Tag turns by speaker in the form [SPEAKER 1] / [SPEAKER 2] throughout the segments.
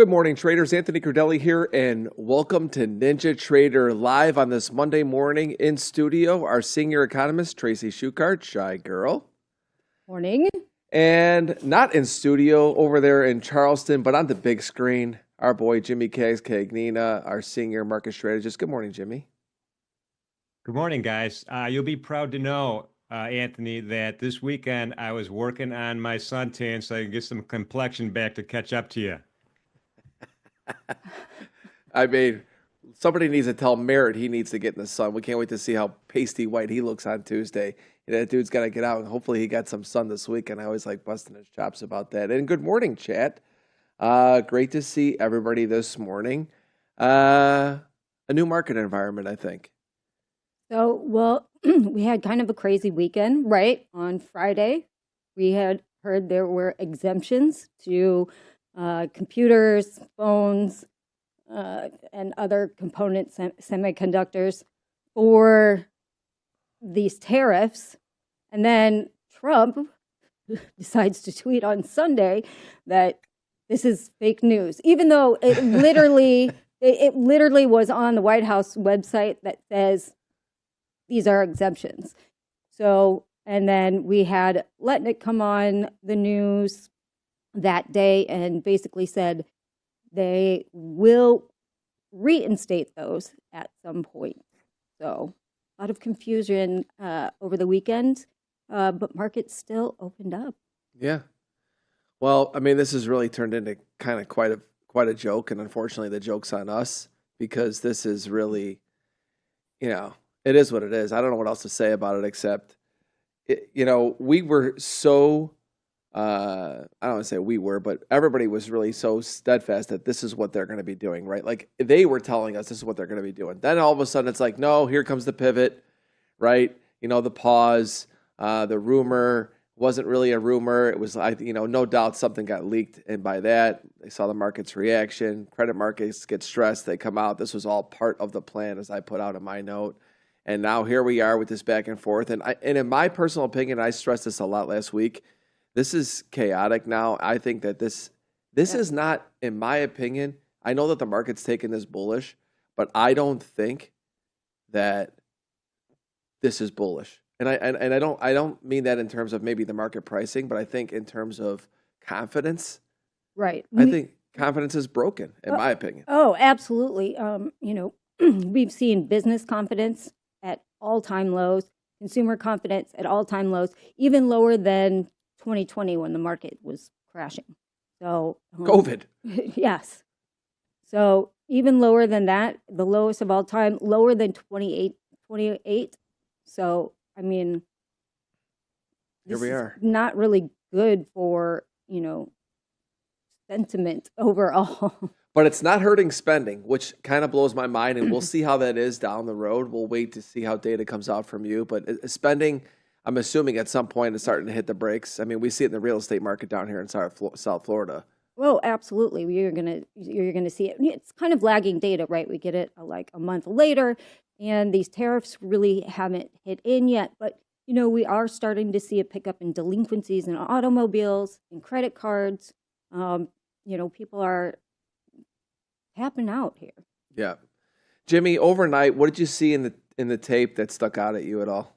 [SPEAKER 1] Good morning, traders. Anthony Crudele here, and welcome to NinjaTrader Live on this Monday morning. In studio, our senior economist, Tracy Shuchart, shy girl.
[SPEAKER 2] Morning.
[SPEAKER 1] And not in studio over there in Charleston, but on the big screen, our boy Jimmy Cagnina, our senior market strategist. Good morning, Jimmy.
[SPEAKER 3] Good morning, guys. You'll be proud to know, Anthony, that this weekend I was working on my suntan so I can get some complexion back to catch up to you.
[SPEAKER 1] I mean, somebody needs to tell Merritt he needs to get in the sun. We can't wait to see how pasty white he looks on Tuesday. That dude's got to get out, and hopefully he got some sun this weekend. I always like busting his chops about that. And good morning, chat. Great to see everybody this morning. A new market environment, I think.
[SPEAKER 2] So, we had kind of a crazy weekend, right? On Friday, we had heard there were exemptions to computers, phones, and other components, semiconductors for these tariffs. And then Trump decides to tweet on Sunday that this is fake news, even though it literally, it literally was on the White House website that says these are exemptions. So, and then we had Letnick come on the news that day and basically said they will reinstate those at some point. So a lot of confusion over the weekend, but markets still opened up.
[SPEAKER 1] Yeah. Well, I mean, this has really turned into kind of quite a joke, and unfortunately the joke's on us because this is really, it is what it is. I don't know what else to say about it except, we were so I don't want to say we were, but everybody was really so steadfast that this is what they're going to be doing, right? Like they were telling us this is what they're going to be doing. Then all of a sudden it's like, no, here comes the pivot, right? The pause, the rumor wasn't really a rumor. It was, no doubt something got leaked. And by that, they saw the market's reaction. Credit markets get stressed. They come out. This was all part of the plan, as I put out in my note. And now here we are with this back and forth. And in my personal opinion, I stressed this a lot last week. This is chaotic now. I think that this is not, in my opinion, I know that the market's taken this bullish, but I don't think that this is bullish. And I don't mean that in terms of maybe the market pricing, but I think in terms of confidence.
[SPEAKER 2] Right.
[SPEAKER 1] I think confidence is broken, in my opinion.
[SPEAKER 2] Oh, absolutely. We've seen business confidence at all-time lows, consumer confidence at all-time lows, even lower than 2020 when the market was crashing. So
[SPEAKER 1] COVID.
[SPEAKER 2] Yes. So even lower than that, the lowest of all time, lower than 28. So, I mean,
[SPEAKER 1] here we are.
[SPEAKER 2] Not really good for, sentiment overall.
[SPEAKER 1] But it's not hurting spending, which kind of blows my mind. And we'll see how that is down the road. We'll wait to see how data comes out from you. But spending, I'm assuming at some point it's starting to hit the brakes. I mean, we see it in the real estate market down here in South Florida.
[SPEAKER 2] Well, absolutely. You're gonna see it. It's kind of lagging data, right? We get it like a month later, and these tariffs really haven't hit in yet. But we are starting to see a pickup in delinquencies in automobiles, in credit cards. People are tapping out here.
[SPEAKER 1] Yeah, Jimmy. Overnight, what did you see in the tape that stuck out at you at all?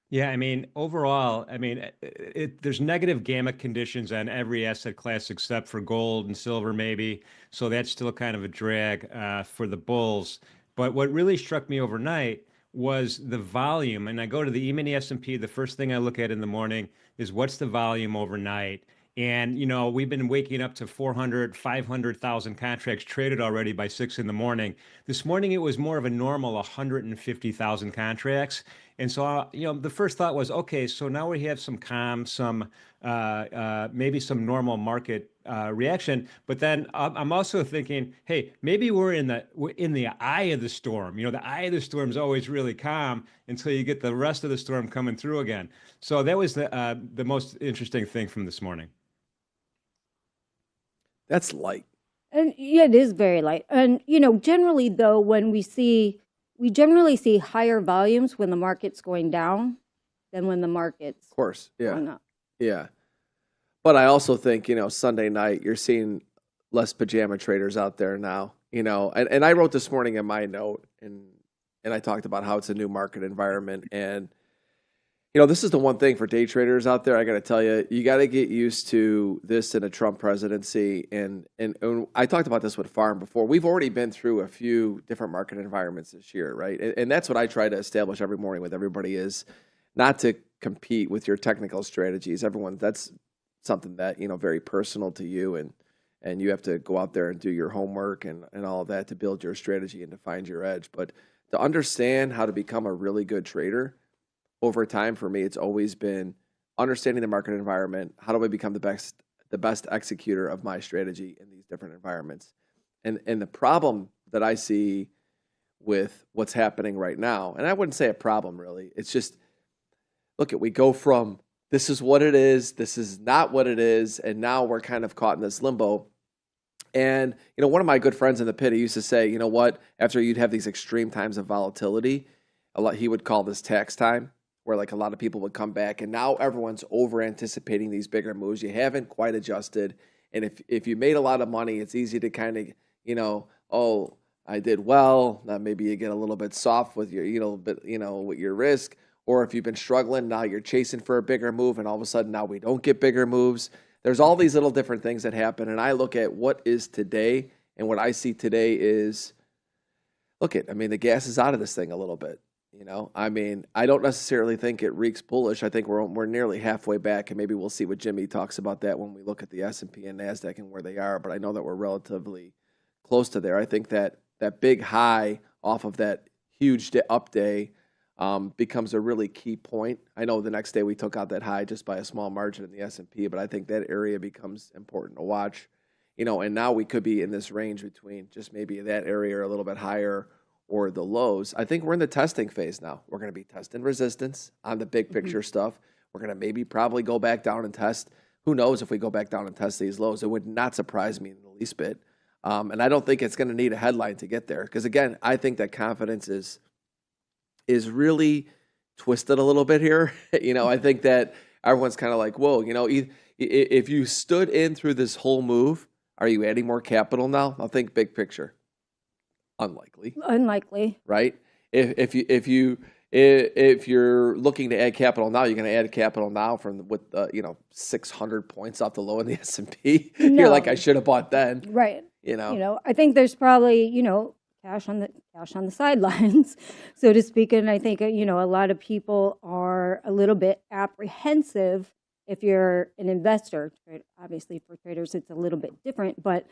[SPEAKER 3] Yeah, I mean, overall, there's negative gamma conditions on every asset class except for gold and silver, maybe. So that's still kind of a drag for the bulls. But what really struck me overnight was the volume. And I go to the E-mini S&P. The first thing I look at in the morning is what's the volume overnight. And, we've been waking up to 400, 500,000 contracts traded already by 6 in the morning. This morning, it was more of a normal 150,000 contracts. And so, the first thought was, okay, so now we have some calm, some maybe some normal market reaction. But then I'm also thinking, hey, maybe we're in the eye of the storm. The eye of the storm is always really calm until you get the rest of the storm coming through again. So that was the most interesting thing from this morning.
[SPEAKER 1] That's light.
[SPEAKER 2] And yeah, it is very light. And, generally, though, when we generally see higher volumes when the market's going down than when the market's
[SPEAKER 1] going
[SPEAKER 2] up.
[SPEAKER 1] Yeah. But I also think, Sunday night, you're seeing less pajama traders out there now, and I wrote this morning in my note, and I talked about how it's a new market environment. And this is the one thing for day traders out there. I got to tell you, you got to get used to this in a Trump presidency. And I talked about this with Pharm before. We've already been through a few different market environments this year, right? And that's what I try to establish every morning with everybody, is not to compete with your technical strategies. That's something that, very personal to you, and you have to go out there and do your homework and all of that to build your strategy and to find your edge. But to understand how to become a really good trader over time, for me, it's always been understanding the market environment. How do I become the best executor of my strategy in these different environments? And the problem that I see with what's happening right now, and I wouldn't say a problem really, it's just, we go from this is what it is, this is not what it is, and now we're kind of caught in this limbo. And one of my good friends in the pit, he used to say, after you'd have these extreme times of volatility, he would call this tax time, where a lot of people would come back, and now everyone's over anticipating these bigger moves. You haven't quite adjusted. And if you made a lot of money, it's easy to kind of, oh, I did well. Now maybe you get a little bit soft with your, with your risk. Or if you've been struggling, now you're chasing for a bigger move, and all of a sudden now we don't get bigger moves. There's all these little different things that happen. And I look at what is today, and what I see today is, the gas is out of this thing a little bit. I don't necessarily think it reeks bullish. I think we're nearly halfway back, and maybe we'll see what Jimmy talks about that when we look at the S&P and NASDAQ and where they are. But I know that we're relatively close to there. I think that big high off of that huge up day becomes a really key point. I know the next day we took out that high just by a small margin in the S&P, but I think that area becomes important to watch. And now we could be in this range between just maybe that area or a little bit higher, or the lows. I think we're in the testing phase now. We're going to be testing resistance on the big picture stuff. We're going to probably go back down and test. Who knows if we go back down and test these lows? It would not surprise me in the least bit. And I don't think it's going to need a headline to get there. Because again, I think that confidence is really twisted a little bit here. I think that everyone's kind of like, whoa, if you stood in through this whole move, are you adding more capital now? I'll think big picture. Unlikely, right? If you're looking to add capital now, you're going to add capital now with 600 points off the low in the S&P. No. You're like, I should have bought then,
[SPEAKER 2] right? I think there's probably cash on the sidelines, so to speak, and I think a lot of people are a little bit apprehensive if you're an investor. Obviously, for traders, it's a little bit different, but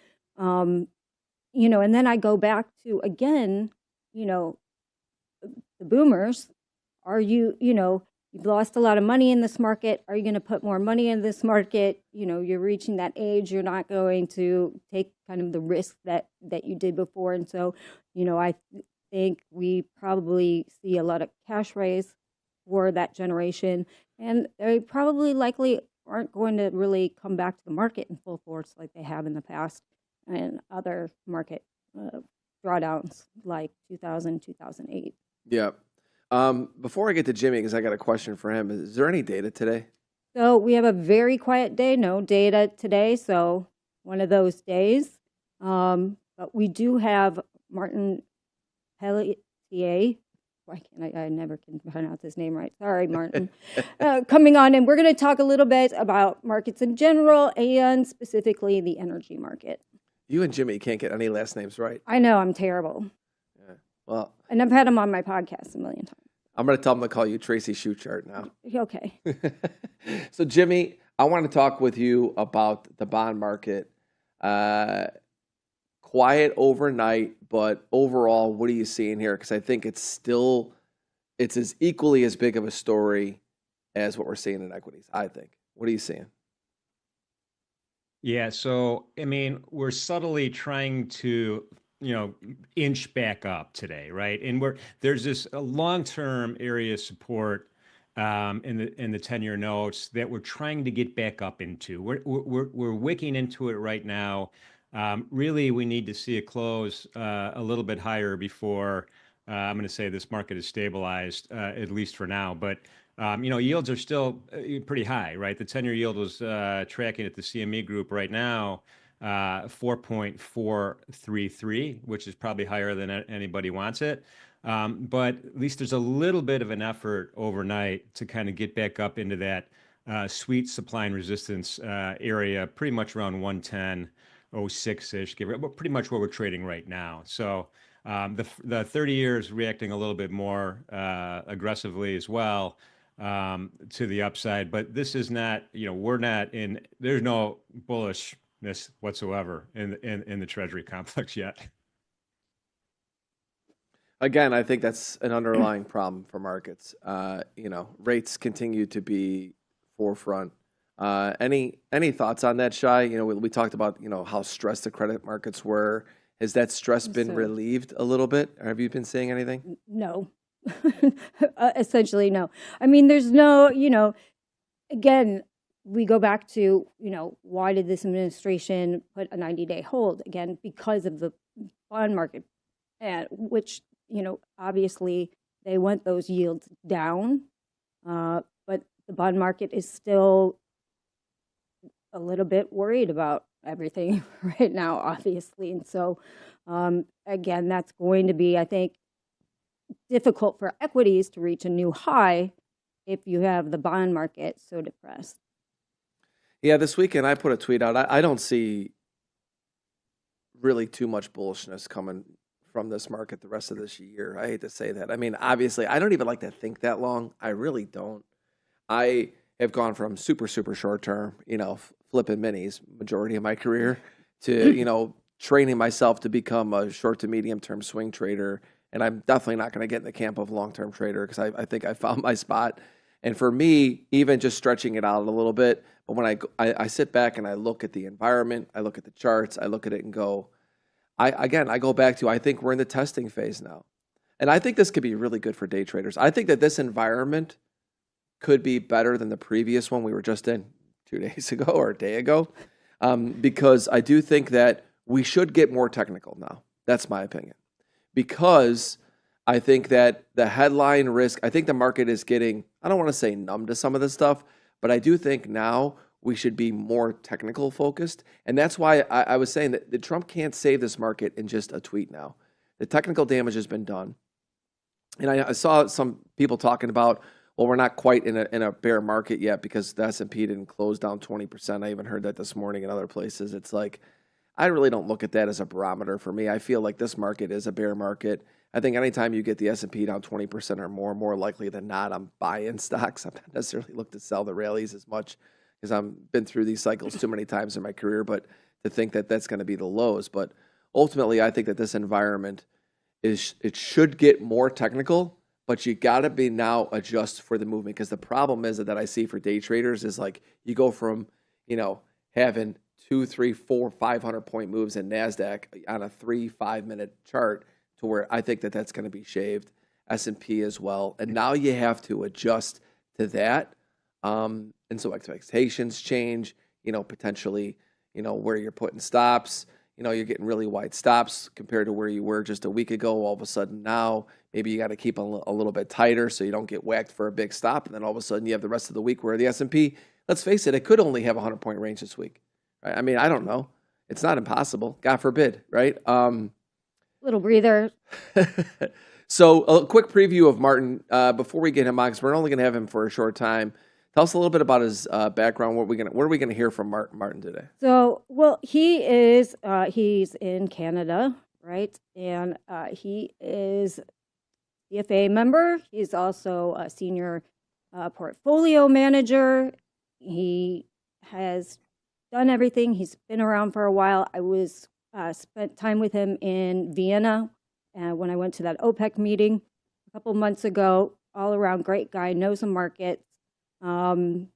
[SPEAKER 2] and then I go back to, again, the boomers. Are you, you've lost a lot of money in this market. Are you going to put more money in this market? You're reaching that age. You're not going to take kind of the risk that you did before. And so, I think we probably see a lot of cash raise for that generation. And they probably likely aren't going to really come back to the market in full force like they have in the past, and other market drawdowns like 2000, 2008.
[SPEAKER 1] Yeah. Before I get to Jimmy, because I got a question for him, is there any data today?
[SPEAKER 2] So we have a very quiet day, no data today, so one of those days. But we do have Martin Pelletier. Why can't I never can pronounce his name right. Sorry, Martin. Coming on, and we're going to talk a little bit about markets in general and specifically the energy market.
[SPEAKER 1] You and Jimmy can't get any last names right.
[SPEAKER 2] I know, I'm terrible.
[SPEAKER 1] Yeah. Well,
[SPEAKER 2] and I've had him on my podcast a million times.
[SPEAKER 1] I'm going to tell him to call you Tracy Shuchart now.
[SPEAKER 2] Okay.
[SPEAKER 1] So, Jimmy, I want to talk with you about the bond market. Quiet overnight, but overall, what are you seeing here? Because I think it's as equally as big of a story as what we're seeing in equities, I think. What are you seeing?
[SPEAKER 3] Yeah, so we're subtly trying to, inch back up today, right? And there's this long-term area of support in the 10-year notes that we're trying to get back up into. We're wicking into it right now. Really, we need to see it close a little bit higher before I'm going to say this market is stabilized, at least for now. But yields are still pretty high, right? The 10-year yield was tracking at the CME group right now 4.433, which is probably higher than anybody wants it. But at least there's a little bit of an effort overnight to kind of get back up into that sweet supply and resistance area, pretty much around 110.06-ish, pretty much where we're trading right now. So the 30 years reacting a little bit more aggressively as well to the upside. But this is not, we're not in, there's no bullishness whatsoever in the Treasury complex yet.
[SPEAKER 1] Again, I think that's an underlying problem for markets. Rates continue to be forefront. Any thoughts on that, Shai? We talked about how stressed the credit markets were. Has that stress been relieved a little bit? Or have you been seeing anything?
[SPEAKER 2] No, essentially no. I mean, there's no, again, we go back to, why did this administration put a 90-day hold? Again, because of the bond market, and which, obviously they want those yields down, but the bond market is still a little bit worried about everything right now, obviously. And so, again, that's going to be, I think, difficult for equities to reach a new high if you have the bond market so depressed.
[SPEAKER 1] Yeah, this weekend I put a tweet out. I don't see really too much bullishness coming from this market the rest of this year. I hate to say that. I mean, obviously, I don't even like to think that long. I really don't. I have gone from super, super short term, flipping minis majority of my career to, training myself to become a short to medium term swing trader. And I'm definitely not going to get in the camp of long-term trader because I think I found my spot. And for me, even just stretching it out a little bit, but when I sit back and I look at the environment, I look at the charts, I look at it and go, I go back to, I think we're in the testing phase now. And I think this could be really good for day traders. I think that this environment could be better than the previous one we were just in 2 days ago or a day ago, because I do think that we should get more technical now. That's my opinion. Because I think that the headline risk, I think the market is getting, I don't want to say numb to some of this stuff, but I do think now we should be more technical focused. And that's why I was saying that Trump can't save this market in just a tweet now. The technical damage has been done. And I saw some people talking about, well, we're not quite in a bear market yet because the S&P didn't close down 20%. I even heard that this morning in other places. It's like, I really don't look at that as a barometer for me. I feel like this market is a bear market. I think anytime you get the S&P down 20% or more likely than not, I'm buying stocks. I'm not necessarily looking to sell the rallies as much because I've been through these cycles too many times in my career, but to think that that's going to be the lows. But ultimately, I think that this environment it should get more technical, but you got to be now adjust for the movement, because the problem is that I see for day traders is like you go from, having 2, 3, 4, 500 point moves in NASDAQ on a 3-5 minute chart to where I think that that's going to be shaved, S&P as well. And now you have to adjust to that. And so expectations change, potentially, where you're putting stops, you're getting really wide stops compared to where you were just a week ago. All of a sudden now, maybe you got to keep a little bit tighter so you don't get whacked for a big stop. And then all of a sudden you have the rest of the week where the S&P, let's face it, it could only have a 100-point range this week. Right? I mean, I don't know. It's not impossible. God forbid, right?
[SPEAKER 2] Little breather.
[SPEAKER 1] So a quick preview of Martin before we get him on, because we're only going to have him for a short time. Tell us a little bit about his background. What are we gonna hear from Martin today?
[SPEAKER 2] So, well, he's in Canada, right? And he is CFA member. He's also a senior portfolio manager. He has done everything. He's been around for a while. I was spent time with him in Vienna when I went to that OPEC meeting a couple months ago. All around great guy, knows the markets. And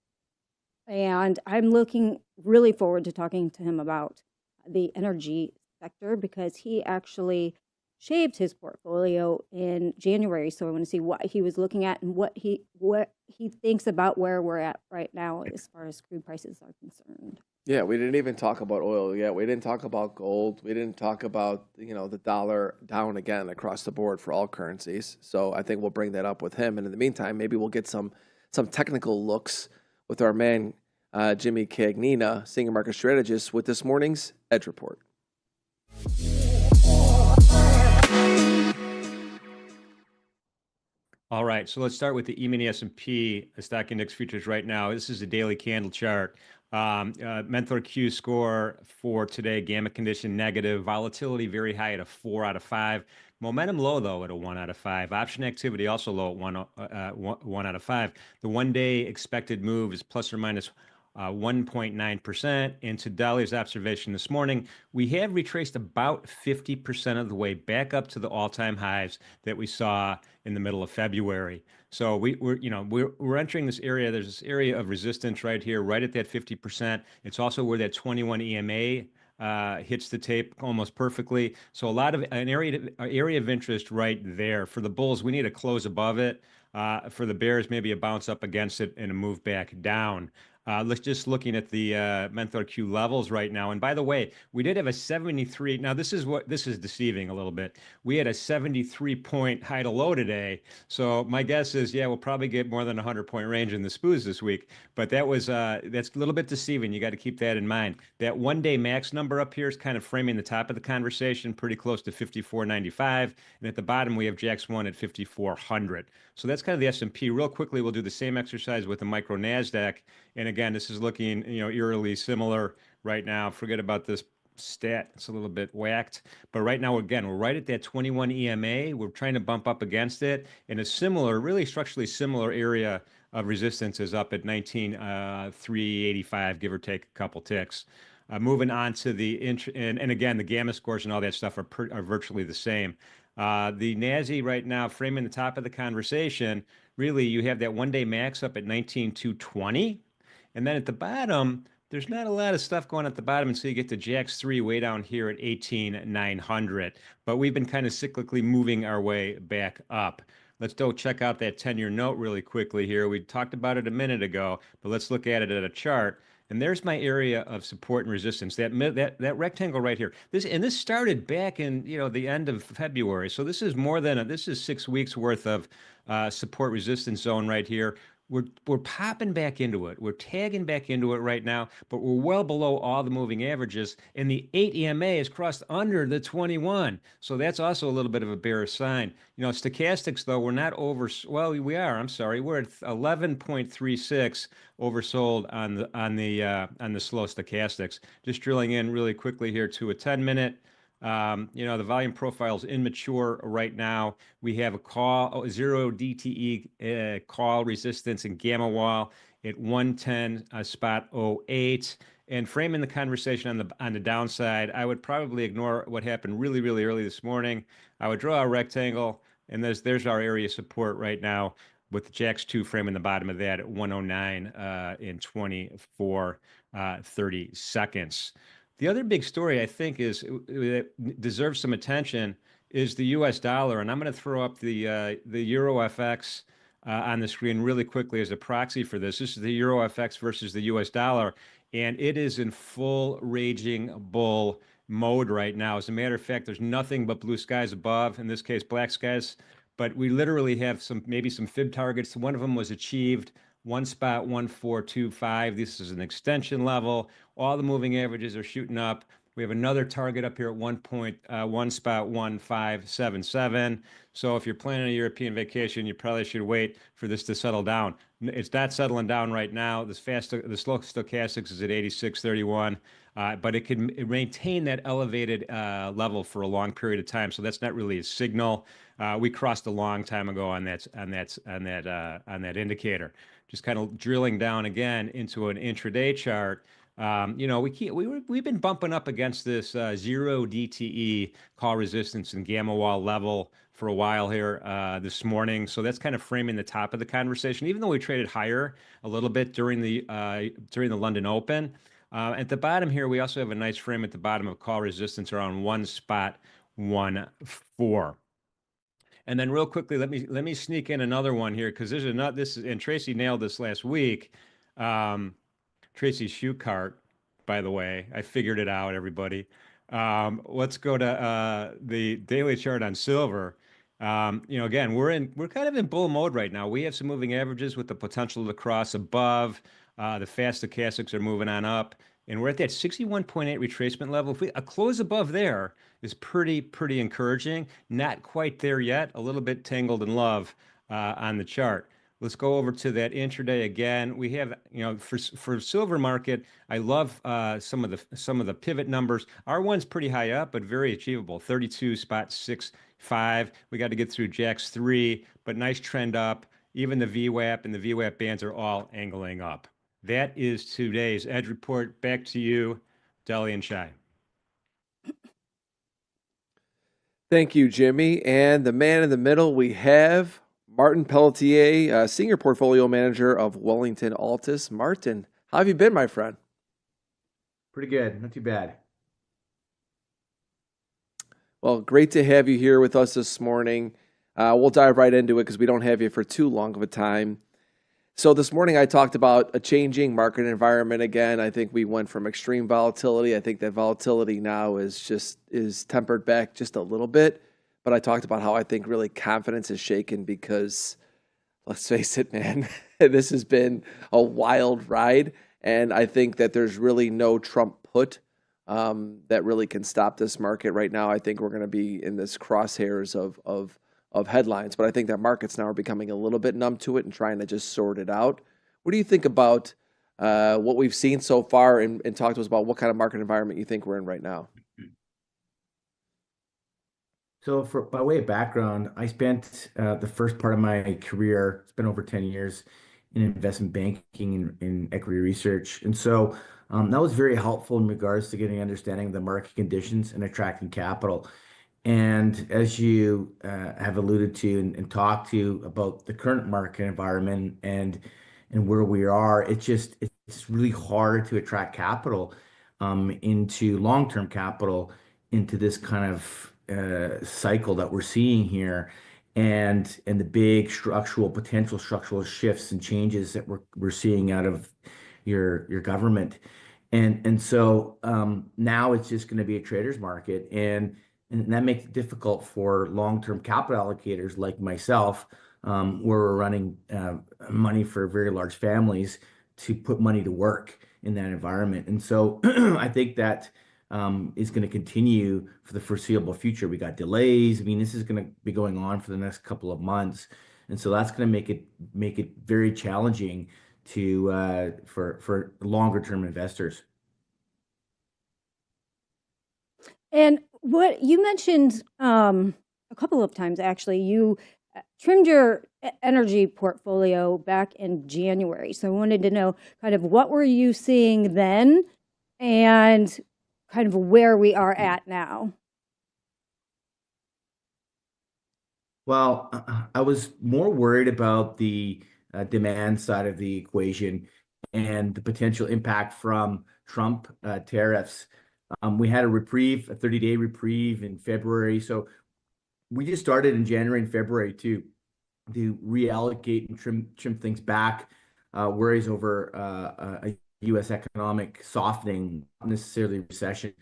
[SPEAKER 2] I'm looking really forward to talking to him about the energy sector, because he actually shaved his portfolio in January. So I want to see what he was looking at and what he thinks about where we're at right now as far as crude prices are concerned.
[SPEAKER 1] Yeah, we didn't even talk about oil yet. We didn't talk about gold. We didn't talk about, the dollar down again across the board for all currencies. So I think we'll bring that up with him. And in the meantime, maybe we'll get some technical looks with our man, Jimmy Cagnina, Senior Market Strategist, with this morning's Edge Report.
[SPEAKER 3] All right, so let's start with the E-mini S&P stock index futures right now. This is a daily candle chart. Mentor Q score for today, gamma condition negative, volatility very high at a 4 out of 5. Momentum low, though, at a 1 out of 5. Option activity also low at 1 out of 5. The one-day expected move is plus or minus 1.9%. And to Dolly's observation this morning, we have retraced about 50% of the way back up to the all-time highs that we saw in the middle of February. So we're entering this area. There's this area of resistance right here, right at that 50%. It's also where that 21 EMA hits the tape almost perfectly. So an area of interest right there. For the bulls, we need a close above it. For the bears, maybe a bounce up against it and a move back down. Let's just looking at the Menthor Q levels right now. And by the way, we did have a 73. Now this is deceiving a little bit. We had a 73-point high to low today. So my guess is, yeah, we'll probably get more than a 100-point range in the SPOOs this week. But that's a little bit deceiving. You got to keep that in mind. That one-day max number up here is kind of framing the top of the conversation, pretty close to 54.95. And at the bottom, we have JAX 1 at 5400. So that's kind of the S&P. Real quickly, we'll do the same exercise with the micro NASDAQ. And again, this is looking, eerily similar right now. Forget about this stat. It's a little bit whacked. But right now, again, we're right at that 21 EMA. We're trying to bump up against it. And a similar, really structurally similar area of resistance is up at 19,385, give or take a couple ticks. Moving on to and again, the gamma scores and all that stuff are virtually the same. The NASI right now, framing the top of the conversation, really, you have that one-day max up at 19,220. And then at the bottom, there's not a lot of stuff going at the bottom until you get to JAX 3 way down here at 18,900. But we've been kind of cyclically moving our way back up. Let's go check out that 10-year note really quickly here. We talked about it a minute ago, but let's look at it at a chart. And there's my area of support and resistance. That rectangle right here. This started back in the end of February. So this is this is 6 weeks worth of support resistance zone right here. We're popping back into it. We're tagging back into it right now, but we're well below all the moving averages. And the 8 EMA has crossed under the 21. So that's also a little bit of a bearish sign. Stochastics, though, we're not over. Well, we are. I'm sorry. We're at 11.36 oversold on the slow stochastics. Just drilling in really quickly here to a 10-minute. The volume profile is immature right now. We have a 0 DTE call resistance and gamma wall at 110 spot 08. And framing the conversation on the downside, I would probably ignore what happened really, really early this morning. I would draw a rectangle, and there's our area of support right now, with the JAX 2 framing the bottom of that at 109 in 24 30 seconds. The other big story I think that deserves some attention is the U.S. dollar, and I'm going to throw up the Euro FX on the screen really quickly as a proxy for this. This is the Euro FX versus the U.S. dollar, and it is in full raging bull mode right now. As a matter of fact, there's nothing but blue skies above, in this case, black skies. But we literally have maybe some fib targets. One of them was achieved. One spot 1425. This is an extension level. All the moving averages are shooting up. We have another target up here at 1 spot 1577. So if you're planning a European vacation, you probably should wait for this to settle down. It's not settling down right now. The slow stochastics is at 8631, but it can maintain that elevated level for a long period of time. So that's not really a signal. We crossed a long time ago on that indicator. Just kind of drilling down again into an intraday chart. We've been bumping up against this 0 DTE call resistance and gamma wall level for a while here this morning. So that's kind of framing the top of the conversation, even though we traded higher a little bit during the London Open. At the bottom here, we also have a nice frame at the bottom of call resistance around 1 spot 14. And then real quickly, let me sneak in another one here, because and Tracy nailed this last week. Tracy Shuchart, by the way, I figured it out, everybody. Let's go to the daily chart on silver. Again, we're kind of in bull mode right now. We have some moving averages with the potential to cross above The fast stochastics are moving on up, and we're at that 61.8 retracement level. If a close above there is pretty encouraging. Not quite there yet. A little bit tangled in love on the chart. Let's go over to that intraday again. We have, for silver market, I love some of the pivot numbers. R1's pretty high up, but very achievable. 32.65. We got to get through Jack's 3, but nice trend up. Even the VWAP and the VWAP bands are all angling up. That is today's Edge Report. Back to you, Deli and Shai.
[SPEAKER 1] Thank you, Jimmy. And the man in the middle, we have Martin Pelletier, Senior Portfolio Manager of Wellington Altus. Martin, how have you been, my friend?
[SPEAKER 4] Pretty good, not too bad.
[SPEAKER 1] Well, great to have you here with us this morning. We'll dive right into it because we don't have you for too long of a time. So this morning I talked about a changing market environment again. I think we went from extreme volatility. I think that volatility now is tempered back just a little bit. But I talked about how I think really confidence is shaken because, let's face it, man, this has been a wild ride. And I think that there's really no Trump put that really can stop this market right now. I think we're going to be in this crosshairs of headlines, but I think that markets now are becoming a little bit numb to it and trying to just sort it out. What do you think about what we've seen so far, and talk to us about what kind of market environment you think we're in right now?
[SPEAKER 4] So by way of background, I spent the first part of my career, it's been over 10 years, in investment banking and in equity research. And so that was very helpful in regards to getting an understanding of the market conditions and attracting capital. And as you have alluded to and talked to about the current market environment and where we are, it's really hard to attract capital into long-term capital into this kind of cycle that we're seeing here, and the big potential structural shifts and changes that we're seeing out of your government, and so now it's just going to be a trader's market, and that makes it difficult for long-term capital allocators like myself, where we're running money for very large families to put money to work in that environment. And so I think that is going to continue for the foreseeable future. We got delays. I mean, this is going to be going on for the next couple of months. And so that's going to make it very challenging for longer term investors.
[SPEAKER 2] And what you mentioned a couple of times, actually, you trimmed your energy portfolio back in January. So I wanted to know kind of what were you seeing then and kind of where we are at now.
[SPEAKER 4] Well, I was more worried about the demand side of the equation and the potential impact from Trump tariffs. We had a 30-day reprieve in February. So we just started in January and February to reallocate and trim things back. Worries over a U.S. economic softening, not necessarily recession.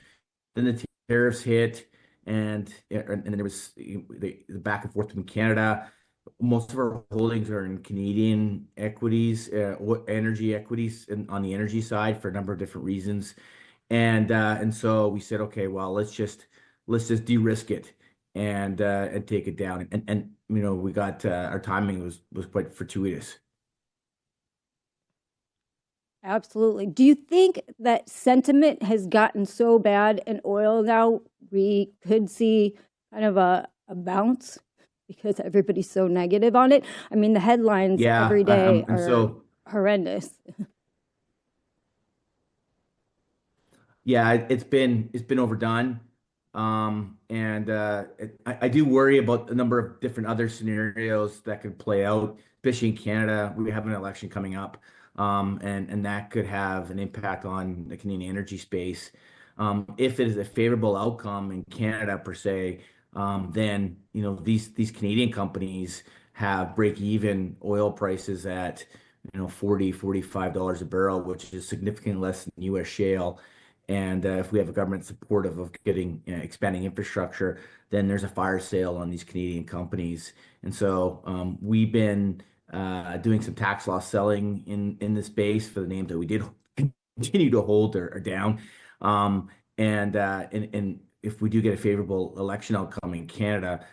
[SPEAKER 4] Then the tariffs hit, and then there was the back and forth between Canada. Most of our holdings are in Canadian equities, energy equities, and on the energy side for a number of different reasons. And so we said, okay, well, let's just de-risk it and take it down. And we got our timing was quite fortuitous.
[SPEAKER 2] Absolutely. Do you think that sentiment has gotten so bad in oil now we could see kind of a bounce because everybody's so negative on it? I mean, the headlines every day are horrendous.
[SPEAKER 4] Yeah, it's been overdone. And I do worry about a number of different other scenarios that could play out, especially in Canada. We have an election coming up. And that could have an impact on the Canadian energy space. If it is a favorable outcome in Canada per se, then these Canadian companies have break-even oil prices at $40-45 a barrel, which is significantly less than U.S. shale. And if we have a government supportive of getting expanding infrastructure, then there's a fire sale on these Canadian companies. And so we've been doing some tax loss selling in the space for the names that we did continue to hold are down. Um, and if we do get a favorable election outcome in Canada,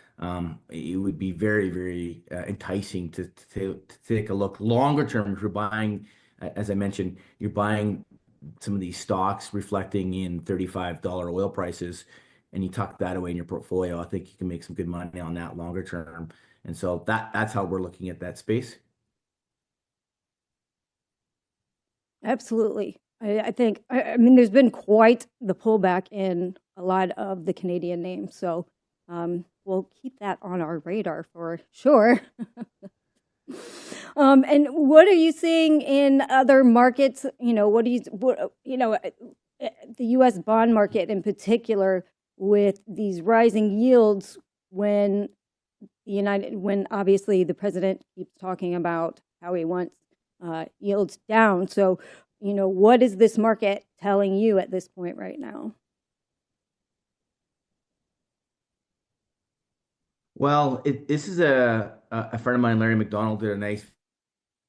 [SPEAKER 4] it would be very, very enticing to take a look longer term. If you're buying, as I mentioned, you're buying some of these stocks reflecting in $35 oil prices, and you tuck that away in your portfolio. I think you can make some good money on that longer term. And so that's how we're looking at that space.
[SPEAKER 2] Absolutely. I think, I mean, there's been quite the pullback in a lot of the Canadian names. So we'll keep that on our radar for sure. And what are you seeing in other markets? The U.S. bond market in particular, with these rising yields, when when obviously the president keeps talking about how he wants yields down. So, what is this market telling you at this point right now?
[SPEAKER 4] Well, this is a friend of mine, Larry McDonald, did a nice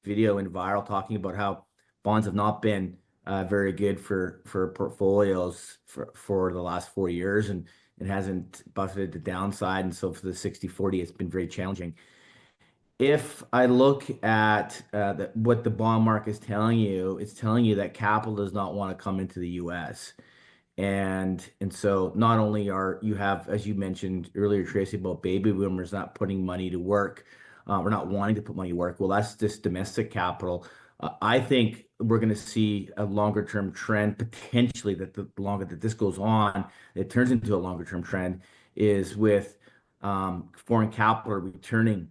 [SPEAKER 4] video in Viral talking about how bonds have not been very good for portfolios for the last 4 years, and it hasn't buffeted the downside. And so for the 60/40, it's been very challenging. If I look at what the bond market is telling you, it's telling you that capital does not want to come into the U.S. And so not only are you have, as you mentioned earlier, Tracy, about baby boomers not putting money to work, or not wanting to put money to work. Well, that's just domestic capital. I think we're going to see a longer term trend potentially, that the longer that this goes on, it turns into a longer term trend, is with foreign capital returning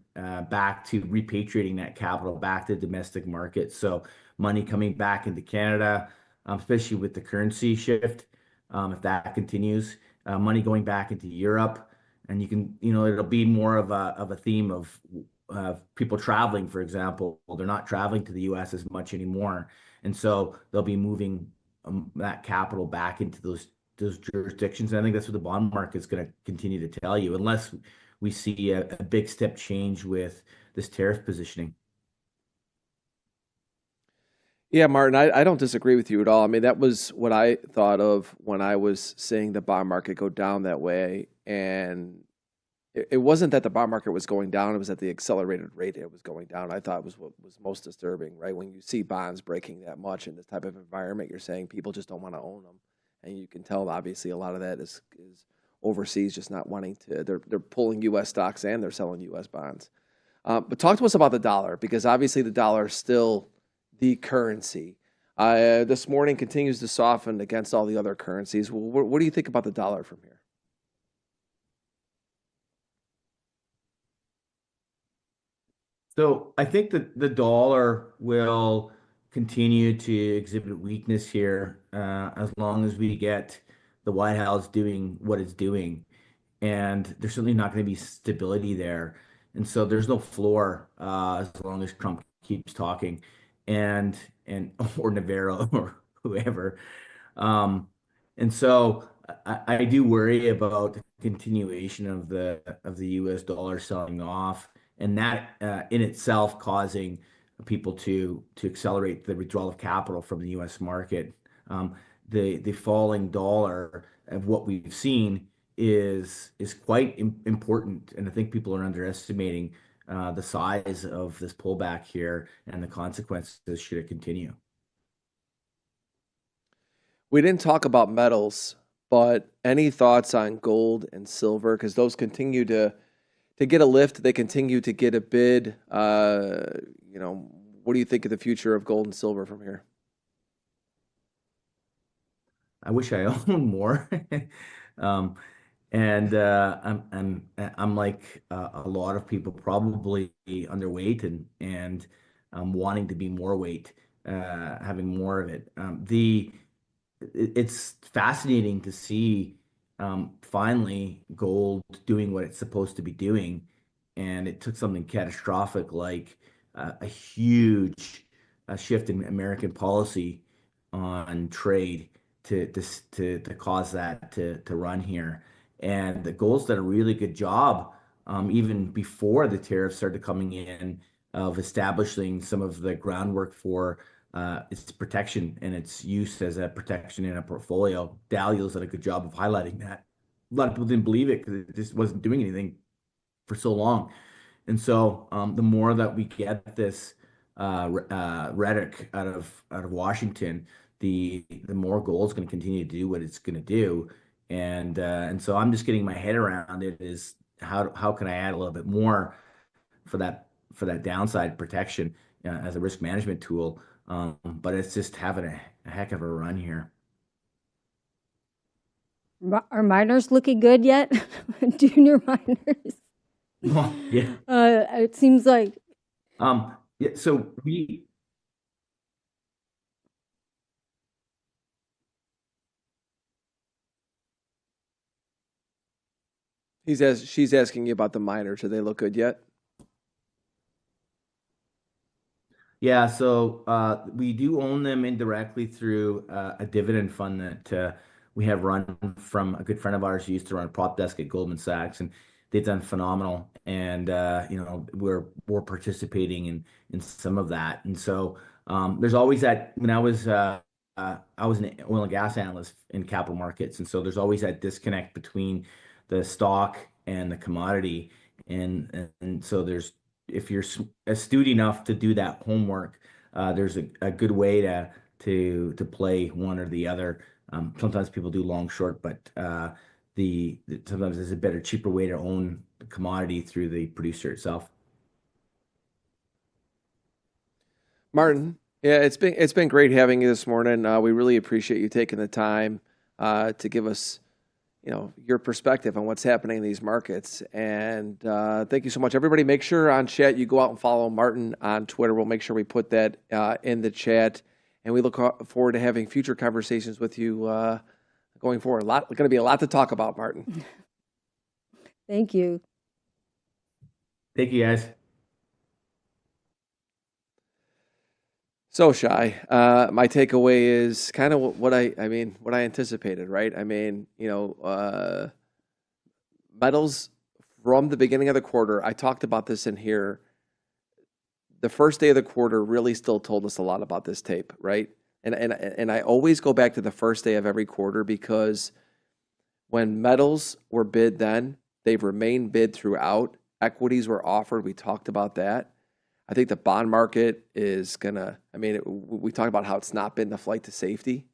[SPEAKER 4] back to repatriating that capital back to domestic markets. So money coming back into Canada, especially with the currency shift. If that continues, money going back into Europe, and it'll be more of a theme of people traveling, for example. Well, they're not traveling to the U.S. as much anymore, and so they'll be moving that capital back into those jurisdictions. And I think that's what the bond market is going to continue to tell you, unless we see a big step change with this tariff positioning.
[SPEAKER 1] Yeah, Martin, I don't disagree with you at all. I mean, that was what I thought of when I was seeing the bond market go down that way. And it wasn't that the bond market was going down, it was at the accelerated rate it was going down. I thought was what was most disturbing, right? When you see bonds breaking that much in this type of environment, you're saying people just don't want to own them. And you can tell, obviously, a lot of that is overseas just not wanting to. They're pulling U.S. stocks and they're selling U.S. bonds. But talk to us about the dollar, because obviously the dollar is still the currency. This morning continues to soften against all the other currencies. Well, what do you think about the dollar from here?
[SPEAKER 4] So I think that the dollar will continue to exhibit weakness here as long as we get the White House doing what it's doing. And there's certainly not going to be stability there. And so there's no floor as long as Trump keeps talking, and or Navarro or whoever. Um, and so I do worry about the continuation of the U.S. dollar selling off, and that in itself causing people to accelerate the withdrawal of capital from the U.S. market. The falling dollar of what we've seen is quite important, and I think people are underestimating the size of this pullback here and the consequences should it continue.
[SPEAKER 1] We didn't talk about metals, but any thoughts on gold and silver? Because those continue to get a lift. They continue to get a bid. What do you think of the future of gold and silver from here?
[SPEAKER 4] I wish I owned more. um, and I'm like a lot of people, probably underweight and wanting to be more weight, having more of it. It's fascinating to see finally gold doing what it's supposed to be doing, and it took something catastrophic like a huge shift in American policy on trade to cause that to run here. And the gold's done a really good job, even before the tariffs started coming in, of establishing some of the groundwork for its protection and its use as a protection in a portfolio. Daliel's did a good job of highlighting that. A lot of people didn't believe it because it just wasn't doing anything for so long. And so the more that we get this rhetoric out of Washington, the more gold is going to continue to do what it's going to do. And so I'm just getting my head around it is how can I add a little bit more for that downside protection as a risk management tool. But it's just having a heck of a run here.
[SPEAKER 2] Are miners looking good yet? Junior miners.
[SPEAKER 4] Yeah.
[SPEAKER 2] It seems like
[SPEAKER 4] Yeah. So
[SPEAKER 1] She's asking you about the miners. Do they look good yet?
[SPEAKER 4] Yeah, so we do own them indirectly through a dividend fund that we have run from a good friend of ours who used to run a prop desk at Goldman Sachs, and they've done phenomenal. And we're participating in some of that. And so there's always that. When I was an oil and gas analyst in capital markets, and so there's always that disconnect between the stock and the commodity, and so there's if you're astute enough to do that homework, there's a good way to play one or the other. Sometimes people do long short, but sometimes there's a better, cheaper way to own the commodity through the producer itself.
[SPEAKER 1] Martin, yeah, it's been great having you this morning. We really appreciate you taking the time to give us, your perspective on what's happening in these markets. And thank you so much, everybody. Make sure on chat you go out and follow Martin on Twitter. We'll make sure we put that in the chat, and we look forward to having future conversations with you going forward. Going to be a lot to talk about, Martin.
[SPEAKER 2] Thank you.
[SPEAKER 4] Thank you, guys.
[SPEAKER 1] So Shai, my takeaway is kind of what I anticipated, right? Metals from the beginning of the quarter, I talked about this in here. The first day of the quarter really still told us a lot about this tape, right? And I always go back to the first day of every quarter because when metals were bid then, they've remained bid throughout. Equities were offered. We talked about that. I think the bond market is going to, we talked about how it's not been the flight to safety.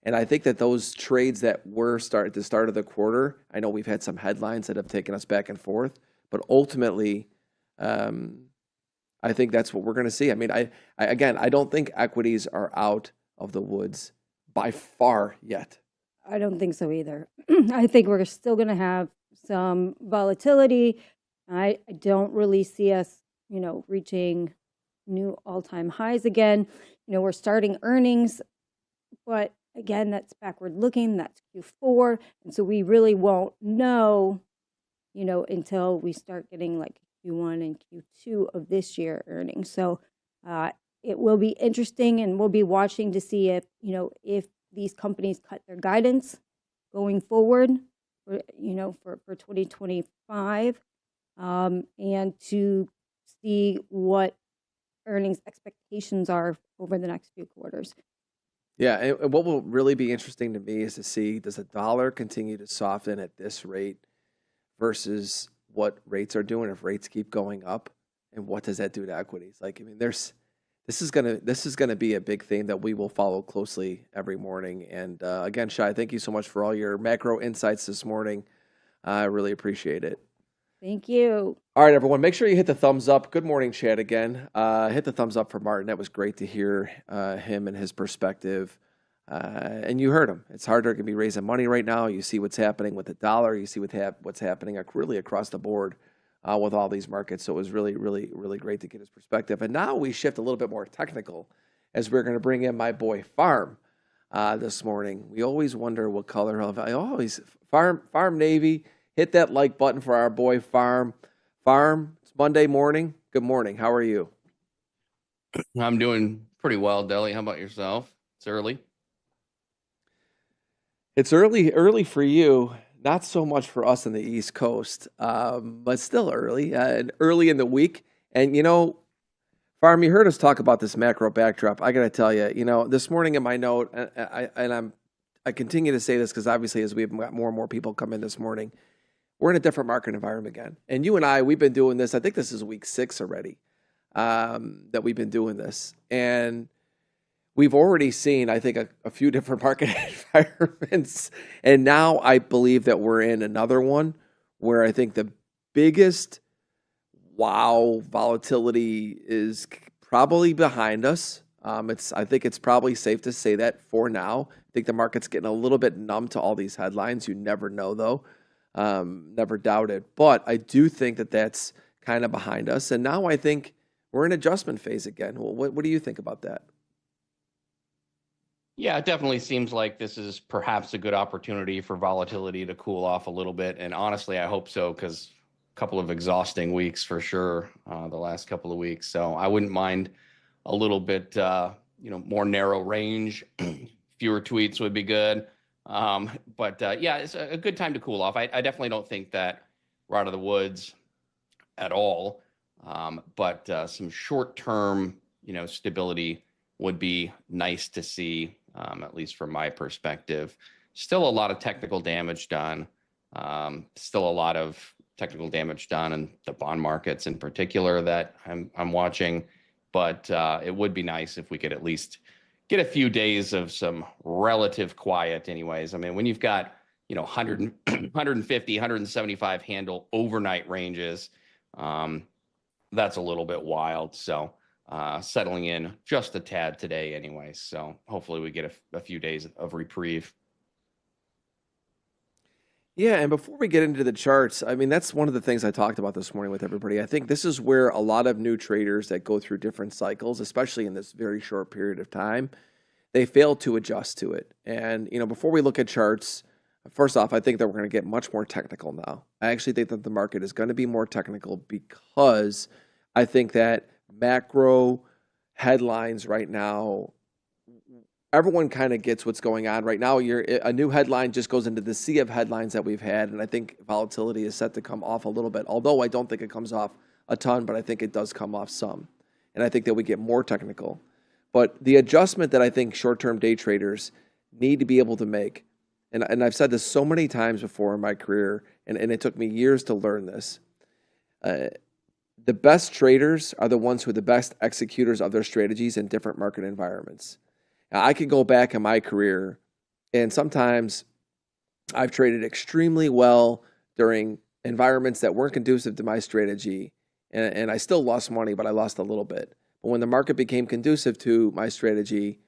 [SPEAKER 1] And I think that those trades that were at the start of the quarter, I know we've had some headlines that have taken us back and forth, but ultimately, I think that's what we're going to see. I don't think equities are out of the woods by far yet.
[SPEAKER 2] I don't think so either. I think we're still going to have some volatility. I don't really see us reaching new all-time highs again. We're starting earnings, but again, that's backward looking, that's Q4. And so we really won't know, until we start getting like Q1 and Q2 of this year earnings. So it will be interesting, and we'll be watching to see if these companies cut their guidance going forward, for 2025, and to see what earnings expectations are over the next few quarters.
[SPEAKER 1] Yeah, and what will really be interesting to me is to see, does the dollar continue to soften at this rate versus what rates are doing if rates keep going up, and what does that do to equities? This is gonna be a big thing that we will follow closely every morning. And again, Shai, thank you so much for all your macro insights this morning. I really appreciate it.
[SPEAKER 2] Thank you.
[SPEAKER 1] All right, everyone, make sure you hit the thumbs up. Good morning, chat again. Hit the thumbs up for Martin. That was great to hear him and his perspective. And you heard him. It's harder to be raising money right now. You see what's happening with the dollar. You see what's happening really across the board with all these markets. So it was really, really, really great to get his perspective. And now we shift a little bit more technical as we're going to bring in my boy Pharm this morning. We always wonder what color Pharm Navy. Hit that like button for our boy Pharm. Pharm, it's Monday morning. Good morning. How are you?
[SPEAKER 5] I'm doing pretty well, Deli. How about yourself? It's early.
[SPEAKER 1] It's early for you. Not so much for us on the East Coast, but still early. Early in the week. And Pharm, you heard us talk about this macro backdrop. I got to tell you, this morning in my note, I continue to say this because obviously as we've got more and more people come in this morning, we're in a different market environment again. And you and I, we've been doing this. I think this is week 6 already that we've been doing this, and we've already seen, I think, a few different market environments. And now I believe that we're in another one where I think the biggest volatility is probably behind us. I think it's probably safe to say that for now. I think the market's getting a little bit numb to all these headlines. You never know, though. Never doubt it. But I do think that that's kind of behind us. And now I think we're in adjustment phase again. What do you think about that?
[SPEAKER 5] Yeah, it definitely seems like this is perhaps a good opportunity for volatility to cool off a little bit. And honestly, I hope so, because a couple of exhausting weeks for sure, the last couple of weeks. So I wouldn't mind a little bit, more narrow range. Fewer tweets would be good. But yeah, it's a good time to cool off. I definitely don't think that we're out of the woods at all. But some short-term, stability would be nice to see, at least from my perspective. Still a lot of technical damage done. Still a lot of technical damage done in the bond markets in particular that I'm watching. But it would be nice if we could at least get a few days of some relative quiet anyways. I mean, when you've got, 100, 150, 175 handle overnight ranges, that's a little bit wild. So settling in just a tad today anyway. So hopefully we get a few days of reprieve.
[SPEAKER 1] Yeah, and before we get into the charts, I mean, that's one of the things I talked about this morning with everybody. I think this is where a lot of new traders that go through different cycles, especially in this very short period of time, they fail to adjust to it. And, before we look at charts, first off, I think that we're going to get much more technical now. I actually think that the market is going to be more technical because I think that macro headlines right now, everyone kind of gets what's going on right now. A new headline just goes into the sea of headlines that we've had, and I think volatility is set to come off a little bit, although I don't think it comes off a ton, but I think it does come off some. And I think that we get more technical. But the adjustment that I think short-term day traders need to be able to make, and I've said this so many times before in my career, and it took me years to learn this, the best traders are the ones who are the best executors of their strategies in different market environments. Now, I could go back in my career, and sometimes I've traded extremely well during environments that weren't conducive to my strategy, and I still lost money, but I lost a little bit. But when the market became conducive to my strategy,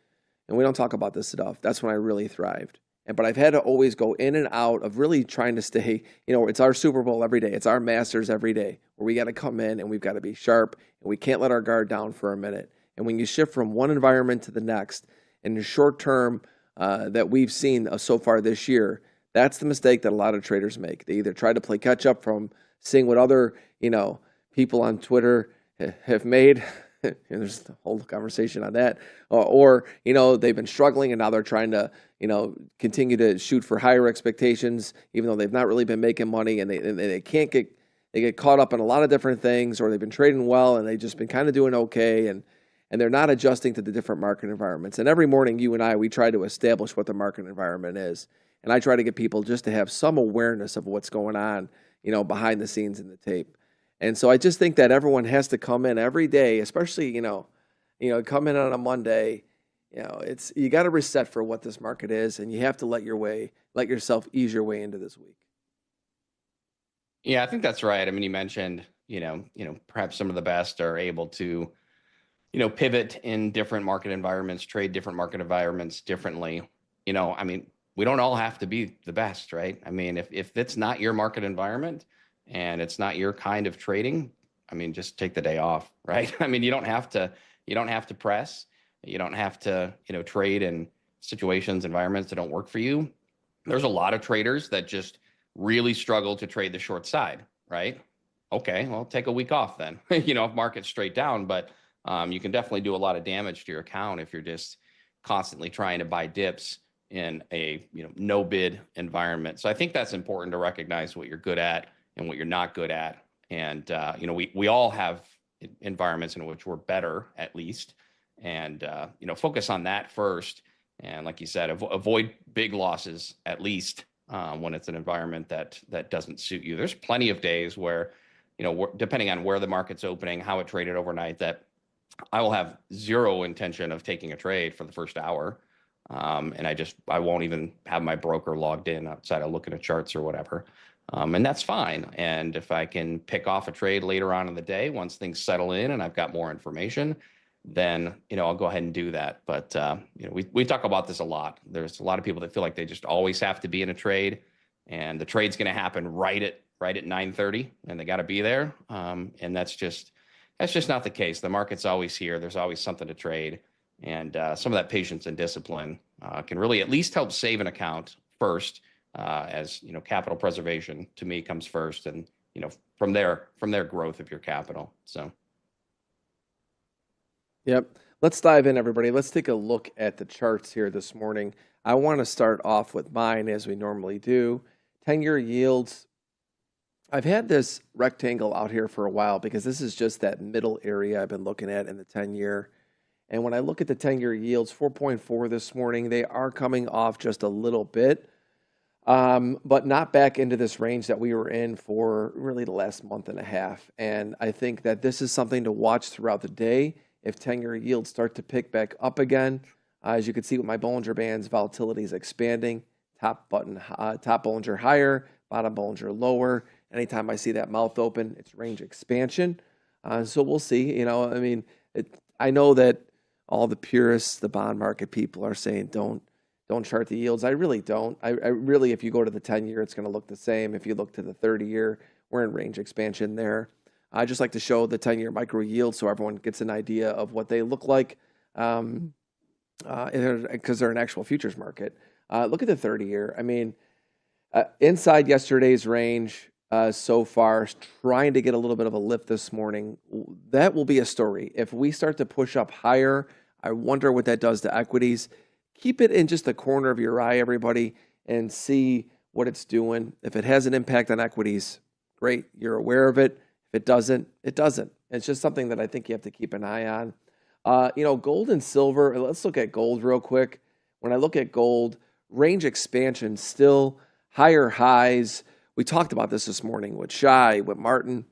[SPEAKER 1] and we don't talk about this enough, that's when I really thrived. But I've had to always go in and out of really trying to stay, it's our Super Bowl every day. It's our Masters every day, where we got to come in and we've got to be sharp, and we can't let our guard down for a minute. And when you shift from one environment to the next, in the short term that we've seen so far this year, that's the mistake that a lot of traders make. They either try to play catch up from seeing what other, people on Twitter have made. And there's a whole conversation on that. Or they've been struggling and now they're trying to, continue to shoot for higher expectations, even though they've not really been making money, and they get caught up in a lot of different things, or they've been trading well and they've just been kind of doing okay. And they're not adjusting to the different market environments. And every morning, you and I, we try to establish what the market environment is. And I try to get people just to have some awareness of what's going on, behind the scenes in the tape. And so I just think that everyone has to come in every day, especially, come in on a Monday. You got to reset for what this market is, and you have to let yourself ease your way into this week.
[SPEAKER 5] Yeah, I think that's right. I mean, you mentioned, perhaps some of the best are able to, pivot in different market environments, trade different market environments differently. I mean, we don't all have to be the best, right? I mean, if it's not your market environment and it's not your kind of trading, I mean, just take the day off, right? I mean, you don't have to press, you don't have to, trade in situations, environments that don't work for you. There's a lot of traders that just really struggle to trade the short side, right? Okay, well, take a week off then, if market's straight down, but you can definitely do a lot of damage to your account if you're just constantly trying to buy dips in a no bid environment. So I think that's important to recognize what you're good at and what you're not good at. And we all have environments in which we're better, at least, and focus on that first. And like you said, avoid big losses, at least when it's an environment that doesn't suit you. There's plenty of days where, depending on where the market's opening, how it traded overnight, that I will have zero intention of taking a trade for the first hour. And I won't even have my broker logged in outside of looking at charts or whatever. And that's fine. And if I can pick off a trade later on in the day, once things settle in and I've got more information, then, I'll go ahead and do that. But, we talk about this a lot. There's a lot of people that feel like they just always have to be in a trade, and the trade's going to happen right at 9:30, and they got to be there. And that's just not the case. The market's always here. There's always something to trade. And some of that patience and discipline can really at least help save an account first, as capital preservation to me comes first, and from there growth of your capital. So.
[SPEAKER 1] Yep. Let's dive in, everybody. Let's take a look at the charts here this morning. I want to start off with mine as we normally do. 10-year yields. I've had this rectangle out here for a while because this is just that middle area I've been looking at in the 10-year. And when I look at the 10-year yields, 4.4 this morning, they are coming off just a little bit, but not back into this range that we were in for really the last month and a half. And I think that this is something to watch throughout the day. If 10-year yields start to pick back up again, as you can see with my Bollinger Bands, volatility is expanding. Top Bollinger higher, bottom Bollinger lower. Anytime I see that mouth open, it's range expansion. So we'll see. I know that all the purists, the bond market people are saying don't chart the yields. I really don't. I really, if you go to the 10-year, it's going to look the same. If you look to the 30-year, we're in range expansion there. I just like to show the 10-year micro yield so everyone gets an idea of what they look like, because they're an actual futures market. Look at the 30-year. Inside yesterday's range so far, trying to get a little bit of a lift this morning. That will be a story. If we start to push up higher, I wonder what that does to equities. Keep it in just the corner of your eye, everybody, and see what it's doing. If it has an impact on equities, great. You're aware of it. If it doesn't, it doesn't. It's just something that I think you have to keep an eye on. Gold and silver. Let's look at gold real quick. When I look at gold, range expansion, still higher highs. We talked about this morning with Shai, with Martin.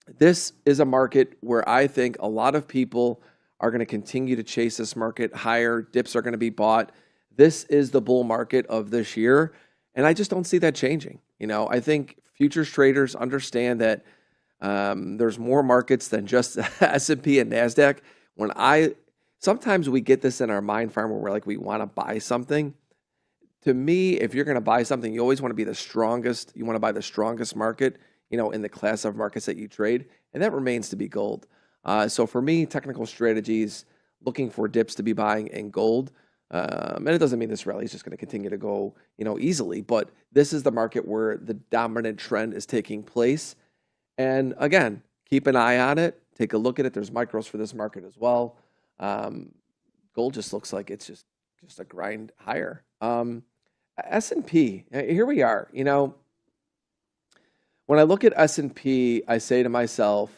[SPEAKER 1] This is a market where I think a lot of people are going to continue to chase this market higher. Dips are going to be bought. This is the bull market of this year, and I just don't see that changing. I think futures traders understand that there's more markets than just S&P and NASDAQ. Sometimes we get this in our mind farm where we're like, we want to buy something. To me, if you're going to buy something, you always want to be the strongest. You want to buy the strongest market, in the class of markets that you trade. And that remains to be gold. So for me, technical strategies, looking for dips to be buying in gold. And it doesn't mean this rally is just going to continue to go, easily. But this is the market where the dominant trend is taking place. And again, keep an eye on it. Take a look at it. There's micros for this market as well. Gold just looks like it's just a grind higher. S&P, here we are. When I look at S&P, I say to myself,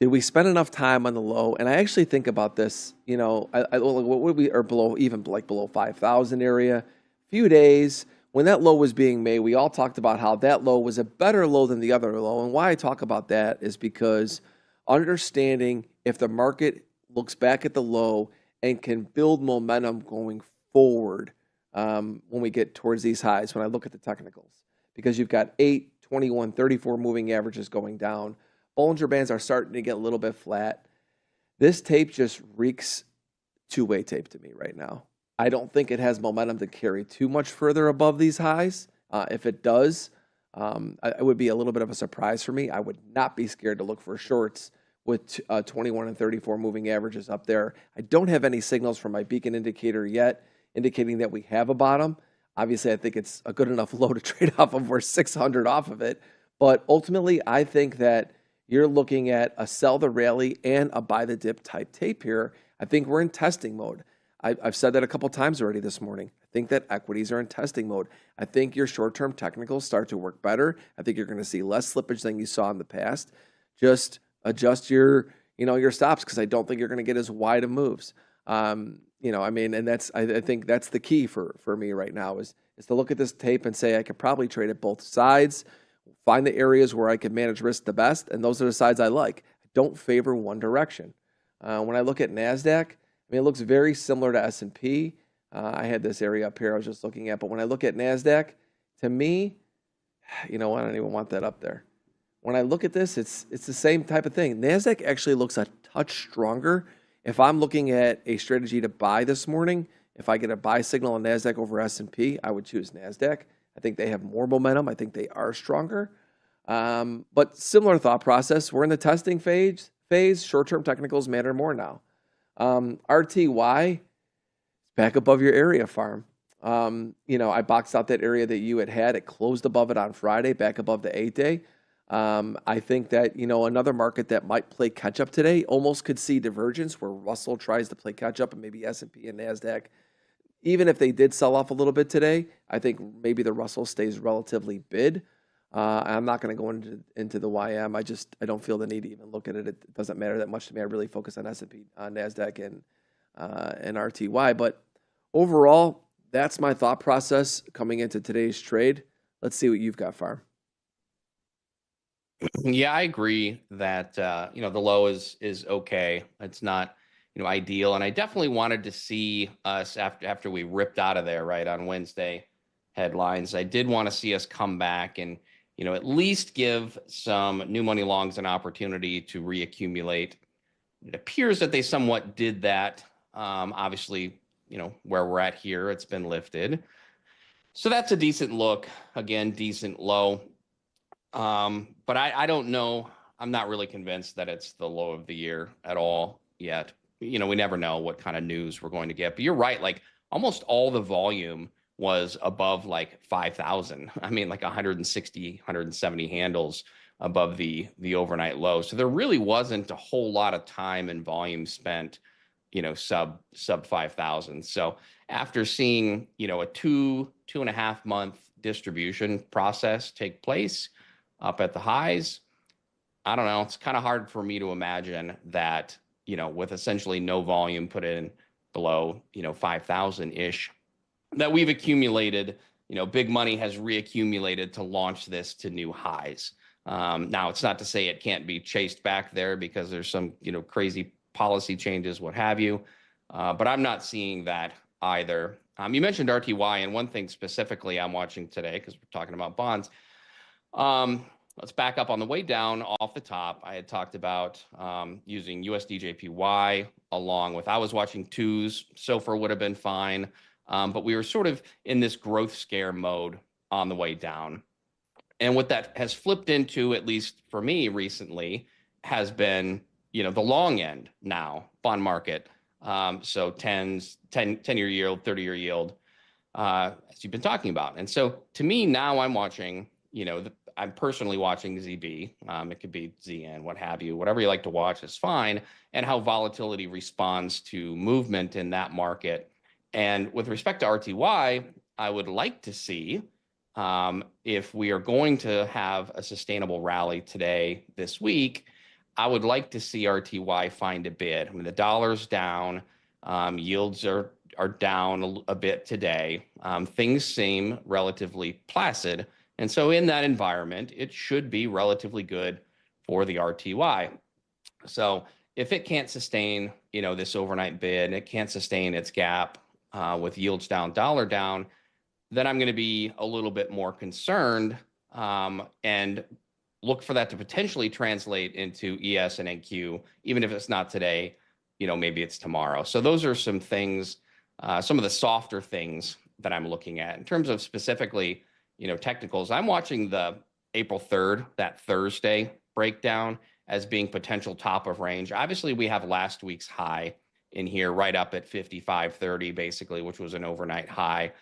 [SPEAKER 1] did we spend enough time on the low? And I actually think about this, what would we, or below, even like below 5,000 area, few days. When that low was being made, we all talked about how that low was a better low than the other low. And why I talk about that is because understanding if the market looks back at the low and can build momentum going forward when we get towards these highs, when I look at the technicals, because you've got 8, 21, 34 moving averages going down. Bollinger Bands are starting to get a little bit flat. This tape just reeks two-way tape to me right now. I don't think it has momentum to carry too much further above these highs. If it does, it would be a little bit of a surprise for me. I would not be scared to look for shorts with 21 and 34 moving averages up there. I don't have any signals from my beacon indicator yet indicating that we have a bottom. Obviously, I think it's a good enough low to trade off of. We're 600 off of it. But ultimately, I think that you're looking at a sell the rally and a buy the dip type tape here. I think we're in testing mode. I've said that a couple times already this morning. I think that equities are in testing mode. I think your short-term technicals start to work better. I think you're going to see less slippage than you saw in the past. Just adjust your, your stops, because I don't think you're going to get as wide of moves. I mean, and I think that's the key for me right now is to look at this tape and say I could probably trade at both sides, find the areas where I can manage risk the best, and those are the sides I like. I don't favor one direction. When I look at NASDAQ, I mean, it looks very similar to S&P. I had this area up here I was just looking at, but when I look at NASDAQ, to me, I don't even want that up there. When I look at this, it's the same type of thing. NASDAQ actually looks a touch stronger. If I'm looking at a strategy to buy this morning, if I get a buy signal on NASDAQ over S&P, I would choose NASDAQ. I think they have more momentum. I think they are stronger. But similar thought process. We're in the testing phase. Short-term technicals matter more now. RTY, back above your area, Pharm. I boxed out that area that you had. It closed above it on Friday, back above the 8-day. I think that, another market that might play catch up today almost could see divergence where Russell tries to play catch up and maybe S&P and NASDAQ. Even if they did sell off a little bit today, I think maybe the Russell stays relatively bid. I'm not going to go into the YM. I don't feel the need to even look at it. It doesn't matter that much to me. I really focus on S&P, NASDAQ, and RTY. But overall, that's my thought process coming into today's trade. Let's see what you've got, Pharm.
[SPEAKER 5] Yeah, I agree that the low is okay. It's not ideal, and I definitely wanted to see us after we ripped out of there right on Wednesday headlines. I did want to see us come back and at least give some new money longs an opportunity to reaccumulate. It appears that they somewhat did that. Obviously, where we're at here, it's been lifted, so that's a decent look. Again, decent low. But I don't know. I'm not really convinced that it's the low of the year at all yet. We never know what kind of news we're going to get. But you're right. Like almost all the volume was above like 5,000. I mean, like 160, 170 handles above the overnight low. So there really wasn't a whole lot of time and volume spent, sub 5,000. So after seeing, a 2.5 month distribution process take place up at the highs, I don't know. It's kind of hard for me to imagine that, with essentially no volume put in below, 5,000-ish, that we've accumulated, big money has reaccumulated to launch this to new highs. Now, it's not to say it can't be chased back there because there's some, crazy policy changes, what have you. But I'm not seeing that either. You mentioned RTY, and one thing specifically I'm watching today, because we're talking about bonds. Let's back up on the way down off the top. I had talked about using USDJPY along with, I was watching twos. SOFR would have been fine. But we were sort of in this growth scare mode on the way down. And what that has flipped into, at least for me recently, has been, the long end now, bond market. So 10-year yield, 30-year yield, as you've been talking about. And so to me now I'm watching, I'm personally watching ZB. It could be ZN, what have you. Whatever you like to watch is fine. And how volatility responds to movement in that market. And with respect to RTY, I would like to see if we are going to have a sustainable rally today, this week, I would like to see RTY find a bid. I mean, the dollar's down, yields are down a bit today. Things seem relatively placid. And so in that environment, it should be relatively good for the RTY. So if it can't sustain, this overnight bid, it can't sustain its gap with yields down, dollar down, then I'm going to be a little bit more concerned and look for that to potentially translate into ES and NQ, even if it's not today, maybe it's tomorrow. So those are some things, some of the softer things that I'm looking at. In terms of specifically, technicals, I'm watching the April 3rd, that Thursday breakdown as being potential top of range. Obviously, we have last week's high in here right up at 55.30, basically, which was an overnight high.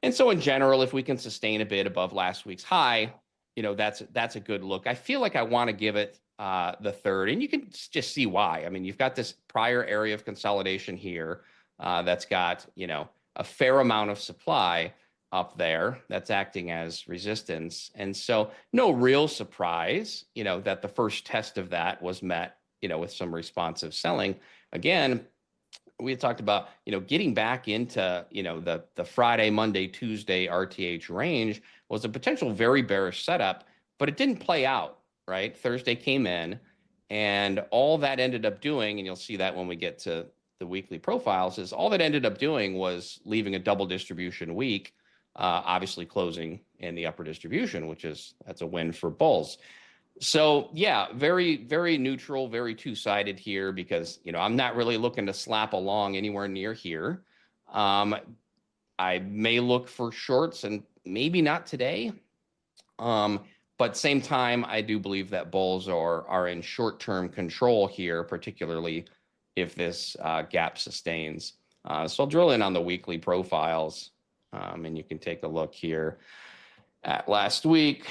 [SPEAKER 5] And so in general, if we can sustain a bit above last week's high, that's a good look. I feel like I want to give it the third, and you can just see why. I mean, you've got this prior area of consolidation here that's got, a fair amount of supply. up there that's acting as resistance. And so no real surprise, that the first test of that was met, with some responsive selling. Again, we had talked about, getting back into, the Friday, Monday, Tuesday RTH range was a potential very bearish setup, but it didn't play out, right? Thursday came in, and all that ended up doing, and you'll see that when we get to the weekly profiles, is all that ended up doing was leaving a double distribution week, obviously closing in the upper distribution, that's a win for bulls. So yeah, very, very neutral, very two-sided here, because, I'm not really looking to slap along anywhere near here. I may look for shorts, and maybe not today. But same time, I do believe that bulls are in short-term control here, particularly if this gap sustains. So I'll drill in on the weekly profiles, and you can take a look here at last week.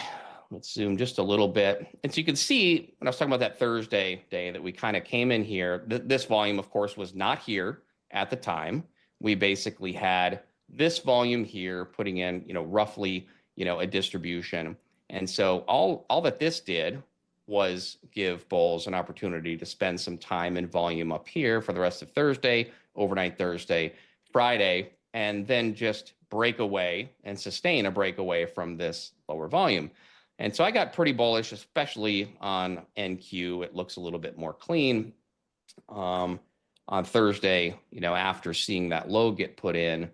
[SPEAKER 5] Let's zoom just a little bit. And so you can see, when I was talking about that Thursday day, that we kind of came in here. This volume, of course, was not here at the time. We basically had this volume here putting in, roughly, a distribution. And so all that this did was give bulls an opportunity to spend some time and volume up here for the rest of Thursday, overnight Thursday, Friday, and then just break away and sustain a breakaway from this lower volume. And so I got pretty bullish, especially on NQ. It looks a little bit more clean on Thursday, after seeing that low get put in.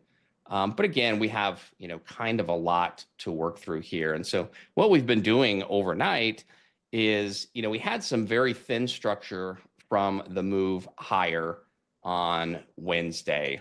[SPEAKER 5] But again, we have, kind of a lot to work through here. And so what we've been doing overnight is, we had some very thin structure from the move higher on Wednesday.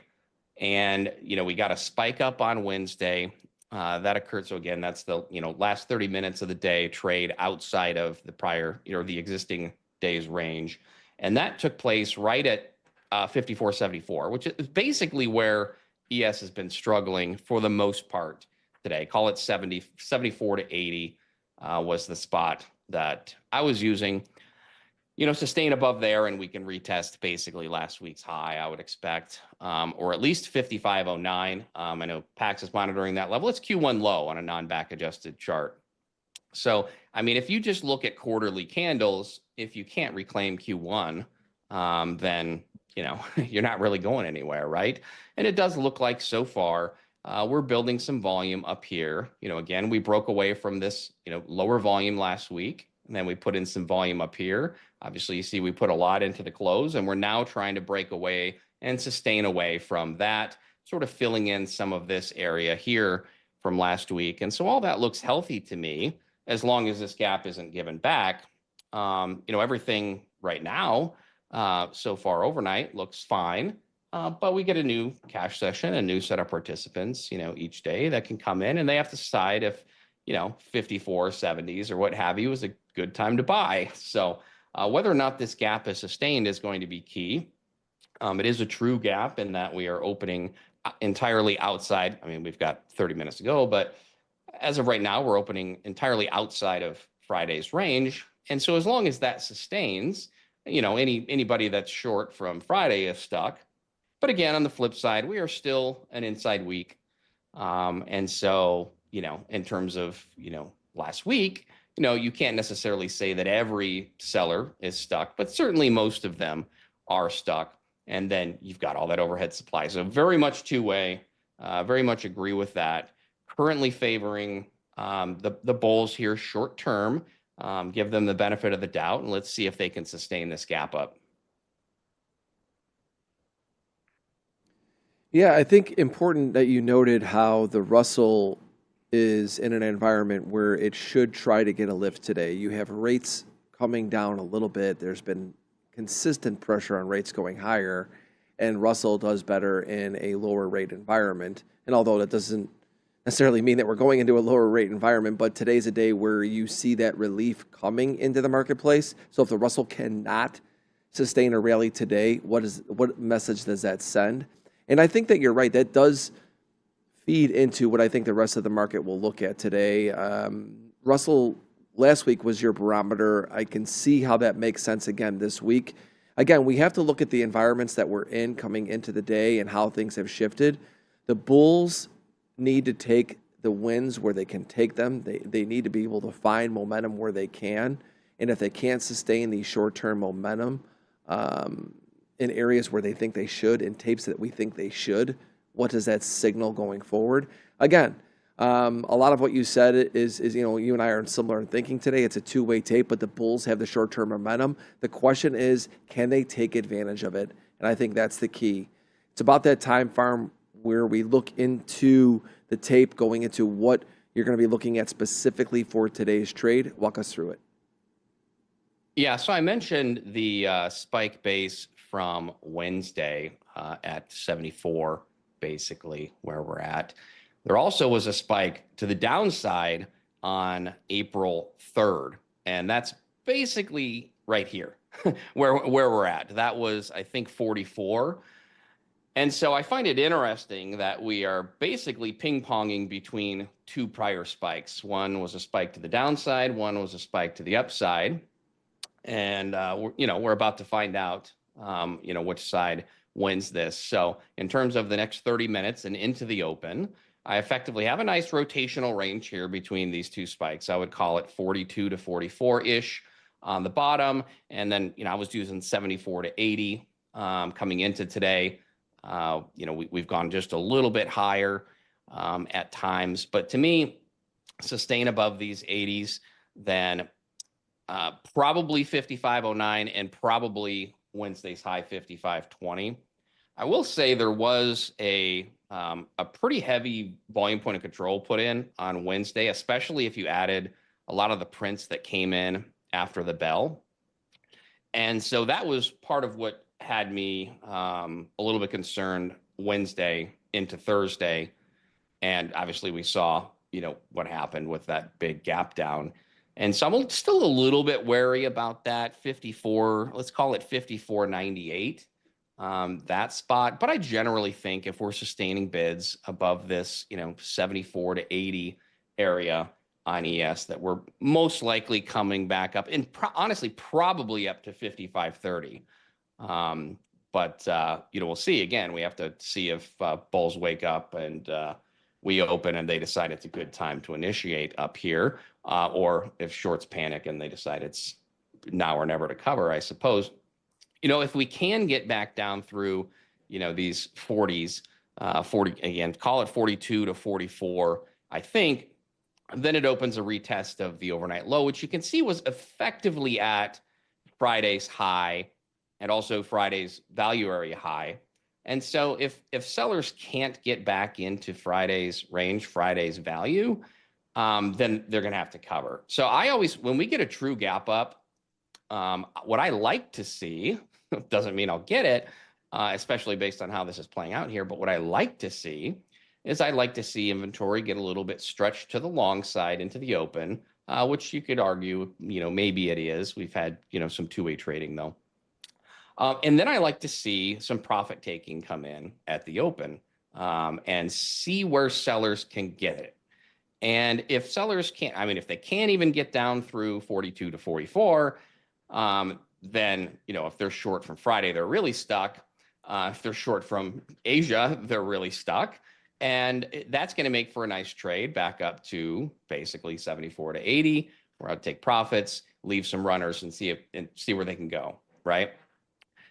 [SPEAKER 5] And, we got a spike up on Wednesday. That occurred. So again, that's the, last 30 minutes of the day trade outside of the prior, the existing day's range. And that took place right at 54.74, which is basically where ES has been struggling for the most part today. Call it 74 to 80 was the spot that I was using. Sustain above there, and we can retest basically last week's high, I would expect, or at least 55.09. I know PAX is monitoring that level. It's Q1 low on a non-back adjusted chart. So, if you just look at quarterly candles, if you can't reclaim Q1, then, you're not really going anywhere, right? And it does look like so far, we're building some volume up here. Again, we broke away from this, lower volume last week, and then we put in some volume up here. Obviously, you see we put a lot into the close, and we're now trying to break away and sustain away from that, sort of filling in some of this area here from last week. And so all that looks healthy to me, as long as this gap isn't given back. Everything right now, so far overnight, looks fine. But we get a new cash session, a new set of participants, each day that can come in, and they have to decide if, 54.70s or what have you is a good time to buy. So whether or not this gap is sustained is going to be key. It is a true gap in that we are opening entirely outside. We've got 30 minutes to go, but as of right now, we're opening entirely outside of Friday's range. And so as long as that sustains, anybody that's short from Friday is stuck. But again, on the flip side, we are still an inside week. And so, in terms of, last week, you can't necessarily say that every seller is stuck, but certainly most of them are stuck. And then you've got all that overhead supply. So very much two-way, very much agree with that. Currently favoring the bulls here short term, give them the benefit of the doubt, and let's see if they can sustain this gap up.
[SPEAKER 1] Yeah, I think important that you noted how the Russell is in an environment where it should try to get a lift today. You have rates coming down a little bit. There's been consistent pressure on rates going higher, and Russell does better in a lower rate environment. And although that doesn't necessarily mean that we're going into a lower rate environment, but today's a day where you see that relief coming into the marketplace. So if the Russell cannot sustain a rally today, what message does that send? And I think that you're right. That does feed into what I think the rest of the market will look at today. Russell last week was your barometer. I can see how that makes sense again this week. Again, we have to look at the environments that we're in coming into the day and how things have shifted. The bulls need to take the wins where they can take them. They need to be able to find momentum where they can. And if they can't sustain the short-term momentum in areas where they think they should, in tapes that we think they should, what does that signal going forward? Again, a lot of what you said is you and I are similar in thinking today. It's a two-way tape, but the Bulls have the short-term momentum. The question is, can they take advantage of it? And I think that's the key. It's about that time, Pharm, where we look into the tape, going into what you're going to be looking at specifically for today's trade. Walk us through it.
[SPEAKER 5] Yeah, so I mentioned the spike base from Wednesday at 74, basically where we're at. There also was a spike to the downside on April 3rd, and that's basically right here where we're at. That was, I think, 44. And so I find it interesting that we are basically ping-ponging between two prior spikes. One was a spike to the downside, one was a spike to the upside. And we're about to find out which side wins this. So in terms of the next 30 minutes and into the open, I effectively have a nice rotational range here between these two spikes. I would call it 42 to 44-ish on the bottom. And then, I was using 74 to 80 coming into today. We've gone just a little bit higher at times. But to me, sustain above these 80s, then probably 55.09 and probably Wednesday's high 55.20. I will say there was a pretty heavy volume point of control put in on Wednesday, especially if you added a lot of the prints that came in after the bell. And so that was part of what had me a little bit concerned Wednesday into Thursday. And obviously we saw, what happened with that big gap down. And so I'm still a little bit wary about that 54, let's call it 54.98, that spot. But I generally think if we're sustaining bids above this, 74 to 80 area on ES, that we're most likely coming back up and honestly, probably up to 55.30. But we'll see. Again, we have to see if bulls wake up and we open and they decide it's a good time to initiate up here, or if shorts panic and they decide it's now or never to cover, I suppose. If we can get back down through, these 40s, 40, again, call it 42 to 44, I think, then it opens a retest of the overnight low, which you can see was effectively at Friday's high and also Friday's value area high. And so if sellers can't get back into Friday's range, Friday's value, then they're going to have to cover. So I always, when we get a true gap up, what I like to see, doesn't mean I'll get it, especially based on how this is playing out here, but what I like to see is I like to see inventory get a little bit stretched to the long side into the open, which you could argue, maybe it is. We've had, some two-way trading though. And then I like to see some profit taking come in at the open and see where sellers can get it. And if sellers can't, if they can't even get down through 42 to 44, then, if they're short from Friday, they're really stuck. If they're short from Asia, they're really stuck. And that's going to make for a nice trade back up to basically 74 to 80, where I'd take profits, leave some runners and see where they can go, right?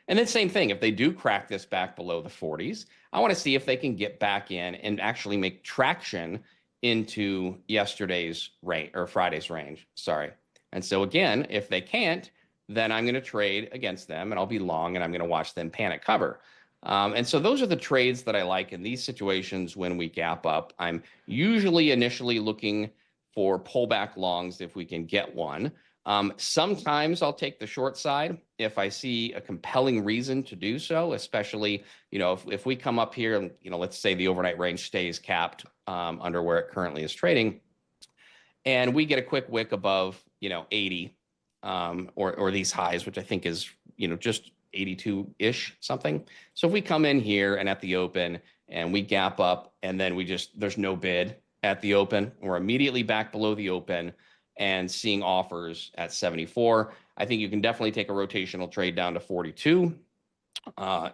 [SPEAKER 5] And then same thing, if they do crack this back below the 40s, I want to see if they can get back in and actually make traction into yesterday's range or Friday's range, sorry. And so again, if they can't, then I'm going to trade against them and I'll be long and I'm going to watch them panic cover. And so those are the trades that I like in these situations when we gap up. I'm usually initially looking for pullback longs if we can get one. Sometimes I'll take the short side if I see a compelling reason to do so, especially, if we come up here and, let's say the overnight range stays capped under where it currently is trading, and we get a quick wick above, 80 or these highs, which I think is, just 82-ish something. So if we come in here and at the open and we gap up and then there's no bid at the open, we're immediately back below the open and seeing offers at 74. I think you can definitely take a rotational trade down to 42.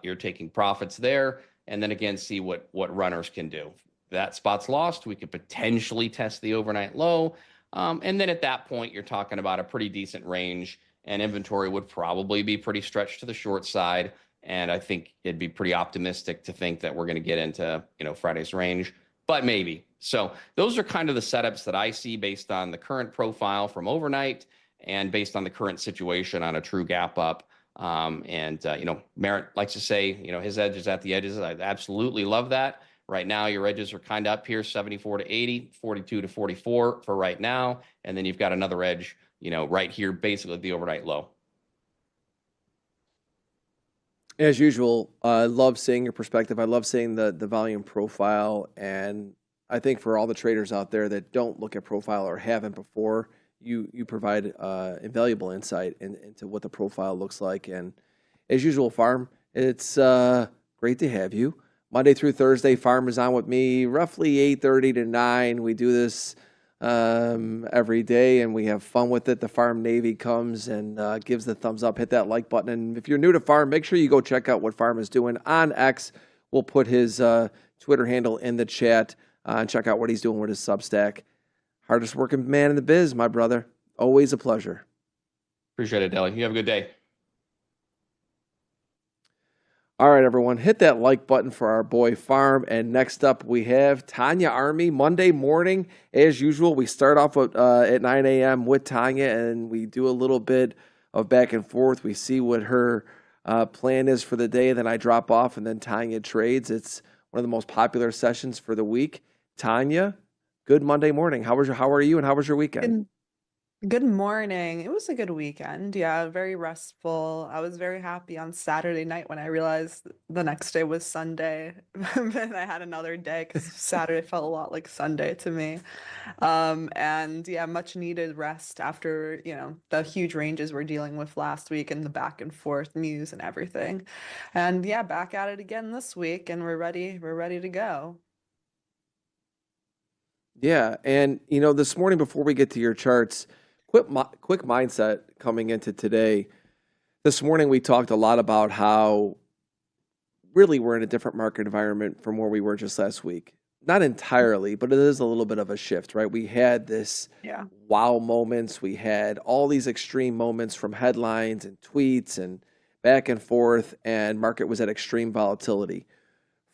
[SPEAKER 5] You're taking profits there. And then again, see what runners can do. that spot's lost, we could potentially test the overnight low. And then at that point, you're talking about a pretty decent range, and inventory would probably be pretty stretched to the short side. And I think it'd be pretty optimistic to think that we're going to get into, Friday's range, but maybe. So those are kind of the setups that I see based on the current profile from overnight and based on the current situation on a true gap up. Merritt likes to say, his edge is at the edges. I absolutely love that. Right now, your edges are kind of up here, 74 to 80, 42 to 44 for right now. And then you've got another edge, right here, basically the overnight low.
[SPEAKER 1] As usual, I love seeing your perspective. I love seeing the volume profile. And I think for all the traders out there that don't look at profile or haven't before, you provide invaluable insight into what the profile looks like. And as usual, Pharm, it's great to have you. Monday through Thursday, Pharm is on with me roughly 8:30 to 9. We do this every day, and we have fun with it. The Pharm Navy comes and gives the thumbs up. Hit that like button. And if you're new to Pharm, make sure you go check out what Pharm is doing on X. We'll put his Twitter handle in the chat and check out what he's doing with his Substack. Hardest working man in the biz, my brother. Always a pleasure.
[SPEAKER 5] Appreciate it, Deli. You have a good day.
[SPEAKER 1] All right, everyone, hit that like button for our boy Pharm. And next up, we have Tanja Army. Monday morning, as usual, we start off at 9 a.m. with Tanja, and we do a little bit of back and forth. We see what her plan is for the day, then I drop off, and then Tanja trades. It's one of the most popular sessions for the week. Tanja, good Monday morning. How are you, and how was your weekend?
[SPEAKER 6] Good morning. It was a good weekend. Yeah, very restful. I was very happy on Saturday night when I realized the next day was Sunday. And I had another day because Saturday felt a lot like Sunday to me. And yeah, much needed rest after, the huge ranges we're dealing with last week and the back and forth news and everything. And yeah, back at it again this week, and we're ready to go.
[SPEAKER 1] Yeah, and this morning before we get to your charts, quick mindset coming into today. This morning we talked a lot about how really we're in a different market environment from where we were just last week. Not entirely, but it is a little bit of a shift, right? We had this wow moments. We had all these extreme moments from headlines and tweets and back and forth, and market was at extreme volatility.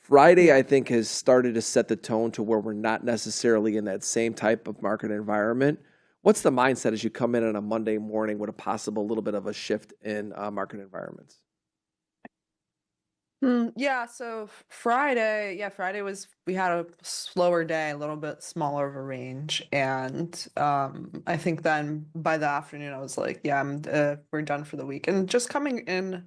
[SPEAKER 1] Friday, I think, has started to set the tone to where we're not necessarily in that same type of market environment. What's the mindset as you come in on a Monday morning with a possible little bit of a shift in market environments?
[SPEAKER 6] Yeah, so Friday we had a slower day, a little bit smaller of a range, and I think then by the afternoon I was like, yeah, we're done for the week, and just coming in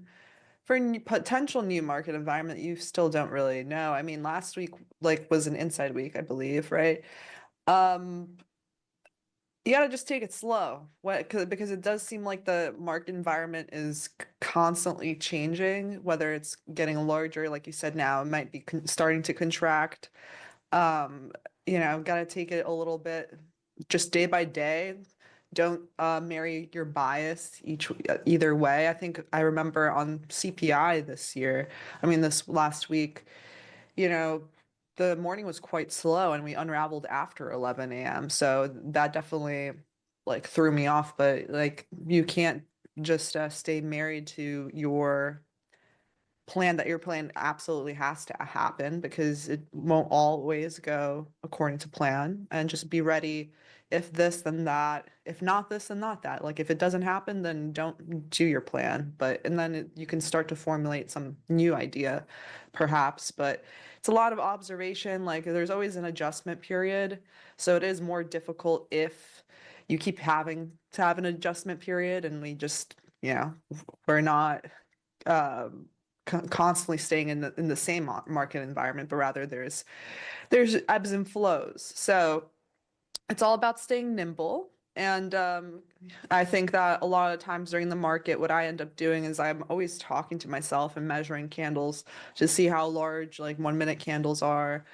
[SPEAKER 6] for a potential new market environment you still don't really know. I mean, last week was an inside week, I believe, right? You gotta just take it slow. Because it does seem like the market environment is constantly changing, whether it's getting larger, like you said, now it might be starting to contract. Gotta take it a little bit just day by day. Don't marry your bias either way. I think I remember on CPI this year, this last week, the morning was quite slow and we unraveled after 11 a.m. So that definitely threw me off, but you can't just stay married to your plan. That your plan absolutely has to happen, because it won't always go according to plan, and just be ready. If this, then that. If not this, then not that. If it doesn't happen, then don't do your plan. And then you can start to formulate some new idea, perhaps. But it's a lot of observation. There's always an adjustment period, so it is more difficult if you keep having to have an adjustment period, and we just, we're not constantly staying in the same market environment, but rather there's ebbs and flows. So it's all about staying nimble. And I think that a lot of times during the market, what I end up doing is I'm always talking to myself and measuring candles to see how large 1 minute candles are.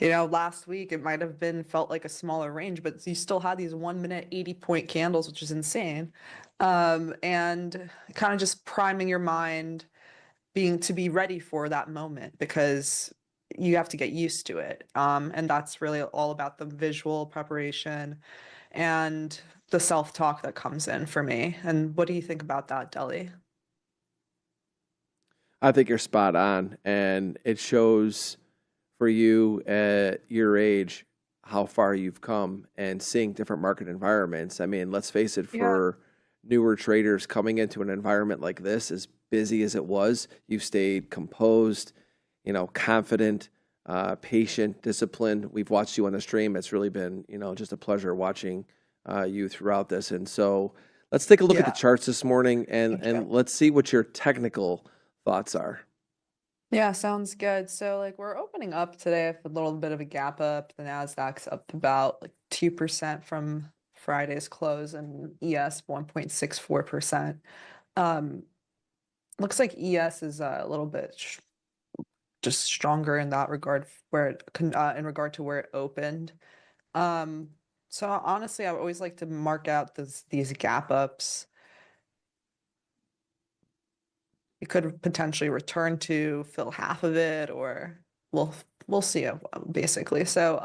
[SPEAKER 6] Last week it might have felt like a smaller range, but you still had these 1 minute 80-point candles, which is insane. And kind of just priming your mind to be ready for that moment, because you have to get used to it. And that's really all about the visual preparation and the self-talk that comes in for me. And what do you think about that, Deli?
[SPEAKER 1] I think you're spot on, and it shows for you at your age how far you've come and seeing different market environments. I mean, let's face it,
[SPEAKER 6] Yeah.
[SPEAKER 1] for newer traders coming into an environment like this, as busy as it was, you've stayed composed, confident, patient, disciplined. We've watched you on the stream. It's really been, just a pleasure watching you throughout this. And so let's take a look at the
[SPEAKER 6] Yeah.
[SPEAKER 1] charts this morning
[SPEAKER 6] Thank you.
[SPEAKER 1] and let's see what your technical thoughts are.
[SPEAKER 6] Yeah, sounds good. So like we're opening up today with a little bit of a gap up. The Nasdaq's up about like 2% from Friday's close and ES 1.64%. Looks like ES is a little bit just stronger in that regard where in regard to where it opened. So honestly, I always like to mark out these gap ups. It could potentially return to fill half of it, or we'll see basically. So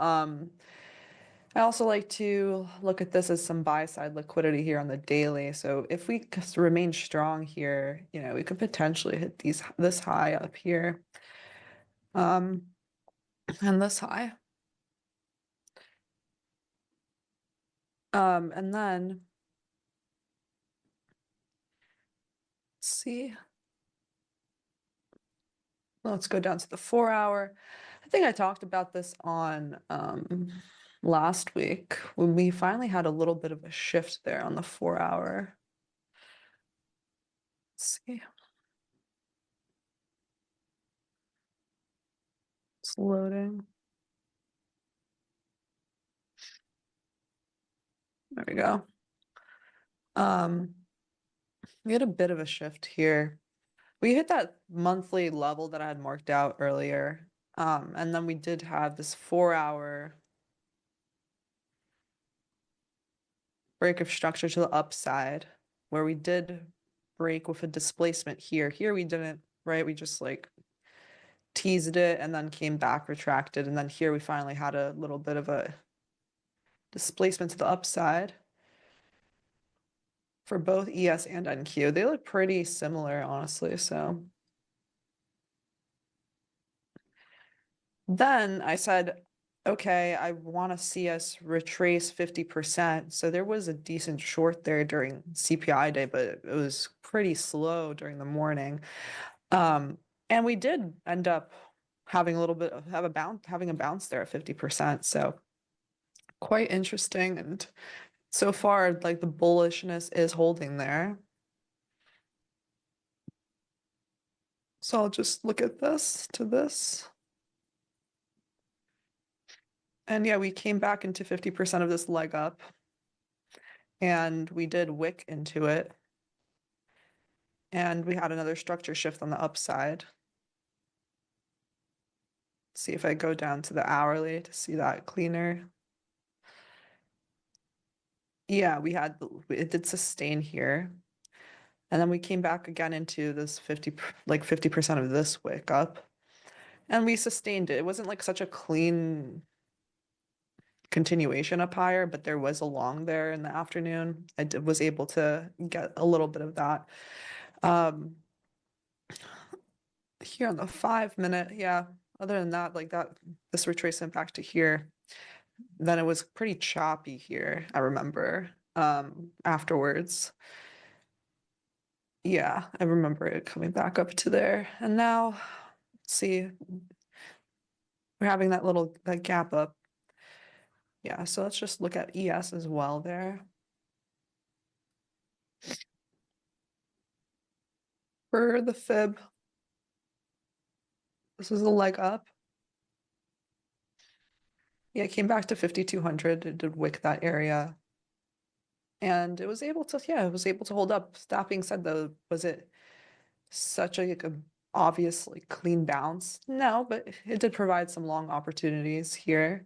[SPEAKER 6] I also like to look at this as some buy side liquidity here on the daily. So if we remain strong here, we could potentially hit this high up here, and this high, and then let's see. Let's go down to the 4-hour. I think I talked about this on last week when we finally had a little bit of a shift there on the 4-hour. Let's see. It's loading. There we go. We had a bit of a shift here. We hit that monthly level that I had marked out earlier. And then we did have this 4-hour break of structure to the upside where we did break with a displacement here. Here we didn't, right? We just like teased it and then came back, retracted. And then here we finally had a little bit of a displacement to the upside for both ES and NQ. They look pretty similar, honestly. So then I said, okay, I want to see us retrace 50%. So there was a decent short there during CPI day, but it was pretty slow during the morning. And we did end up having a little bit of having a bounce there at 50%. So quite interesting. And so far, like the bullishness is holding there. So I'll just look at this to this. And yeah, we came back into 50% of this leg up. And we did wick into it. And we had another structure shift on the upside. See if I go down to the hourly to see that cleaner. Yeah, it did sustain here. And then we came back again into this 50% of this wick up. And we sustained it. It wasn't like such a clean continuation up higher, but there was a long there in the afternoon. Was able to get a little bit of that. Here on the 5-minute, yeah. Other than that, like that, this retracement back to here, then it was pretty choppy here, I remember, afterwards. Yeah, I remember it coming back up to there. And now, let's see, we're having that gap up. Yeah, so let's just look at ES as well there. For the fib, this is a leg up. Yeah, it came back to 5,200. It did wick that area. And it was able to hold up. That being said, though, was it such a obviously clean bounce? No, but it did provide some long opportunities here.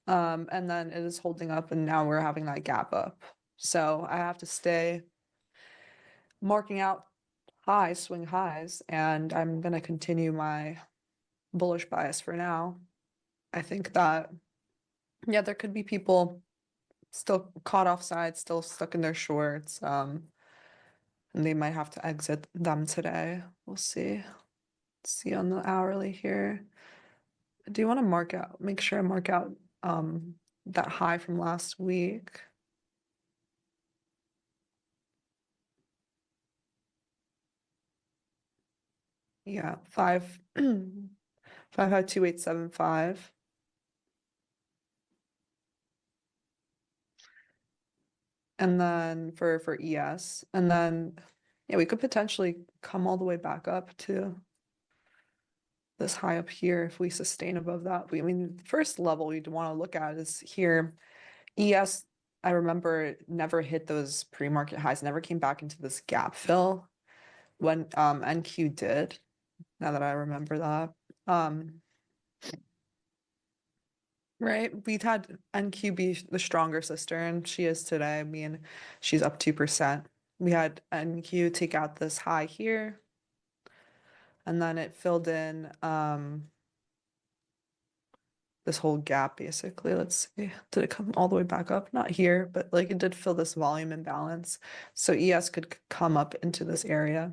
[SPEAKER 6] And then it is holding up, and now we're having that gap up. So I have to stay marking out swing highs, and I'm gonna continue my bullish bias for now. I think that, yeah, there could be people still caught offside, still stuck in their shorts, and they might have to exit them today. We'll see. Let's see on the hourly here. Do you want to make sure I mark out that high from last week? Yeah, 5.2875. And then for ES, and then yeah, we could potentially come all the way back up to this high up here if we sustain above that. I mean, the first level we'd want to look at is here. ES, I remember it never hit those pre-market highs, never came back into this gap fill when NQ did. Now that I remember that. Right, we've had NQ be the stronger sister, and she is today. I mean, she's up 2%. We had NQ take out this high here, and then it filled in this whole gap basically. Let's see, did it come all the way back up? Not here, but like it did fill this volume imbalance. So ES could come up into this area.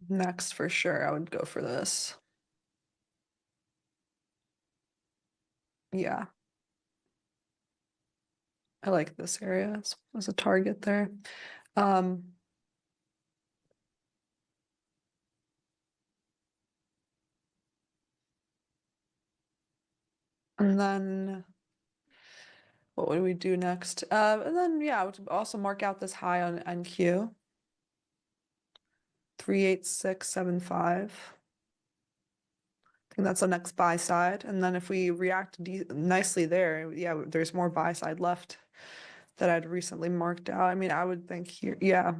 [SPEAKER 6] Next, for sure, I would go for this. Yeah. I like this area as a target there. And then what would we do next? And then yeah, I would also mark out this high on NQ. 38675. I think that's the next buy side. And then if we react nicely there, yeah, there's more buy side left that I'd recently marked out. I mean, I would think here, yeah,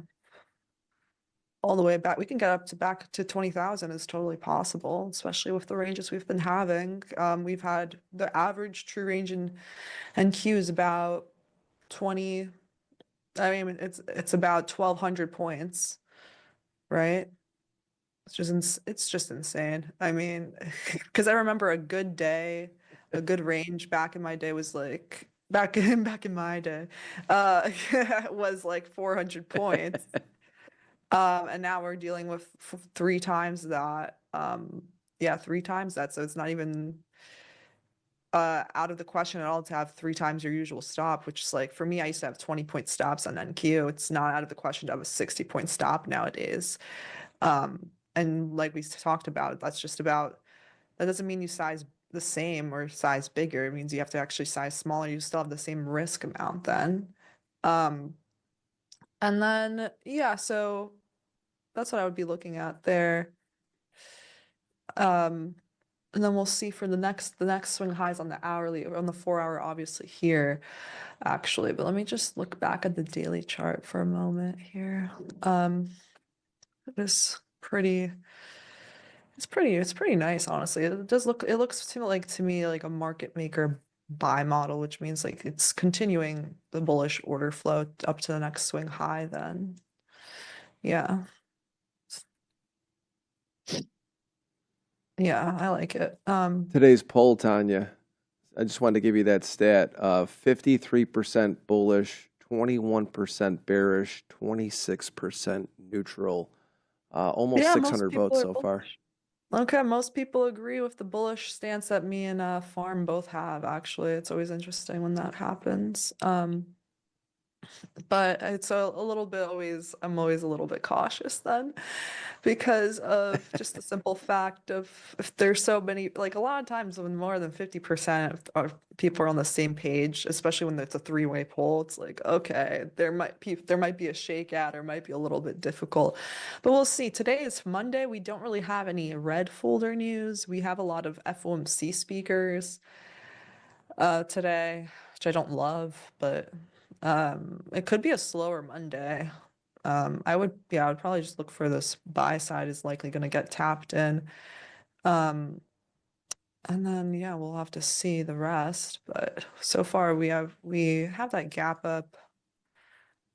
[SPEAKER 6] all the way back. We can get back to 20,000 is totally possible, especially with the ranges we've been having. We've had the average true range in NQ is about 20. I mean, it's about 1,200 points, right? It's just insane. I mean, because I remember a good day, a good range back in my day was like back in my day, was like 400 points. And now we're dealing with 3 times that. Yeah, 3 times that. So it's not even out of the question at all to have 3 times your usual stop, which is like for me, I used to have 20-point stops on NQ. It's not out of the question to have a 60-point stop nowadays. And like we talked about, that doesn't mean you size the same or size bigger. It means you have to actually size smaller. You still have the same risk amount then. And then, yeah, so that's what I would be looking at there. And then we'll see for the next swing highs on the hourly or on the 4-hour, obviously here, actually. But let me just look back at the daily chart for a moment here. It's pretty nice, honestly. It looks to me like a market maker buy model, which means like it's continuing the bullish order flow up to the next swing high then. Yeah. Yeah, I like it.
[SPEAKER 1] Today's poll, Tanya, I just wanted to give you that stat. 53% bullish, 21% bearish, 26% neutral. Almost
[SPEAKER 6] Yeah,
[SPEAKER 1] 600 votes so far.
[SPEAKER 6] Okay, most people agree with the bullish stance that me and Pharm both have, actually. It's always interesting when that happens. But it's a little bit I'm always a little bit cautious then because of just the simple fact of if there's so many, like a lot of times when more than 50% of people are on the same page, especially when it's a 3-way poll, it's like, okay, there might be a shakeout or might be a little bit difficult, but we'll see. Today is Monday. We don't really have any red folder news. We have a lot of FOMC speakers today, which I don't love, but it could be a slower Monday. I would probably just look for this buy side is likely going to get tapped in. And then yeah, we'll have to see the rest. But so far we have that gap up.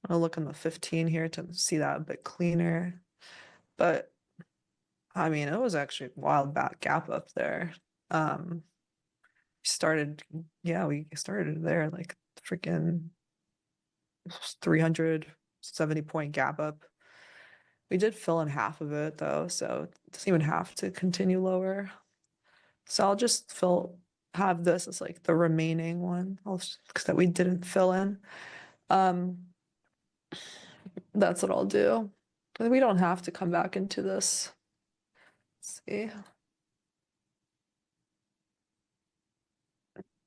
[SPEAKER 6] I'll look on the 15 here to see that a bit cleaner. But I mean, it was actually a wild back gap up there. Started, yeah, we started there like freaking 370-point gap up. We did fill in half of it though, so it doesn't even have to continue lower. So I'll just have this as like the remaining one because that we didn't fill in. That's what I'll do. We don't have to come back into this. Let's see.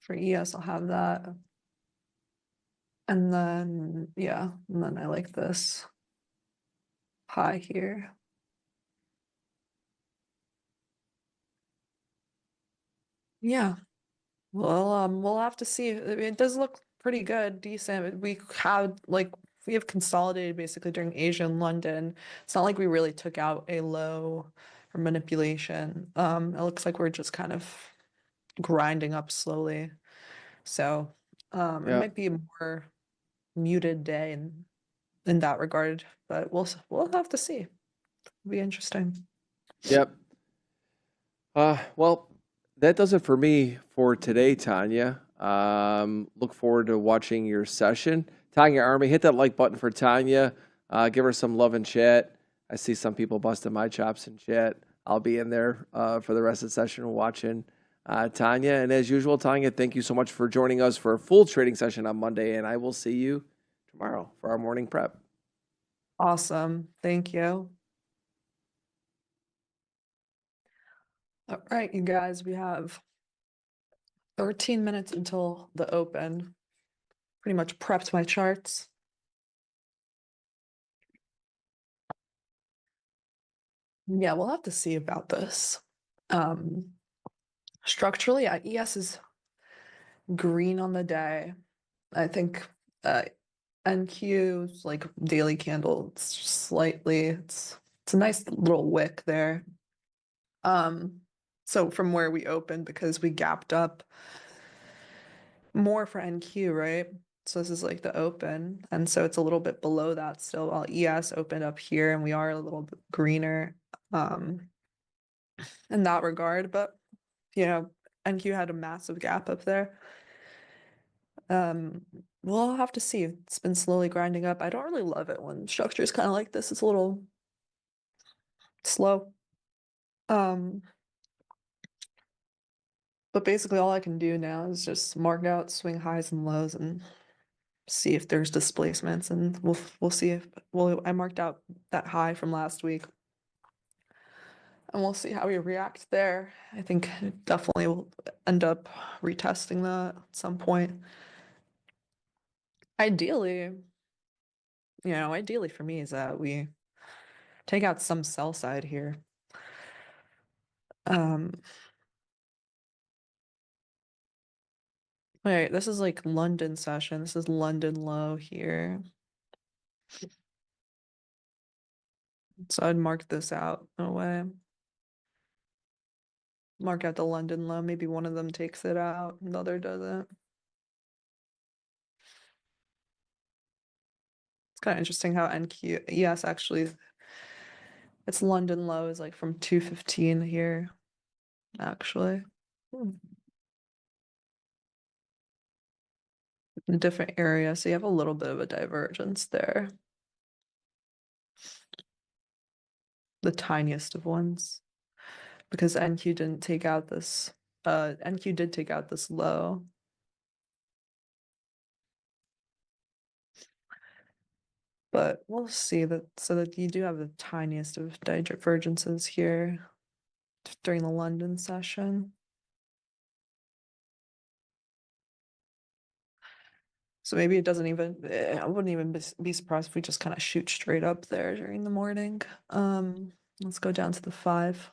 [SPEAKER 6] For ES, I'll have that. And then, yeah, and then I like this high here. Yeah. Well, we'll have to see. I mean, it does look pretty good, decent. We have consolidated basically during Asia and London. It's not like we really took out a low or manipulation. It looks like we're just kind of grinding up slowly. So, it
[SPEAKER 1] Yeah.
[SPEAKER 6] might be a more muted day in that regard, but we'll have to see. It'll be interesting.
[SPEAKER 1] Yep. Well, that does it for me for today, Tanya. Look forward to watching your session. Tanya Army, hit that like button for Tanya. Give her some love in chat. I see some people busting my chops in chat. I'll be in there for the rest of the session watching Tanya. And as usual, Tanya, thank you so much for joining us for a full trading session on Monday. And I will see you tomorrow for our morning prep.
[SPEAKER 6] Awesome. Thank you. All right, you guys, we have 13 minutes until the open. Pretty much prepped my charts. Yeah, we'll have to see about this. Structurally, ES is green on the day. I think NQ's like daily candle, it's slightly, it's a nice little wick there. So from where we opened, because we gapped up more for NQ, right? So this is like the open, and so it's a little bit below that still, while ES opened up here, and we are a little bit greener in that regard. But you know, NQ had a massive gap up there. We'll have to see. It's been slowly grinding up. I don't really love it when structure is kind of like this. It's a little slow. But basically all I can do now is just mark out swing highs and lows and see if there's displacements, and we'll see if I marked out that high from last week. And we'll see how we react there. I think definitely will end up retesting that at some point. Ideally, ideally for me is that we take out some sell side here. All right, this is like London session. This is London low here. So I'd mark this out in a way. Mark out the London low. Maybe one of them takes it out, the other doesn't. It's kind of interesting how NQ, yes, actually, it's London low is like from 215 here, actually. In a different area, so you have a little bit of a divergence there. The tiniest of ones, because NQ didn't take out this, NQ did take out this low. But we'll see that, so that you do have the tiniest of divergences here during the London session. So maybe it doesn't even, I wouldn't even be surprised if we just kind of shoot straight up there during the morning. Let's go down to the 5.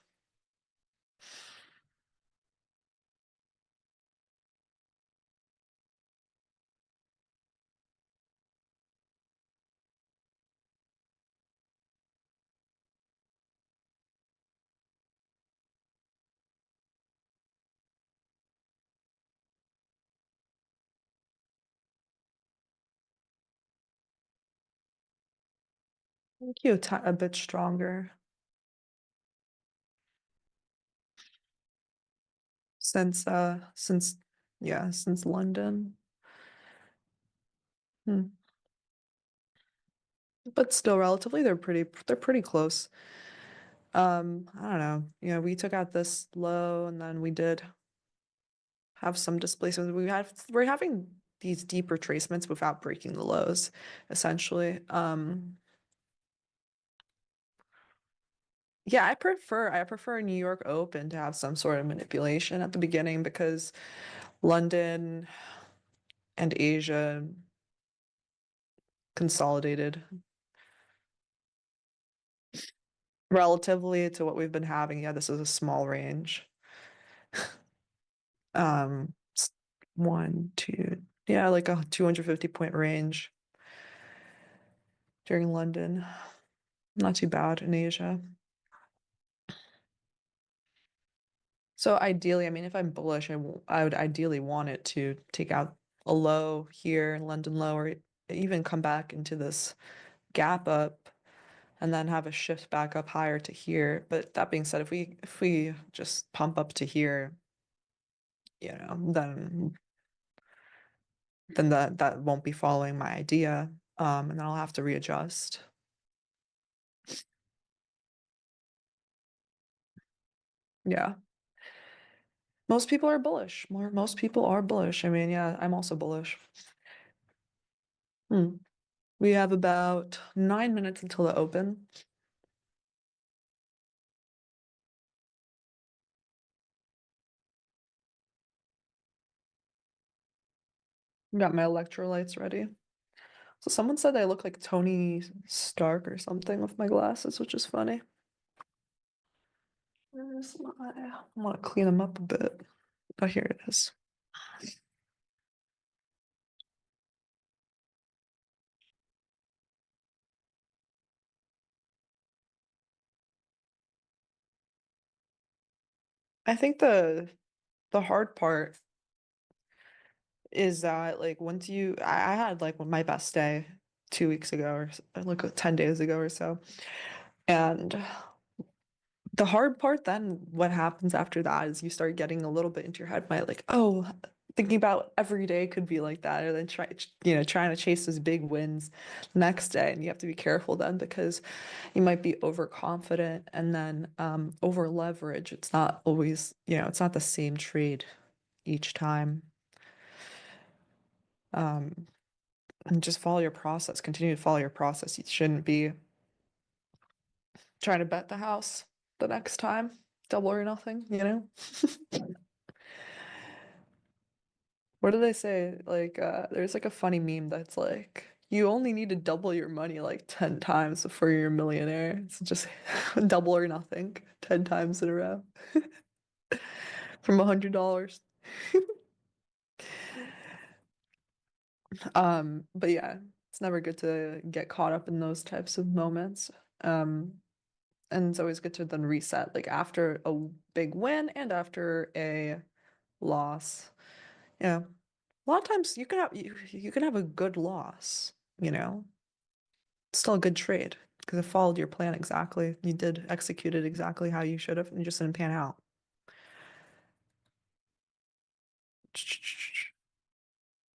[SPEAKER 6] Thank you, a bit stronger. since London. But still relatively they're pretty close. I don't know. You know, we took out this low and then we did have some displacement. We're having these deep retracements without breaking the lows, essentially. Yeah, I prefer New York Open to have some sort of manipulation at the beginning because London and Asia consolidated relatively to what we've been having. Yeah, this is a small range. Um, 1, 2, yeah, like a 250 point range during London. Not too bad in Asia. So ideally, I mean, if I'm bullish, I would ideally want it to take out a low here in London low, or even come back into this gap up and then have a shift back up higher to here. But that being said, if we just pump up to here, you know, then that won't be following my idea. And then I'll have to readjust. Yeah. Most people are bullish. Most people are bullish. I mean, yeah, I'm also bullish. We have about 9 minutes until the open. Got my electrolytes ready. So someone said I look like Tony Stark or something with my glasses, which is funny. Where's my? I want to clean them up a bit. Oh, here it is. I think the hard part is that like once I had like my best day 2 weeks ago or like 10 days ago or so, and the hard part then what happens after that is you start getting a little bit into your head by like, oh, thinking about every day could be like that, or then trying to chase those big wins the next day, and you have to be careful then because you might be overconfident and then over leverage. It's not always, it's not the same trade each time. And just follow your process, continue to follow your process. You shouldn't be trying to bet the house the next time, double or nothing, What do they say? Like, there's like a funny meme that's like, you only need to double your money like 10 times before you're a millionaire. It's just double or nothing 10 times in a row from $100. But yeah, it's never good to get caught up in those types of moments. And it's always good to then reset, like after a big win and after a loss. Yeah. A lot of times you can have a good loss, still a good trade because it followed your plan exactly. You did execute it exactly how you should have, and you just didn't pan out.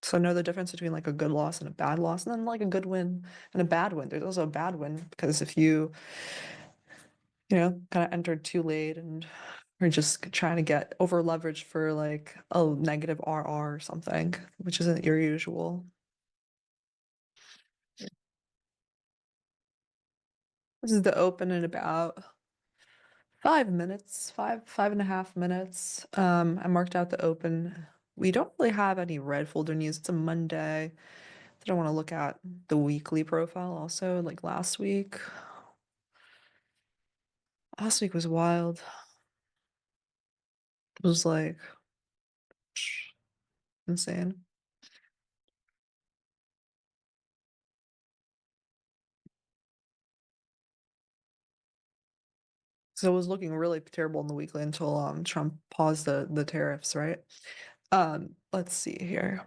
[SPEAKER 6] So know the difference between like a good loss and a bad loss, and then like a good win and a bad win. There's also a bad win because if you, kind of entered too late and are just trying to get over leveraged for like a negative RR or something, which isn't your usual. This is the open in about 5 minutes, 5.5 minutes. I marked out the open. We don't really have any red folder news. It's a Monday. I don't want to look at the weekly profile also, like last week. Last week was wild. It was like insane. So it was looking really terrible in the weekly until Trump paused the tariffs, right? Let's see here.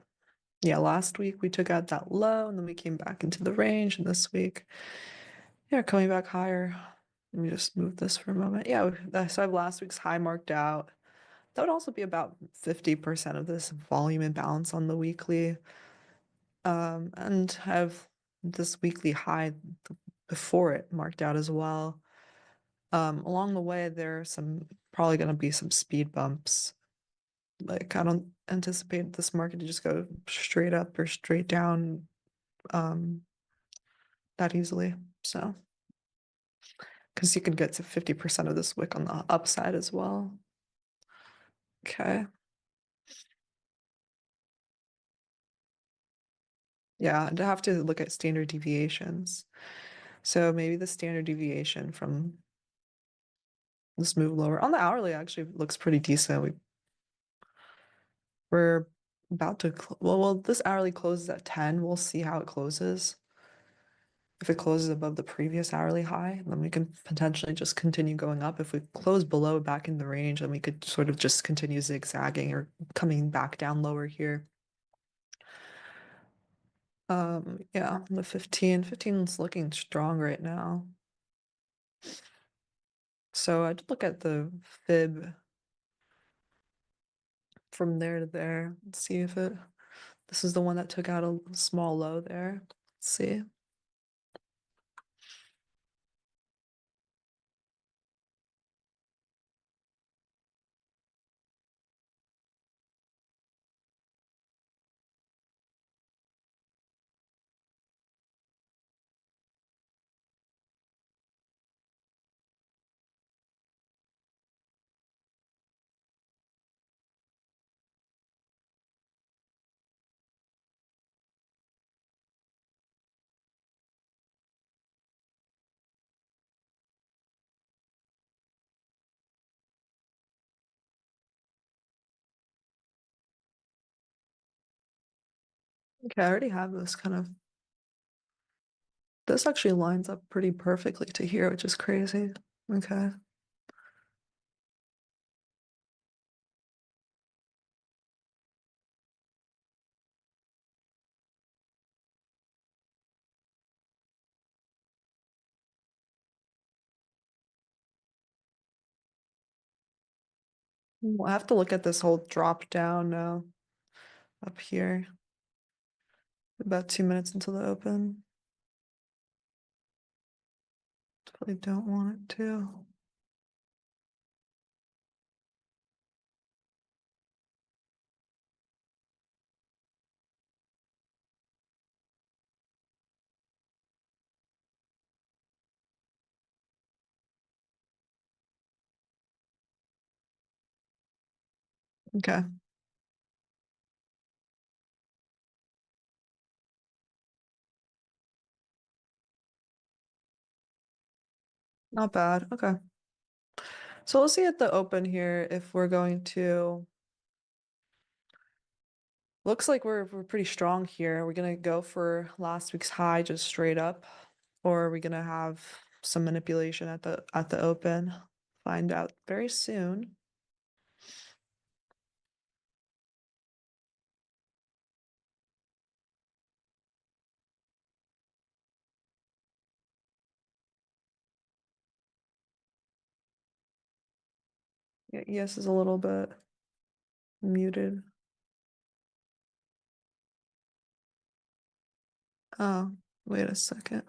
[SPEAKER 6] Yeah, last week we took out that low and then we came back into the range, and this week, yeah, coming back higher. Let me just move this for a moment. Yeah, so I have last week's high marked out. that would also be about 50% of this volume imbalance on the weekly. And have this weekly high before it marked out as well. Along the way, there are probably going to be some speed bumps. Like, I don't anticipate this market to just go straight up or straight down that easily. So, because you could get to 50% of this wick on the upside as well. Okay. Yeah, I'd have to look at standard deviations. So maybe the standard deviation from this move lower on the hourly actually looks pretty decent. We're about to, well, this hourly closes at 10. We'll see how it closes. If it closes above the previous hourly high, then we can potentially just continue going up. If we close below back in the range, then we could sort of just continue zigzagging or coming back down lower here. Yeah, the 15 is looking strong right now. So I'd look at the fib from there to there. Let's see if this is the one that took out a small low there. Let's see. Okay, I already have this kind of. This actually lines up pretty perfectly to here, which is crazy. Okay. We'll have to look at this whole drop down now up here. About 2 minutes until the open. Definitely don't want it to. Okay. Not bad. Okay. So we'll see at the open here if we're going to. Looks like we're pretty strong here. We're gonna go for last week's high just straight up, or are we gonna have some manipulation at the open? Find out very soon. Yeah, ES is a little bit muted. Oh, wait a second.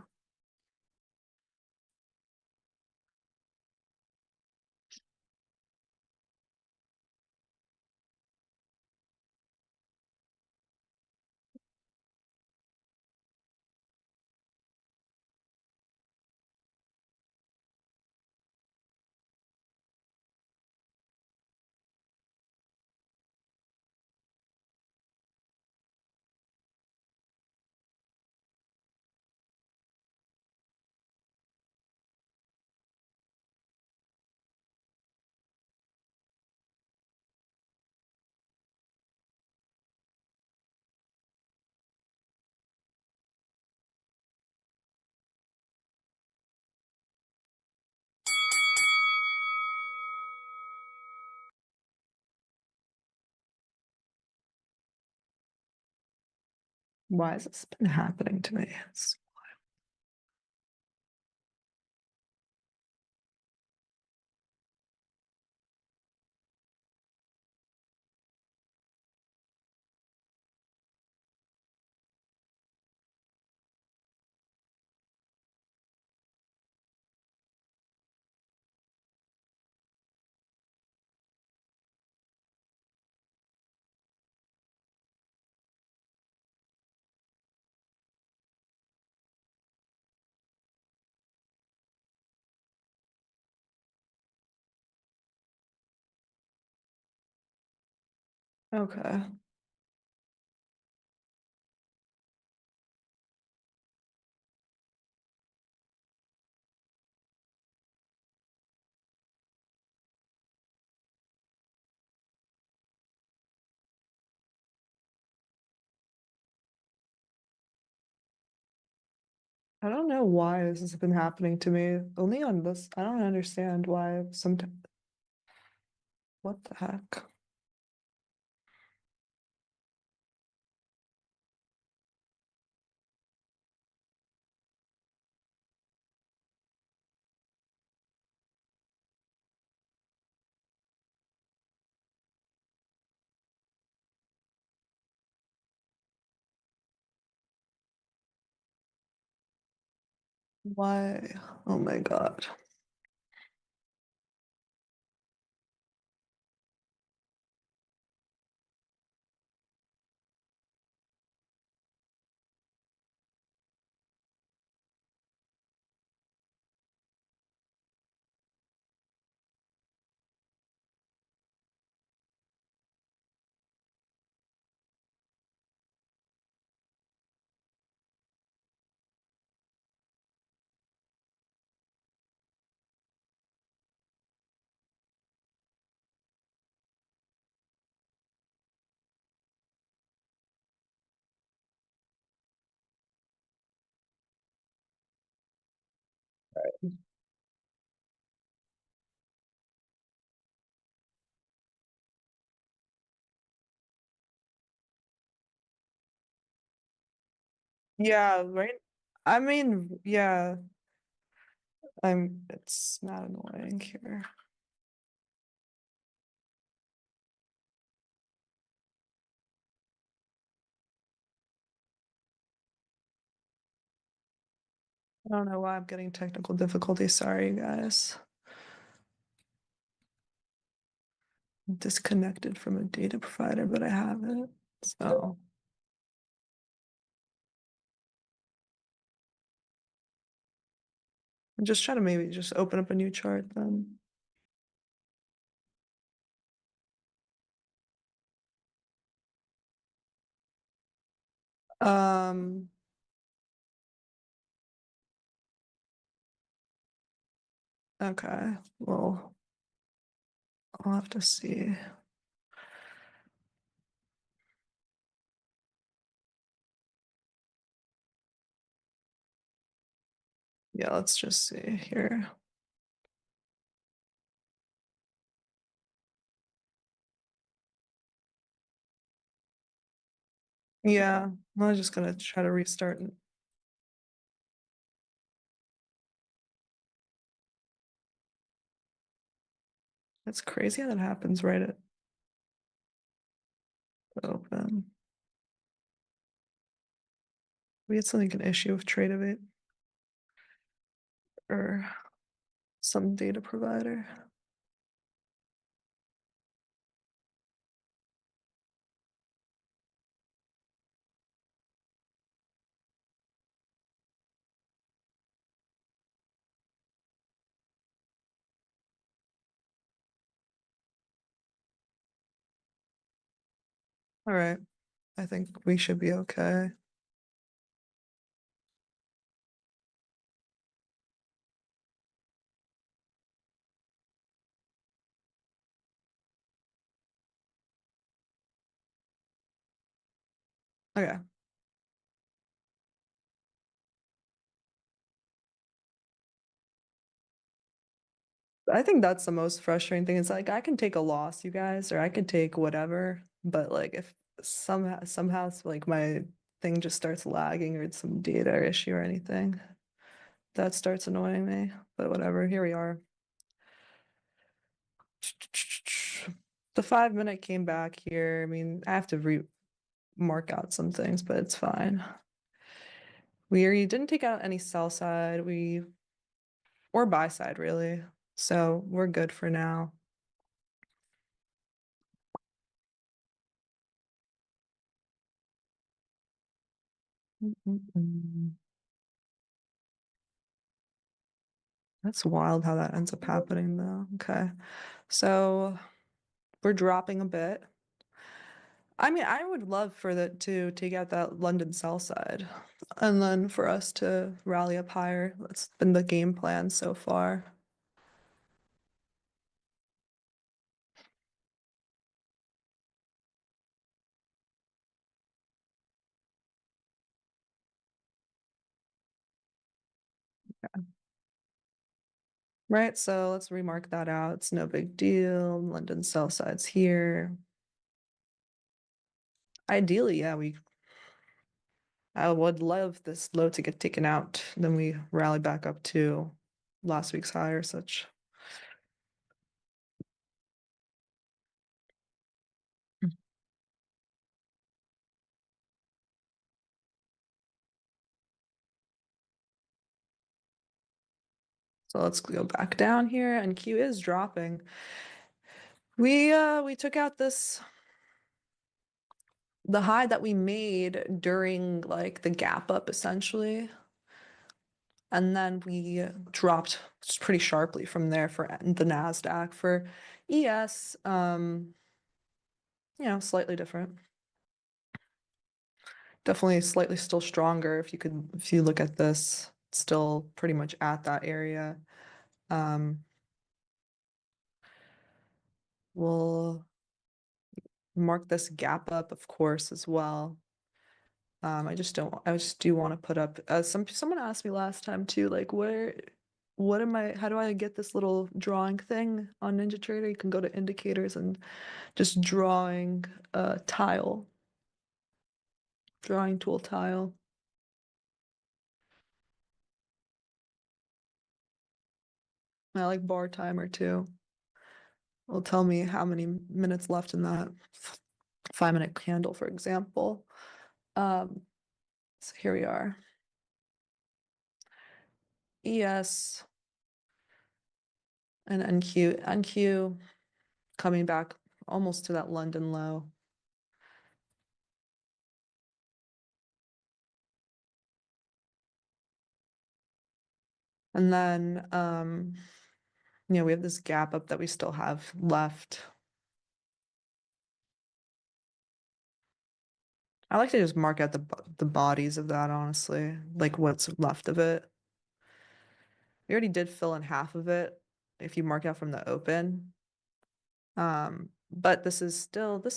[SPEAKER 6] Why has this been happening to me? Okay. I don't know why this has been happening to me. Only on this. I don't understand why sometimes. What the heck? Why? Oh my God. Yeah, right. I mean, yeah, it's not annoying here. I don't know why I'm getting technical difficulties. Sorry, guys. I'm disconnected from a data provider, but I have it. So I'm just trying to maybe just open up a new chart then. Um, okay, well, I'll have to see. Yeah, let's just see here. Yeah, I'm just gonna try to restart. That's crazy how that happens right at open. We had something an issue with TradeAvate or some data provider. All right, I think we should be okay. Okay. I think that's the most frustrating thing. It's like I can take a loss, you guys, or I could take whatever, but like if somehow like my thing just starts lagging or it's some data issue or anything, that starts annoying me. But whatever, here we are. The 5 minute came back here. I mean, I have to mark out some things, but it's fine. We didn't take out any sell side, or buy side really. So we're good for now. That's wild how that ends up happening though. Okay. So we're dropping a bit. I mean, I would love for to take out that London sell side, and then for us to rally up higher. That's been the game plan so far. Right, so let's remark that out. It's no big deal. London sell side's here. Ideally, yeah, I would love this low to get taken out. Then we rally back up to last week's high or such. So let's go back down here, and Q is dropping. We took out the high that we made during like the gap up essentially. And then we dropped pretty sharply from there for the NASDAQ. For ES, slightly different. Definitely slightly still stronger if you look at this, still pretty much at that area. We'll mark this gap up, of course, as well. I just do want to put up someone asked me last time too, like how do I get this little drawing thing on NinjaTrader? You can go to indicators and just drawing tile, drawing tool tile. I like bar timer too. It'll tell me how many minutes left in that 5-minute candle, for example. So here we are. ES and NQ coming back almost to that London low. And then, we have this gap up that we still have left. I like to just mark out the bodies of that, honestly, like what's left of it. We already did fill in half of it if you mark out from the open. But this is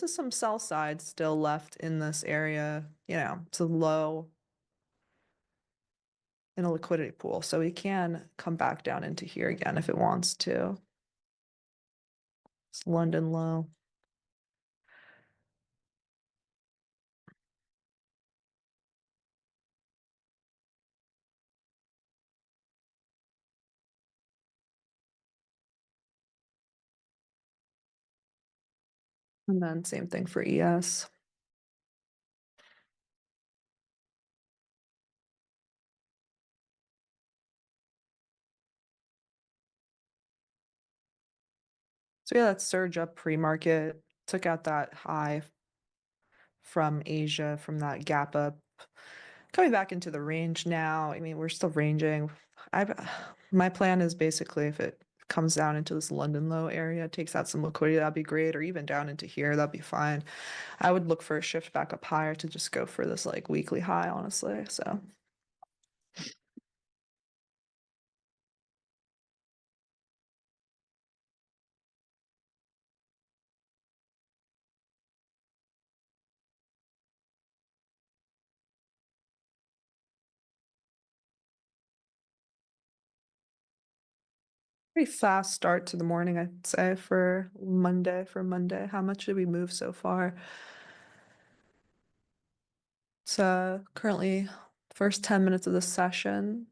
[SPEAKER 6] some sell side still left in this area, it's a low in a liquidity pool. So we can come back down into here again if it wants to. It's London low. And then same thing for ES. So yeah, that surge up pre-market, took out that high from Asia, from that gap up. Coming back into the range now. I mean, we're still ranging. My plan is basically if it comes down into this London low area, takes out some liquidity, that'd be great, or even down into here, that'd be fine. I would look for a shift back up higher to just go for this like weekly high, honestly. So pretty fast start to the morning, I'd say, for Monday. How much did we move so far? So currently first 10 minutes of the session.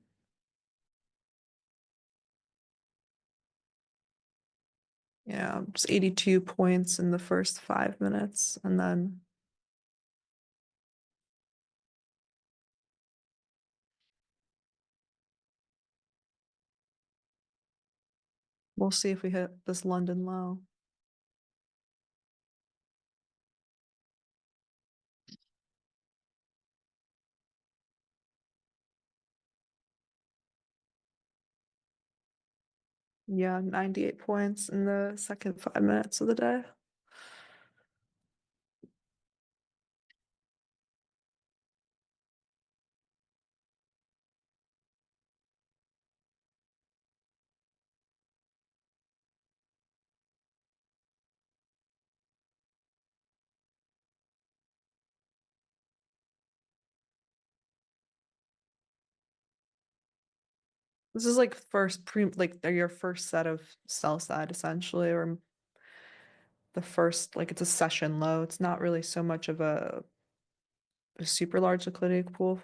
[SPEAKER 6] Yeah, it's 82 points in the first 5 minutes, and then we'll see if we hit this London low. Yeah, 98 points in the second 5 minutes of the day. This is like they're your first set of sell side essentially, or the first, like it's a session low. It's not really so much of a super large liquidity pool.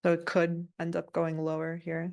[SPEAKER 6] So it could end up going lower here.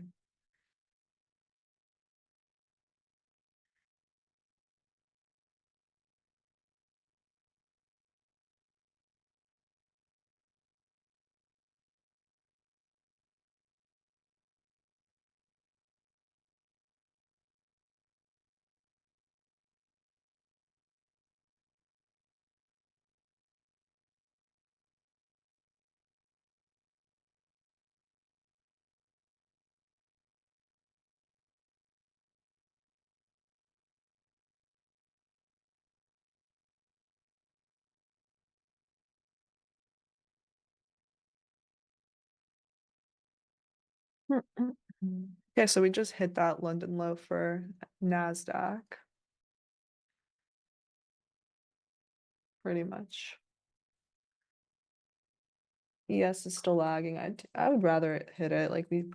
[SPEAKER 6] Okay, so we just hit that London low for NASDAQ. Pretty much. ES is still lagging. I would rather it hit it. Like we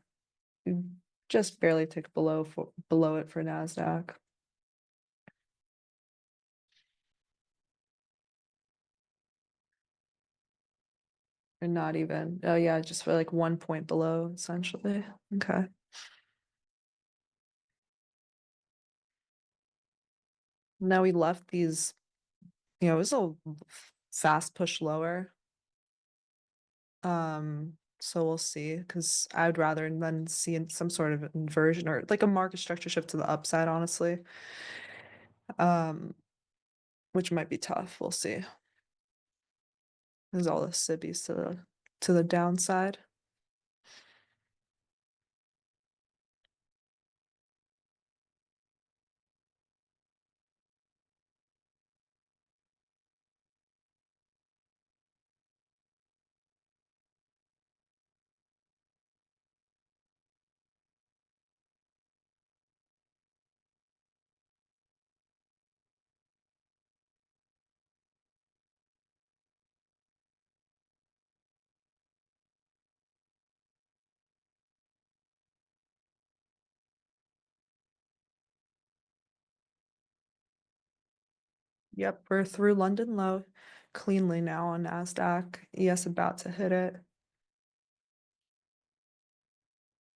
[SPEAKER 6] just barely ticked below it for NASDAQ. Or not even. Oh yeah, just for like 1 point below, essentially. Okay. Now we left these, it was a fast push lower. So we'll see, because I would rather than see some sort of inversion or like a market structure shift to the upside, honestly. Which might be tough. We'll see. There's all the sibbies to the downside. Yep, we're through London low cleanly now on NASDAQ. ES about to hit it.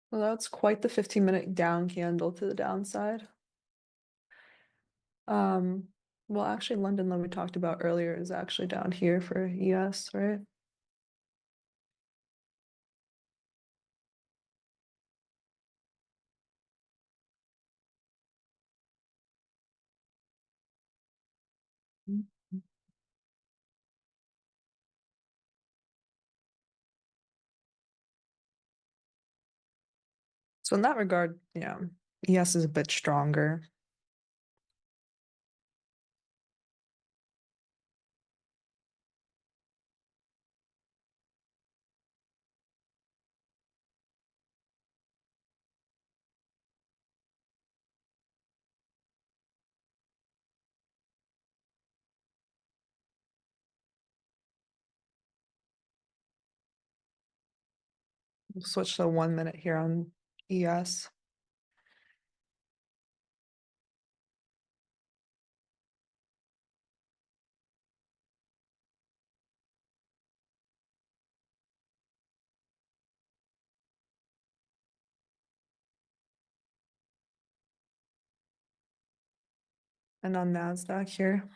[SPEAKER 6] Well, that's quite the 15-minute down candle to the downside. Well, actually, London low we talked about earlier is actually down here for ES, right? So in that regard, ES is a bit stronger. We'll switch to 1 minute here on ES. And on NASDAQ here.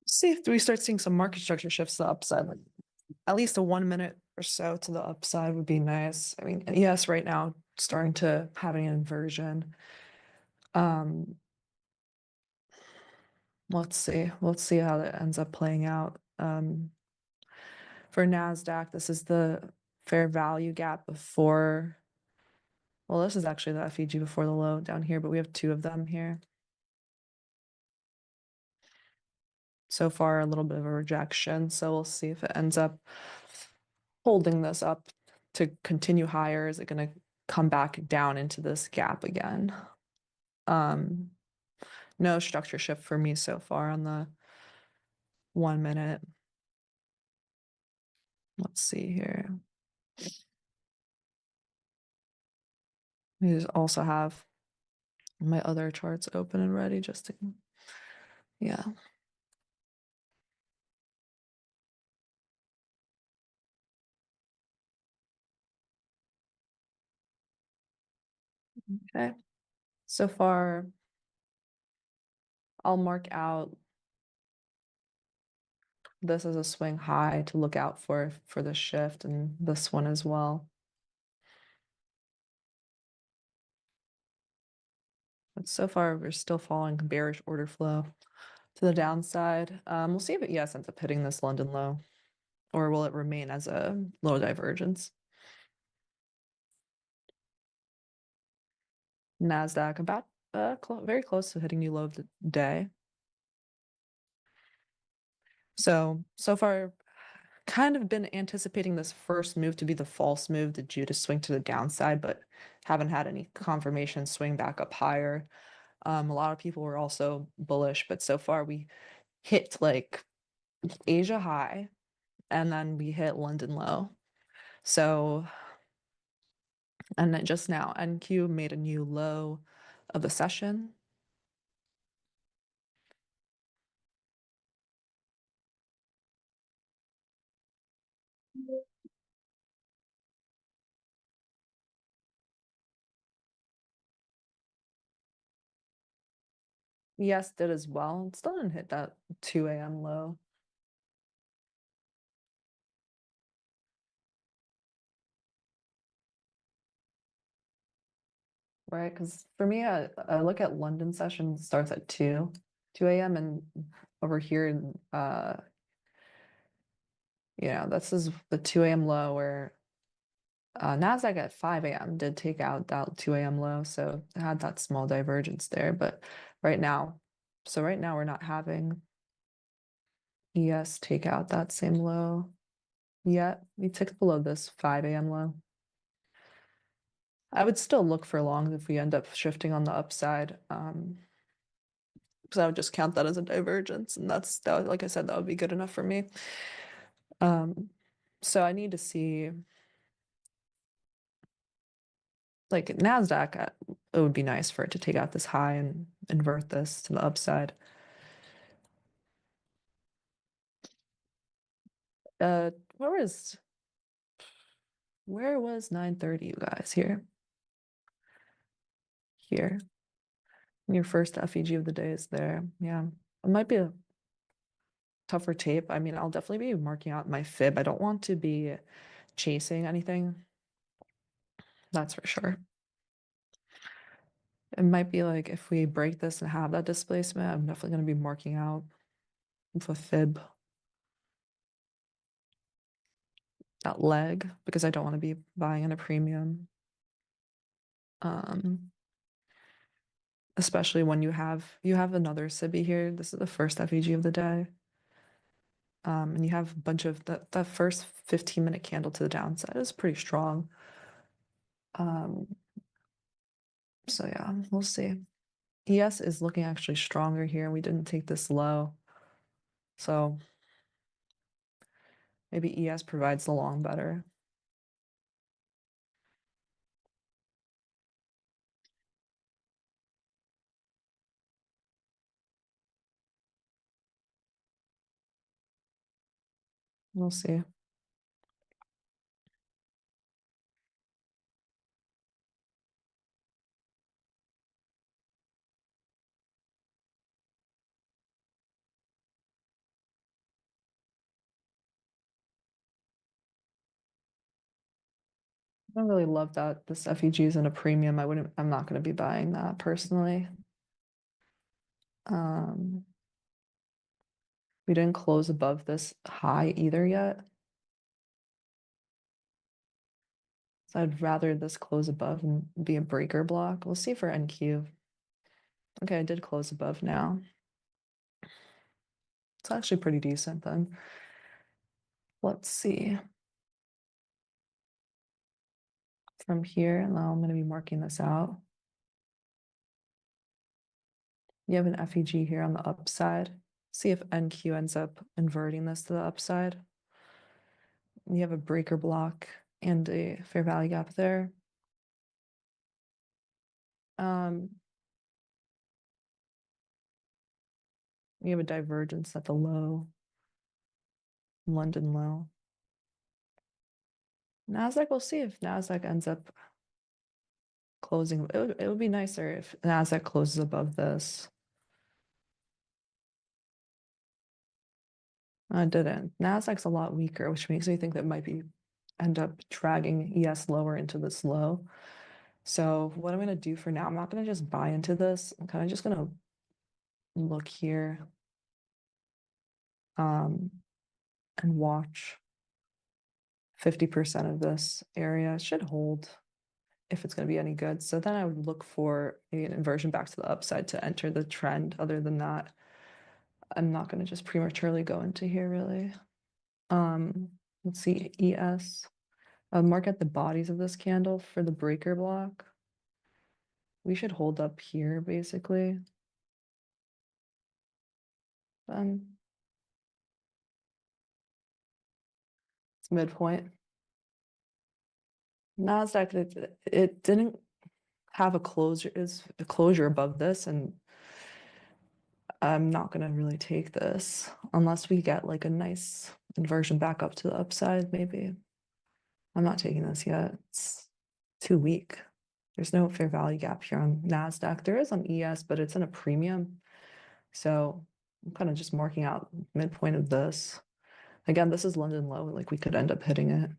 [SPEAKER 6] See if we start seeing some market structure shifts to the upside, like at least a 1 minute or so to the upside would be nice. I mean, yes, right now starting to have an inversion. Let's see how that ends up playing out. For NASDAQ, this is the fair value gap before. Well, this is actually the FEG before the low down here, but we have two of them here. So far, a little bit of a rejection. So we'll see if it ends up holding this up to continue higher. Is it going to come back down into this gap again. No structure shift for me so far on the 1 minute. Let's see here. I just also have my other charts open and ready just to, yeah. Okay. So far, I'll mark out this as a swing high to look out for the shift, and this one as well. But so far, we're still following bearish order flow to the downside. We'll see if it, yes, ends up hitting this London low, or will it remain as a low divergence? NASDAQ about very close to hitting new low of the day. So far, kind of been anticipating this first move to be the false move, the Judas swing to the downside, but haven't had any confirmation swing back up higher. A lot of people were also bullish, but so far we hit like Asia high and then we hit London low. So, and then just now, NQ made a new low of the session. Yes, did as well. It still didn't hit that 2 a.m. low. Right, because for me, I look at London session starts at 2 a.m. and over here, this is the 2 a.m. low where NASDAQ at 5 a.m. did take out that 2 a.m. low, so it had that small divergence there. But right now we're not having ES take out that same low yet. We ticked below this 5 a.m. low. I would still look for longs if we end up shifting on the upside. Because I would just count that as a divergence, and that, like I said, that would be good enough for me. So I need to see, like NASDAQ, it would be nice for it to take out this high and invert this to the upside. Where was 930, you guys? Here. Your first FEG of the day is there. Yeah, it might be a tougher tape. I mean, I'll definitely be marking out my fib. I don't want to be chasing anything. That's for sure. It might be like if we break this and have that displacement, I'm definitely going to be marking out with a fib that leg because I don't want to be buying in a premium. Especially when you have another SIBI here. This is the first FEG of the day. And you have a bunch of the first 15-minute candle to the downside is pretty strong. So yeah, we'll see. ES is looking actually stronger here. We didn't take this low. So maybe ES provides the long better. We'll see. I don't really love that this FEG is in a premium. I'm not going to be buying that personally. We didn't close above this high either yet. So I'd rather this close above and be a breaker block. We'll see for NQ. Okay, I did close above now. It's actually pretty decent then. Let's see. from here. And now I'm going to be marking this out. You have an FEG here on the upside. See if NQ ends up inverting this to the upside. You have a breaker block and a fair value gap there. You have a divergence at the low, London low. NASDAQ, we'll see if NASDAQ ends up closing. It would be nicer if NASDAQ closes above this. It didn't. NASDAQ's a lot weaker, which makes me think that might be end up dragging ES lower into this low. So what I'm going to do for now, I'm not going to just buy into this. I'm kind of just going to look here and watch 50% of this area. It should hold if it's going to be any good. So then I would look for maybe an inversion back to the upside to enter the trend. Other than that, I'm not going to just prematurely go into here really. Let's see, ES. Mark at the bodies of this candle for the breaker block. We should hold up here basically. It's midpoint. NASDAQ, it didn't have a closure above this, and I'm not gonna really take this unless we get like a nice inversion back up to the upside, maybe. I'm not taking this yet. It's too weak. There's no fair value gap here on NASDAQ. There is on ES, but it's in a premium. So I'm kind of just marking out midpoint of this. Again, this is London low, like we could end up hitting it.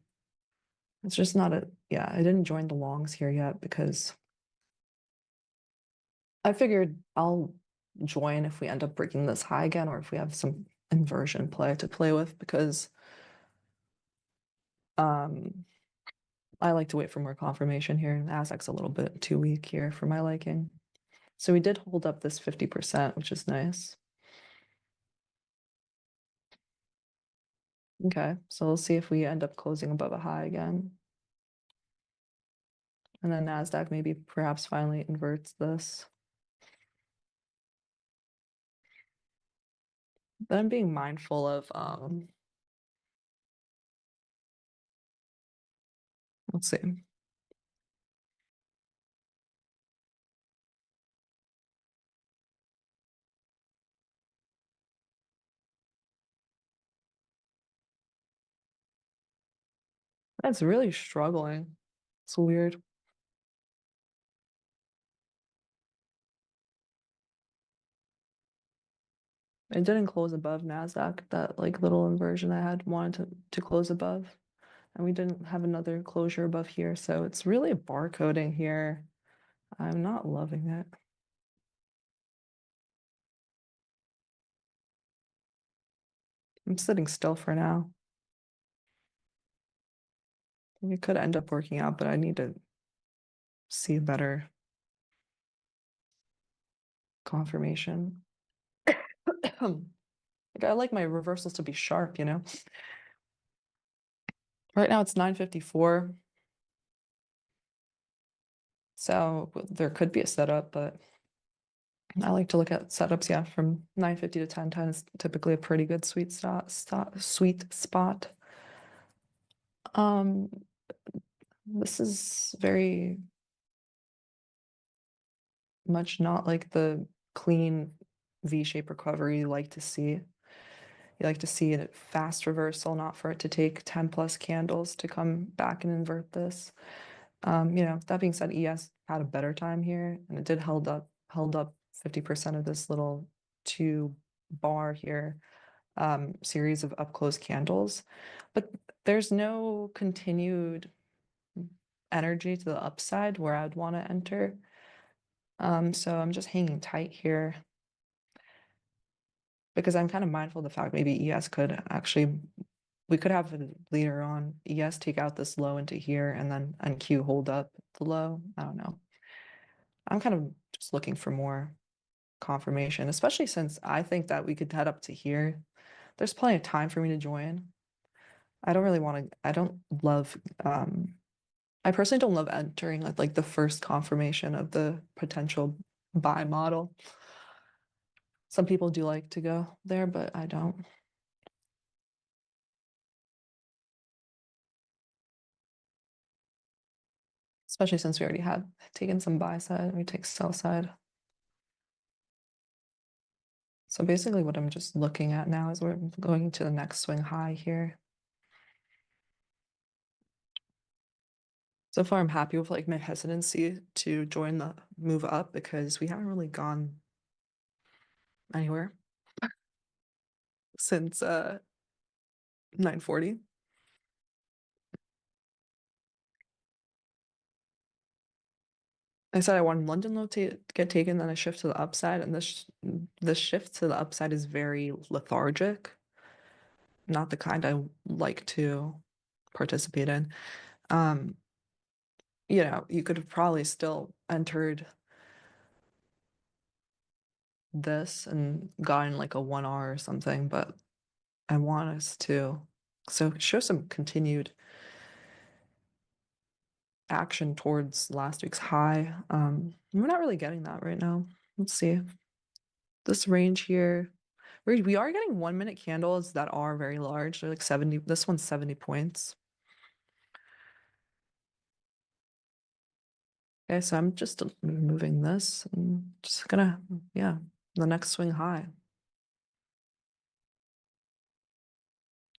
[SPEAKER 6] It's just not yeah, I didn't join the longs here yet because I figured I'll join if we end up breaking this high again, or if we have some inversion play to play with, because I like to wait for more confirmation here. NASDAQ's a little bit too weak here for my liking. So we did hold up this 50%, which is nice. Okay, so we'll see if we end up closing above a high again. And then NASDAQ maybe perhaps finally inverts this. But I'm being mindful of let's see. That's really struggling. It's weird. It didn't close above NASDAQ, that like little inversion I had wanted to close above. And we didn't have another closure above here. So it's really barcoding here. I'm not loving it. I'm sitting still for now. It could end up working out, but I need to see better confirmation. Like I like my reversals to be sharp, you know? Right now it's 9:54. So there could be a setup, but I like to look at setups, yeah, from 9:50 to 10:10 is typically a pretty good sweet spot. This is very much not like the clean V-shaped recovery you like to see. You like to see a fast reversal, not for it to take 10 plus candles to come back and invert this. You know, that being said, ES had a better time here, and it did held up 50% of this little 2-bar here series of up close candles, but there's no continued energy to the upside where I'd want to enter. So I'm just hanging tight here because I'm kind of mindful of the fact maybe ES could actually, we could have it later on, ES take out this low into here and then NQ hold up the low. I don't know. I'm kind of just looking for more confirmation, especially since I think that we could head up to here. There's plenty of time for me to join. I don't really want to, I don't love I personally don't love entering at like the first confirmation of the potential buy model. Some people do like to go there, but I don't. Especially since we already had taken some buy side, we take sell side. So basically what I'm just looking at now is we're going to the next swing high here. So far, I'm happy with like my hesitancy to join the move up because we haven't really gone anywhere since 940. I said I wanted London low to get taken, then I shift to the upside, and this shift to the upside is very lethargic. Not the kind I like to participate in. You know, you could have probably still entered this and gotten like a 1R or something, but I want us to show some continued action towards last week's high. We're not really getting that right now. Let's see. This range here, we are getting 1 minute candles that are very large. They're like 70, this one's 70 points. Okay, so I'm just removing this and just gonna, yeah, the next swing high.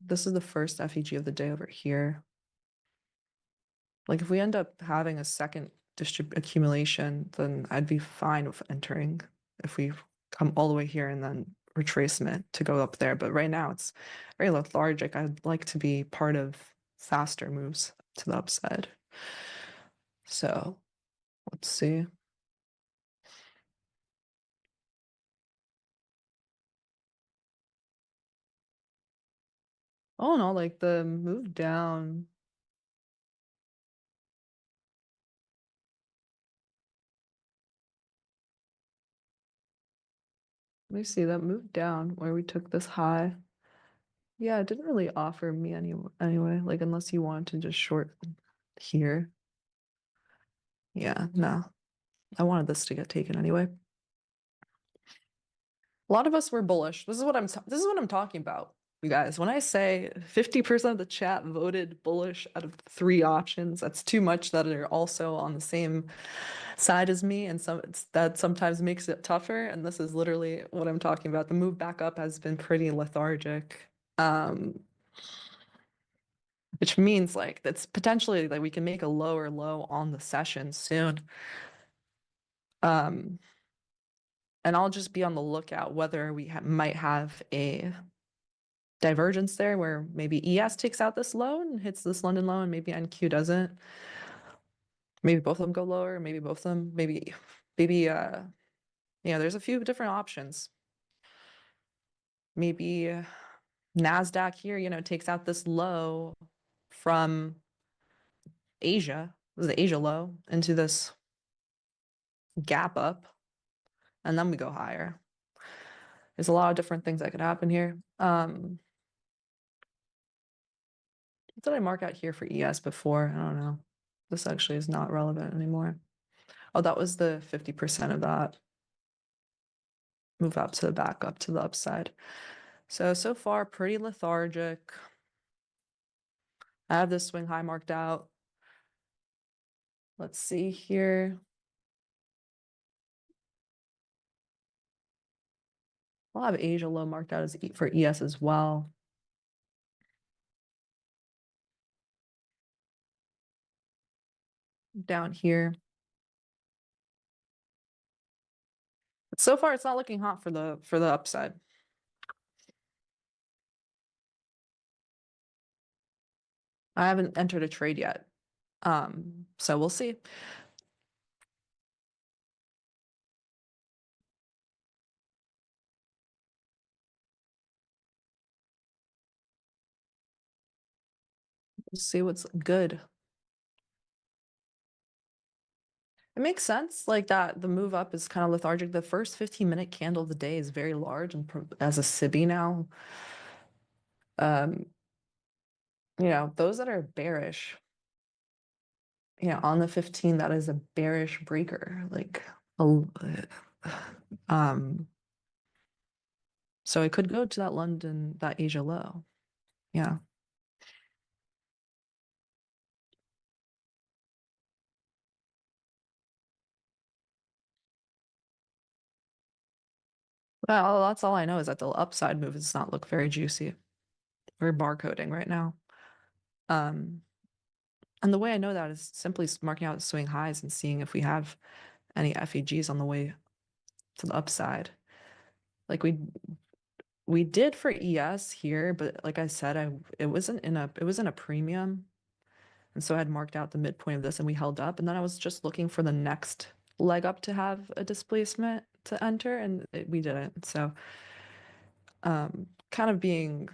[SPEAKER 6] This is the first FEG of the day over here. Like if we end up having a second accumulation, then I'd be fine with entering if we come all the way here and then retracement to go up there. But right now it's very lethargic. I'd like to be part of faster moves to the upside. So let's see. Oh no, like the move down. Let me see that move down where we took this high. Yeah, it didn't really offer me anyway, like unless you wanted to just short here. Yeah, no. I wanted this to get taken anyway. A lot of us were bullish. This is what I'm talking about, you guys. When I say 50% of the chat voted bullish out of 3 options, that's too much that are also on the same side as me, and that sometimes makes it tougher. And this is literally what I'm talking about. The move back up has been pretty lethargic. Which means like that's potentially like we can make a lower low on the session soon. And I'll just be on the lookout whether we might have a divergence there where maybe ES takes out this low and hits this London low and maybe NQ doesn't. Maybe both of them go lower, maybe both of them, maybe yeah, there's a few different options. Maybe NASDAQ here, you know, takes out this low from Asia, the Asia low, into this gap up, and then we go higher. There's a lot of different things that could happen here. What did I mark out here for ES before? I don't know. This actually is not relevant anymore. Oh, that was the 50% of that. Move up to the back up to the upside. So far, pretty lethargic. I have this swing high marked out. Let's see here. I'll have Asia low marked out as for ES as well. Down here. But so far, it's not looking hot for the upside. I haven't entered a trade yet. So we'll see. We'll see what's good. It makes sense like that. The move up is kind of lethargic. The first 15-minute candle of the day is very large and as a SIBI now. You know, those that are bearish Yeah, on the 15, that is a bearish breaker. Like, a- um, so it could go to that London, that Asia low. Yeah. Well, that's all I know is that the upside move does not look very juicy. We're barcoding right now. And the way I know that is simply marking out swing highs and seeing if we have any FEGs on the way to the upside. Like we did for ES here, but like I said, it was in a premium. And so I had marked out the midpoint of this and we held up. And then I was just looking for the next leg up to have a displacement to enter, and we didn't. So kind of being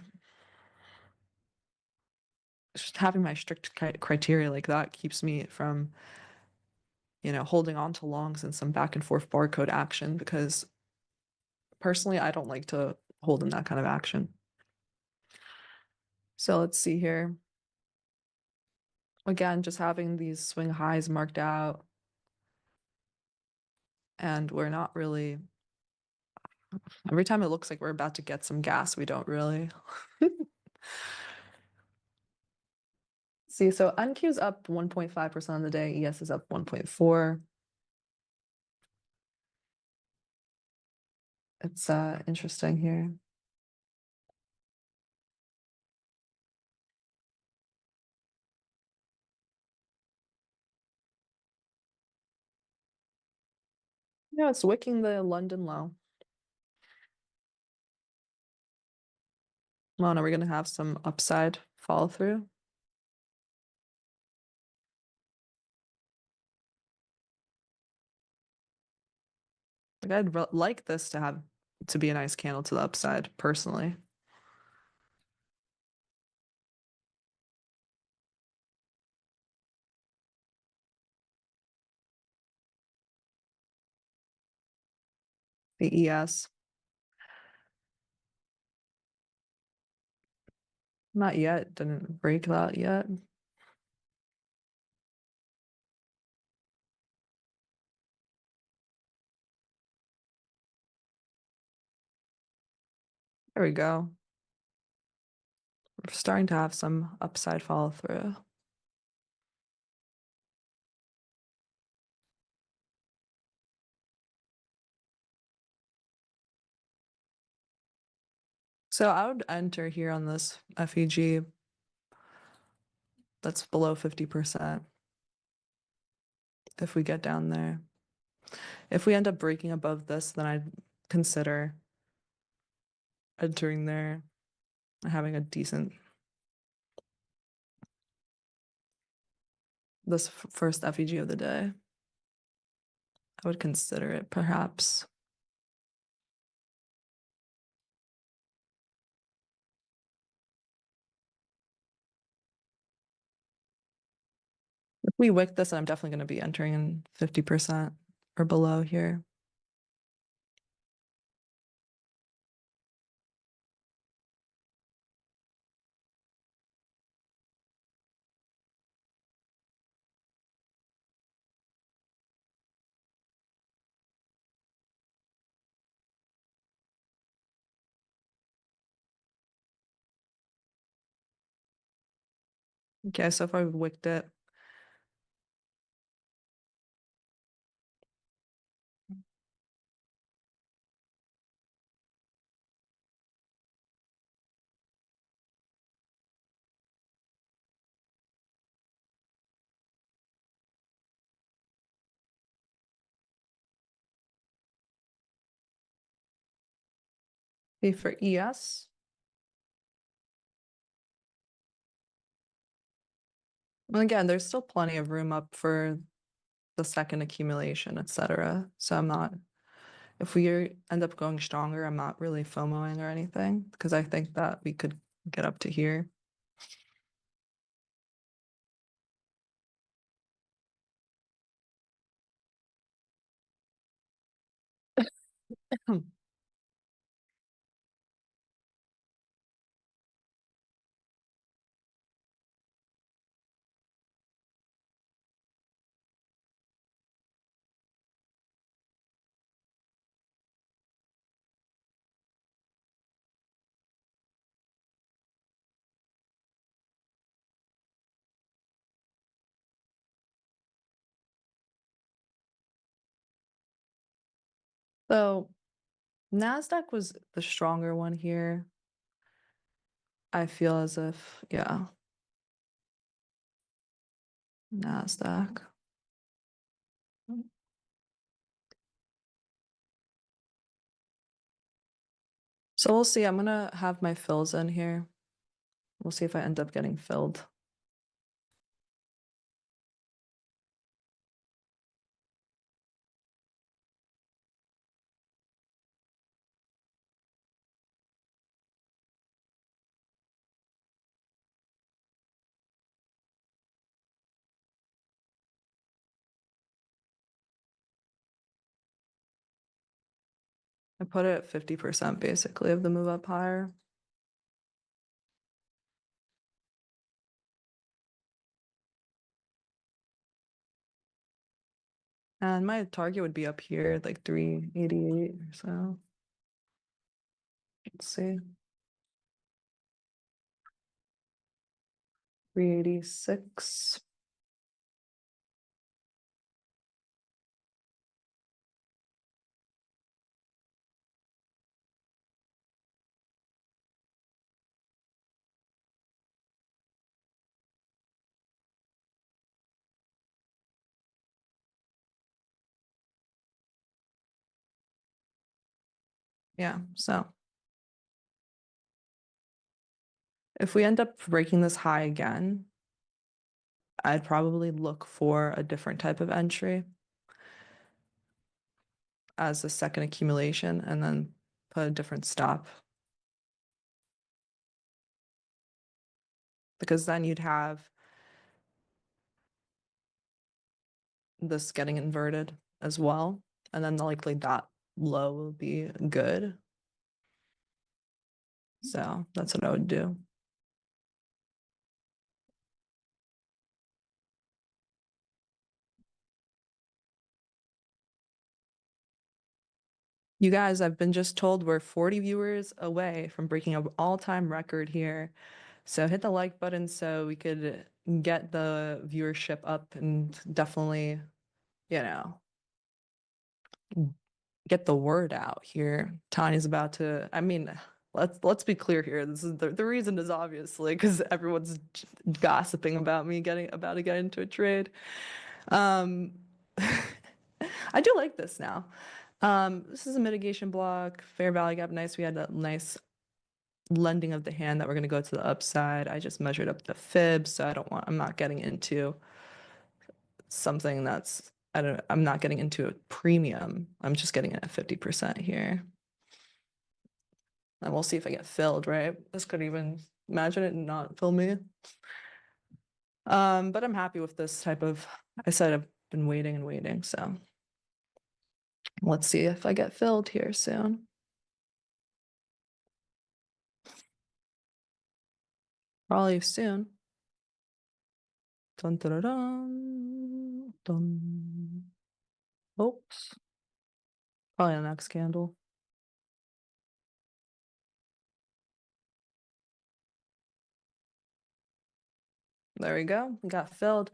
[SPEAKER 6] just having my strict criteria like that keeps me from, holding on to longs and some back and forth barcode action, because personally, I don't like to hold in that kind of action. So let's see here. Again, just having these swing highs marked out, and we're not really, every time it looks like we're about to get some gas, we don't really. See, so NQ is up 1.5% on the day, ES is up 1.4. It's interesting here. Yeah, it's wicking the London low. Well, are we gonna have some upside follow through? Like I'd like this to be a nice candle to the upside, personally. The ES. Not yet, didn't break that yet. There we go. We're starting to have some upside follow through. So I would enter here on this FEG that's below 50% if we get down there. If we end up breaking above this, then I'd consider entering there and having a decent this first FEG of the day. I would consider it perhaps. If we wick this, I'm definitely going to be entering in 50% or below here. Okay, so if I wicked it, be for ES. And again, there's still plenty of room up for the second accumulation, etc. So I'm not, if we end up going stronger, I'm not really FOMOing or anything, because I think that we could get up to here.
[SPEAKER 7] So NASDAQ was the stronger one here. I feel as if, yeah. NASDAQ. So we'll see. I'm gonna have my fills in here. We'll see if I end up getting filled. I put it at 50% basically of the move up higher. And my target would be up here, like 388 or so. Let's see. 386. Yeah, so if we end up breaking this high again, I'd probably look for a different type of entry as a second accumulation and then put a different stop. Because then you'd have this getting inverted as well. And then the likely dot low will be good. So that's what I would do. You guys, I've been just told we're 40 viewers away from breaking an all-time record here. So hit the like button so we could get the viewership up and definitely, you know, get the word out here. Tanya's about to, I mean, let's be clear here. This is the reason is obviously because everyone's gossiping about me about to get into a trade. I do like this now. This is a mitigation block, fair value gap, nice. We had a nice lending of the hand that we're going to go to the upside. I just measured up the fib, so I'm not getting into something that's, I'm not getting into a premium. I'm just getting it at 50% here. And we'll see if I get filled, right? This could even, imagine it and not fill me. But I'm happy with this type of, I said I've been waiting and waiting, so let's see if I get filled here soon. Probably soon. Dun, dun, dun, dun, dun. Oops. Probably the next candle. There we go. We got filled.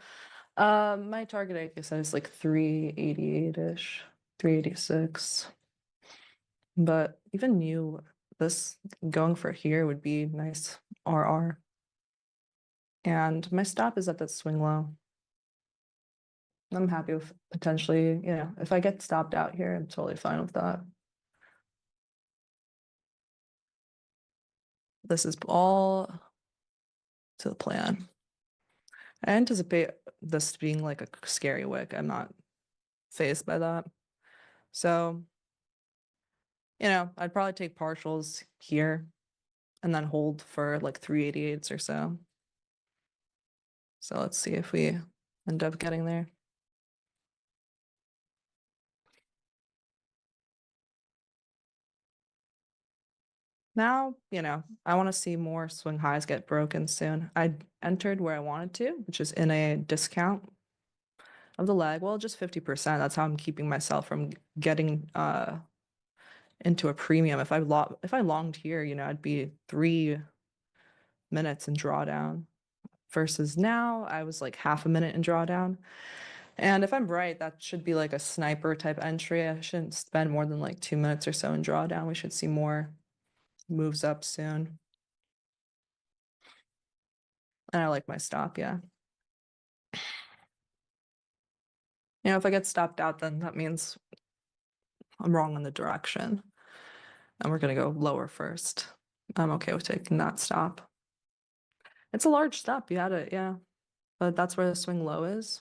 [SPEAKER 7] My target, I guess, is like 388-ish, 386. But even this going for here would be nice RR. And my stop is at that swing low. I'm happy with potentially, if I get stopped out here, I'm totally fine with that. This is all to the plan. I anticipate this being like a scary wick. I'm not fazed by that. So, I'd probably take partials here and then hold for like 388s or so. So let's see if we end up getting there. Now, I want to see more swing highs get broken soon. I entered where I wanted to, which is in a discount of the leg. Well, just 50%. That's how I'm keeping myself from getting into a premium. If I longed here, I'd be 3 minutes in drawdown. Versus now, I was like half a minute in drawdown. And if I'm right, that should be like a sniper type entry. I shouldn't spend more than like 2 minutes or so in drawdown. We should see more moves up soon. And I like my stop, yeah. You know, if I get stopped out, then that means I'm wrong on the direction. And we're gonna go lower first. I'm okay with taking that stop. It's a large stop, you had it, yeah. But that's where the swing low is.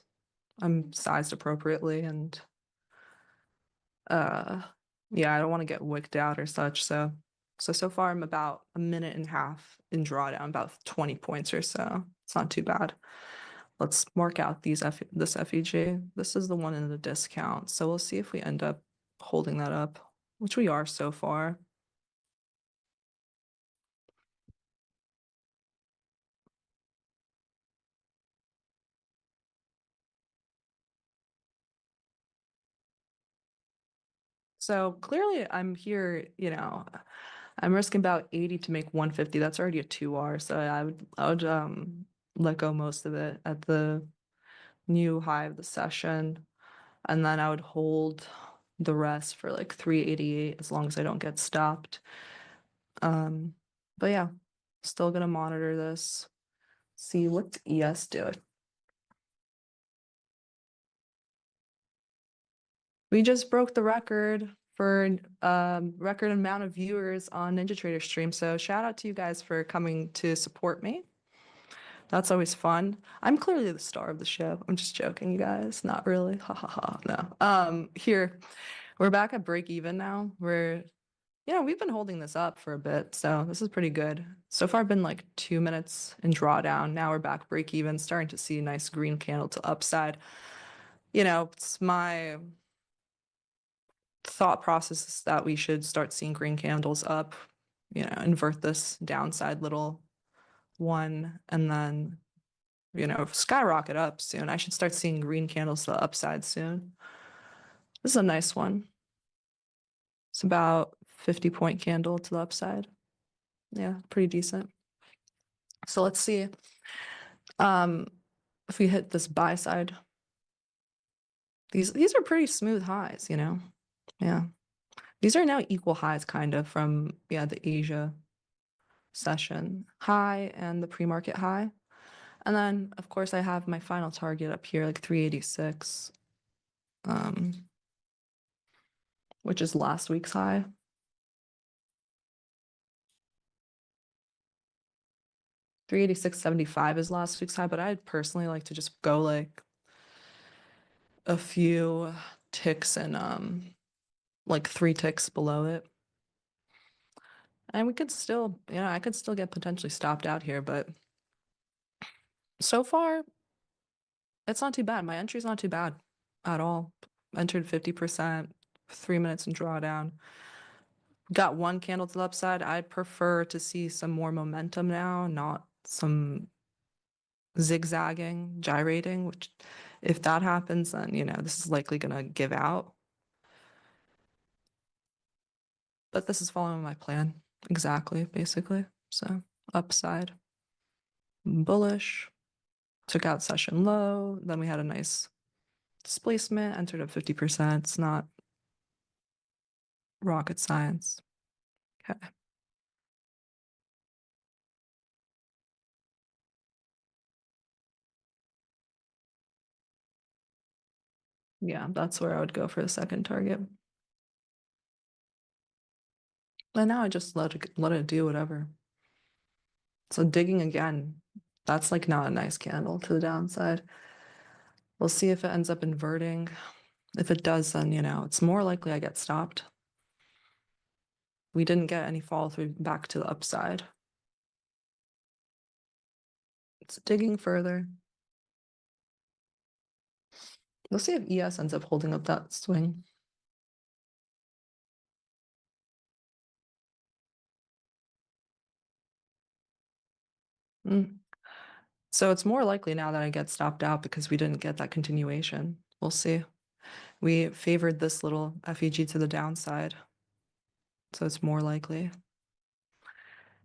[SPEAKER 7] I'm sized appropriately and yeah, I don't want to get wicked out or such. So far I'm about a minute and a half in drawdown, about 20 points or so. It's not too bad. Let's mark out this FEG. This is the one in the discount. So we'll see if we end up holding that up, which we are so far. So clearly I'm here, you know, I'm risking about 80 to make 150. That's already a 2R. So I would let go most of it at the new high of the session. And then I would hold the rest for like 388 as long as I don't get stopped. But yeah, still gonna monitor this. See what's ES doing. We just broke the record for record amount of viewers on NinjaTrader stream. So shout out to you guys for coming to support me. That's always fun. I'm clearly the star of the show. I'm just joking, you guys. Not really. Ha ha ha. No. Here, we're back at break even now. We've been holding this up for a bit, so this is pretty good. So far, I've been like 2 minutes in drawdown. Now we're back break even, starting to see a nice green candle to upside. You know, it's my thought process is that we should start seeing green candles up, you know, invert this downside little one, and then, you know, skyrocket up soon. I should start seeing green candles to the upside soon. This is a nice one. It's about 50-point candle to the upside. Yeah, pretty decent. So let's see if we hit this buy side. These are pretty smooth highs, you know? Yeah. These are now equal highs kind of from, yeah, the Asia session high and the pre-market high. And then, of course, I have my final target up here, like 386, which is last week's high. $386.75 is last week's high, but I'd personally like to just go like a few ticks and like 3 ticks below it. And we could still, you know, I could still get potentially stopped out here, but so far it's not too bad. My entry's not too bad at all. Entered 50%, 3 minutes in drawdown. Got one candle to the upside. I'd prefer to see some more momentum now, not some zigzagging, gyrating, which if that happens, then, you know, this is likely going to give out. But this is following my plan exactly, basically. So upside, bullish, took out session low. Then we had a nice displacement, entered at 50%. It's not rocket science. Okay. Yeah, that's where I would go for the second target. And now I just let it do whatever. So digging again, that's like not a nice candle to the downside. We'll see if it ends up inverting. If it does, then, you know, it's more likely I get stopped. We didn't get any follow through back to the upside. It's digging further. We'll see if ES ends up holding up that swing. So it's more likely now that I get stopped out because we didn't get that continuation. We'll see. We favored this little FEG to the downside. So it's more likely.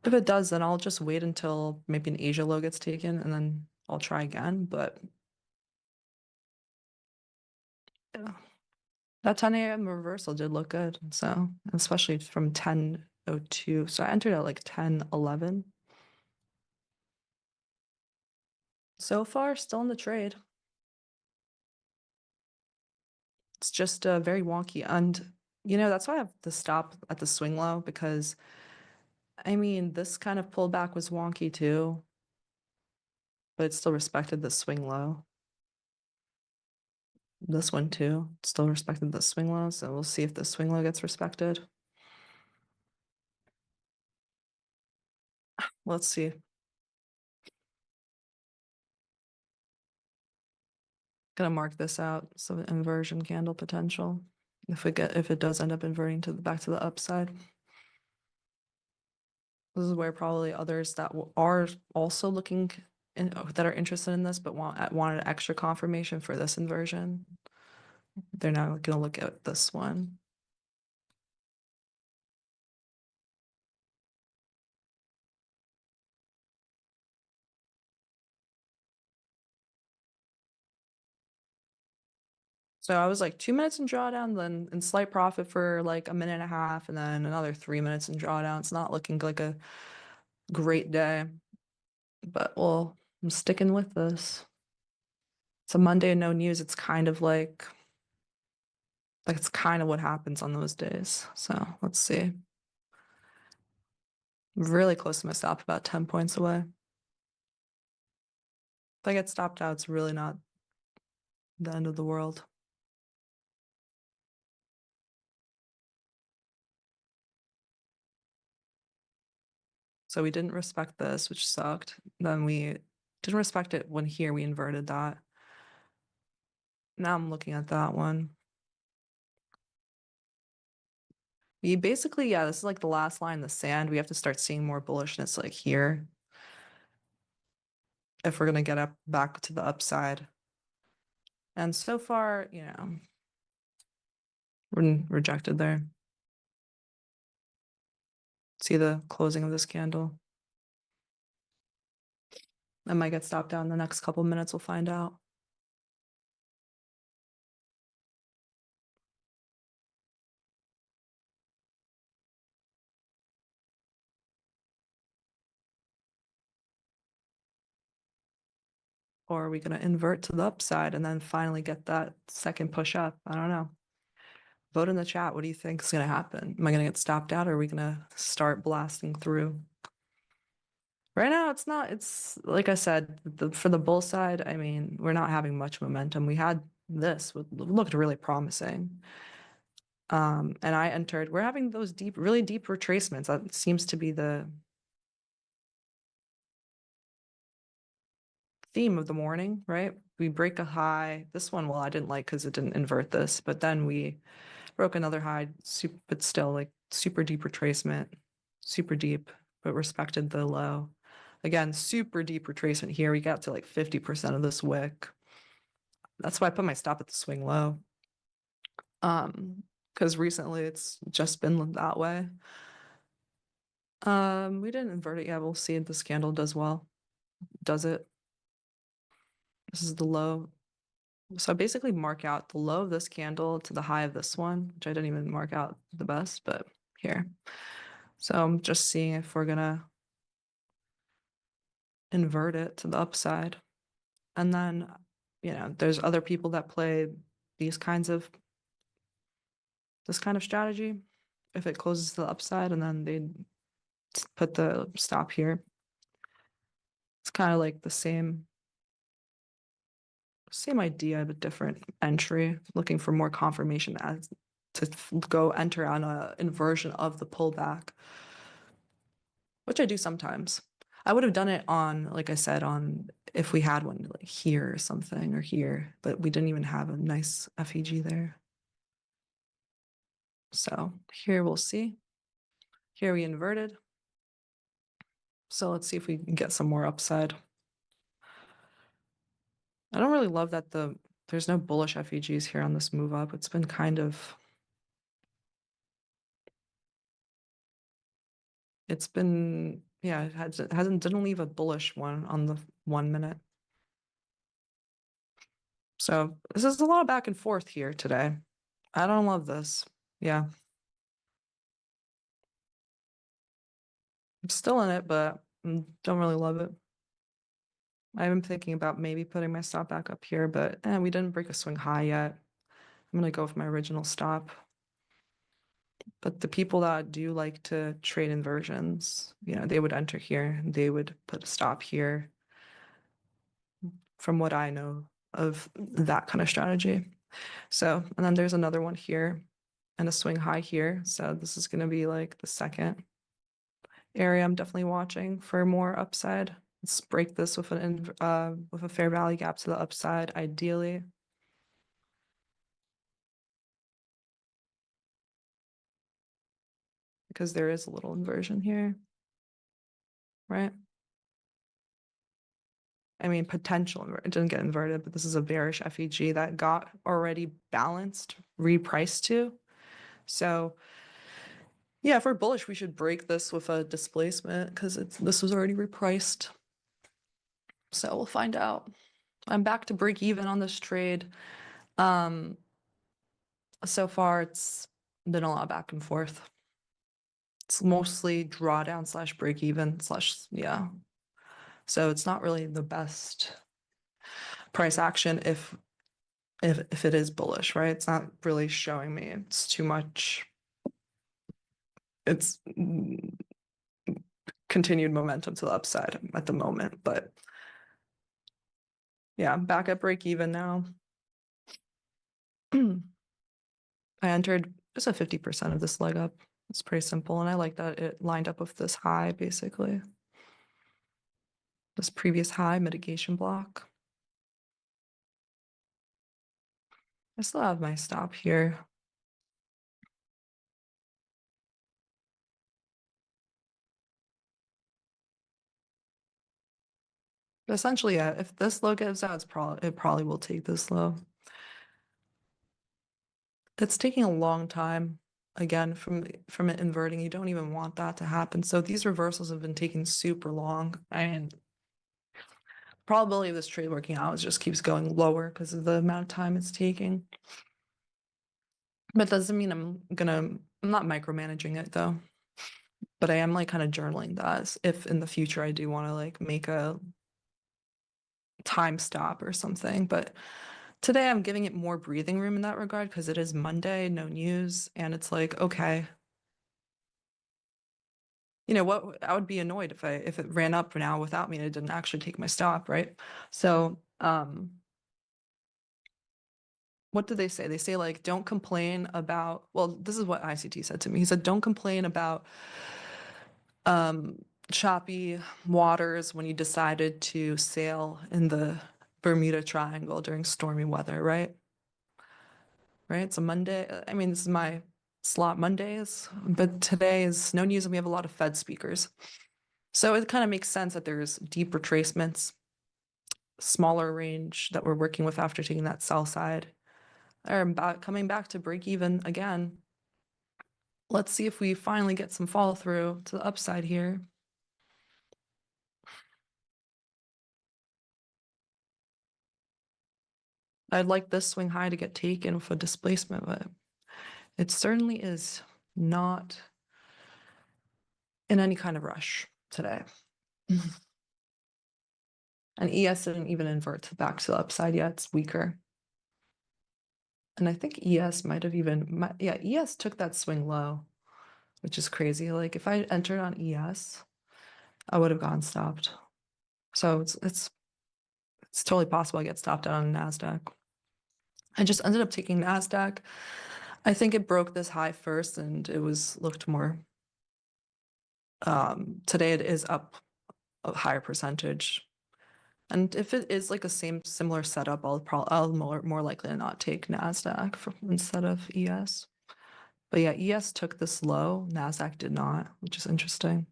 [SPEAKER 7] If it does, then I'll just wait until maybe an Asia low gets taken and then I'll try again. But Yeah. That 10 a.m. reversal did look good. So, especially from 10:02. So I entered at like 10:11. So far, still in the trade. It's just very wonky. And, that's why I have to stop at the swing low because, I mean, this kind of pullback was wonky too, but it still respected the swing low. This one too, still respected the swing low. So we'll see if the swing low gets respected. Let's see. Gonna mark this out. So inversion candle potential. If it does end up inverting back to the upside. This is where probably others that are also looking that are interested in this but wanted extra confirmation for this inversion. They're now gonna look at this one. So I was like 2 minutes in drawdown, then in slight profit for like a minute and a half, and then another 3 minutes in drawdown. It's not looking like a great day, but I'm sticking with this. It's a Monday and no news. It's kind of like it's kind of what happens on those days. So let's see. Really close to my stop, about 10 points away. If I get stopped out, it's really not the end of the world. So we didn't respect this, which sucked. Then we didn't respect it when here we inverted that. Now I'm looking at that one. We basically, yeah, this is like the last line in the sand. We have to start seeing more bullishness like here. If we're gonna get up back to the upside. And so far, we're rejected there. See the closing of this candle. I might get stopped out in the next couple minutes, we'll find out. Or are we going to invert to the upside and then finally get that second push up? I don't know. Vote in the chat. What do you think is going to happen? Am I going to get stopped out or are we going to start blasting through? Right now, it's like I said, for the bull side, I mean, we're not having much momentum. We had this, looked really promising. And I entered, we're having those really deep retracements. That seems to be the theme of the morning, right? We break a high. This one, well, I didn't like because it didn't invert this, but then we broke another high, but still like super deep retracement, super deep, but respected the low. Again, super deep retracement here. We got to like 50% of this wick. That's why I put my stop at the swing low. Because recently it's just been that way. We didn't invert it yet. We'll see if this candle does well. Does it? This is the low. So I basically mark out the low of this candle to the high of this one, which I didn't even mark out the best, but here. So I'm just seeing if we're gonna invert it to the upside. And then, there's other people that play this kind of strategy. If it closes to the upside and then they put the stop here. It's kind of like the same idea, but different entry, looking for more confirmation as to go enter on a inversion of the pullback, which I do sometimes. I would have done it on, like I said, on if we had one like here or something or here, but we didn't even have a nice FEG there. So here we'll see. Here we inverted. So let's see if we can get some more upside. I don't really love that there's no bullish FEGs here on this move up. It's been kind of, it's been, yeah, didn't leave a bullish one on the 1 minute. So this is a lot of back and forth here today. I don't love this. Yeah. I'm still in it, but don't really love it. I'm thinking about maybe putting my stop back up here, but we didn't break a swing high yet. I'm going to go with my original stop. But the people that do like to trade inversions, you know, they would enter here. They would put a stop here. From what I know of that kind of strategy. So, and then there's another one here and a swing high here. So this is going to be like the second area I'm definitely watching for more upside. Let's break this with a fair value gap to the upside, ideally. Because there is a little inversion here, right? I mean, potential, it didn't get inverted, but this is a bearish FEG that got already balanced, repriced to. So yeah, if we're bullish, we should break this with a displacement because this was already repriced. So we'll find out. I'm back to break even on this trade. So far it's been a lot of back and forth. It's mostly drawdown slash break even slash, yeah. So it's not really the best price action if it is bullish, right? It's not really showing me. It's too much. It's continued momentum to the upside at the moment, but yeah, I'm back at break even now. I entered just a 50% of this leg up. It's pretty simple, and I like that it lined up with this high, basically. This previous high mitigation block. I still have my stop here. But essentially, yeah, if this low gives out, it probably will take this low. It's taking a long time. Again, from it inverting, you don't even want that to happen. So these reversals have been taking super long. I mean, probability of this trade working out just keeps going lower because of the amount of time it's taking. But doesn't mean I'm not micromanaging it though. But I am like kind of journaling that if in the future I do want to like make a time stop or something. But today I'm giving it more breathing room in that regard because it is Monday, no news, and it's like, okay. You know what, I would be annoyed if it ran up now without me and it didn't actually take my stop, right? So what do they say? They say like, don't complain about, well, this is what ICT said to me. He said, don't complain about choppy waters when you decided to sail in the Bermuda Triangle during stormy weather, right? Right, it's a Monday. I mean, this is my slot Mondays, but today is no news and we have a lot of Fed speakers. So it kind of makes sense that there's deep retracements, smaller range that we're working with after taking that sell side. Coming back to break even again. Let's see if we finally get some follow through to the upside here. I'd like this swing high to get taken with a displacement, but it certainly is not in any kind of rush today. And ES didn't even invert back to the upside yet. It's weaker. And I think ES might have even, yeah, ES took that swing low, which is crazy. Like if I entered on ES, I would have gone stopped. So it's totally possible I get stopped out on NASDAQ. I just ended up taking NASDAQ. I think it broke this high first and it looked more, today it is up a higher percentage. And if it is like a similar setup, I'll more likely to not take NASDAQ instead of ES. But yeah, ES took this low, NASDAQ did not, which is interesting.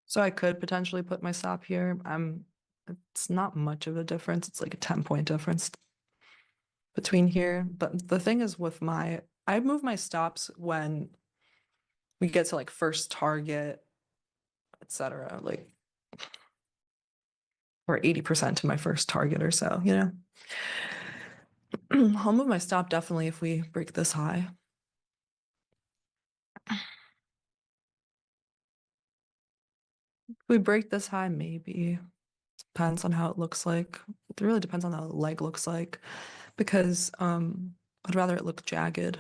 [SPEAKER 7] So I could potentially put my stop here. It's not much of a difference. It's like a 10-point difference between here. But the thing is with I move my stops when we get to like first target, etc., like, or 80% to my first target or so, you know. I'll move my stop definitely if we break this high. If we break this high, maybe. Depends on how it looks like. It really depends on how the leg looks like, because I'd rather it look jagged.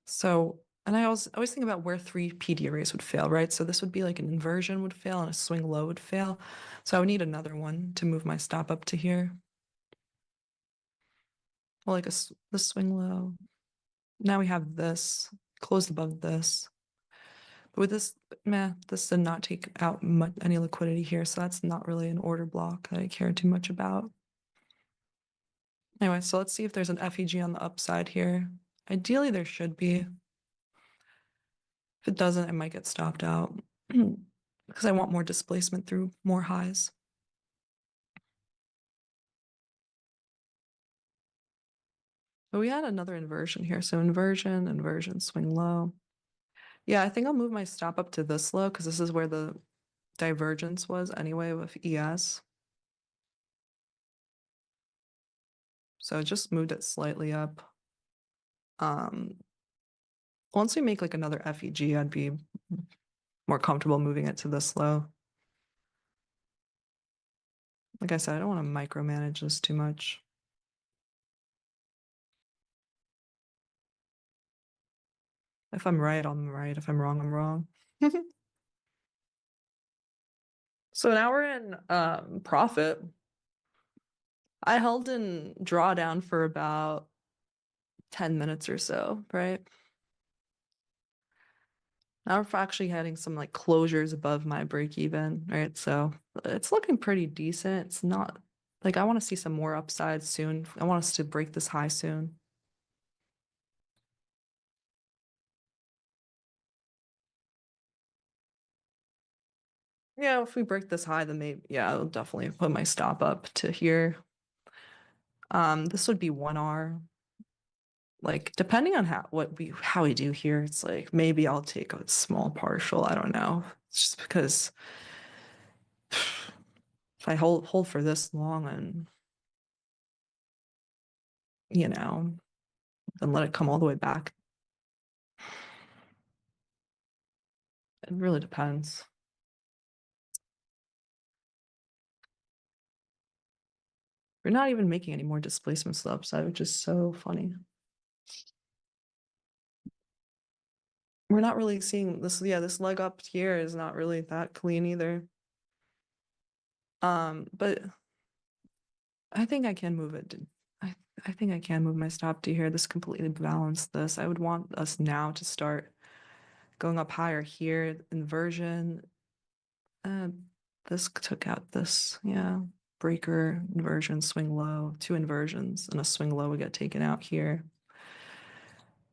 [SPEAKER 7] So, and I always think about where 3 PD arrays would fail, right? So this would be like an inversion would fail and a swing low would fail. So I would need another one to move my stop up to here. Well, like the swing low. Now we have this closed above this. But with this, this did not take out any liquidity here, so that's not really an order block that I care too much about. Anyway, so let's see if there's an FEG on the upside here. Ideally, there should be. If it doesn't, it might get stopped out because I want more displacement through more highs. But we had another inversion here. So inversion, swing low. Yeah, I think I'll move my stop up to this low because this is where the divergence was anyway with ES. So I just moved it slightly up. Once we make like another FEG, I'd be more comfortable moving it to this low. Like I said, I don't want to micromanage this too much. If I'm right, I'm right. If I'm wrong, I'm wrong. So now we're in profit. I held in drawdown for about 10 minutes or so, right? Now we're actually having some like closures above my break even, right? So it's looking pretty decent. It's not like I want to see some more upside soon. I want us to break this high soon. Yeah, if we break this high, then maybe, yeah, I'll definitely put my stop up to here. This would be 1R. Like, depending on how we do here, it's like maybe I'll take a small partial. I don't know. It's just because if I hold for this long and you know, then let it come all the way back. It really depends. We're not even making any more displacements to the upside, which is so funny. We're not really seeing this. Yeah, this leg up here is not really that clean either. But I think I can move it. I think I can move my stop to here. This completely balanced this. I would want us now to start going up higher here. Inversion. This took out this, yeah. Breaker, inversion, swing low, 2 inversions, and a swing low would get taken out here.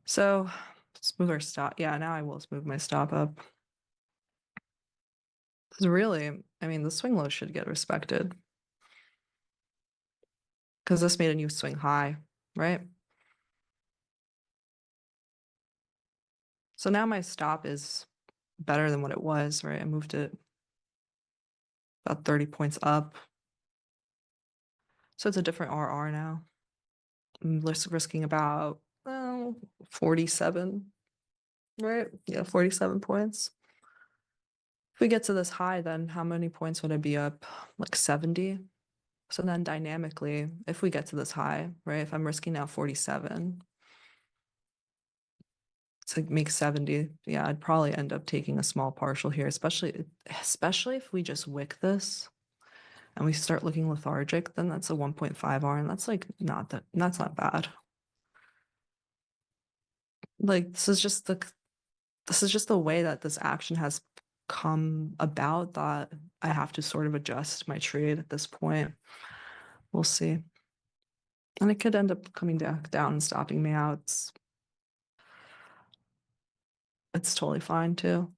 [SPEAKER 7] So let's move our stop. Yeah, now I will move my stop up. Because really, I mean, the swing low should get respected. Because this made a new swing high, right? So now my stop is better than what it was, right? I moved it about 30 points up. So it's a different RR now. I'm risking about 47, right? Yeah, 47 points. If we get to this high, then how many points would I be up? Like 70. So then dynamically, if we get to this high, right? If I'm risking now 47 to make 70, yeah, I'd probably end up taking a small partial here, especially if we just wick this and we start looking lethargic, then that's a 1.5 R, and that's like that's not bad. Like this is just the way that this action has come about that I have to sort of adjust my trade at this point. We'll see. And it could end up coming down and stopping me out. It's totally fine too.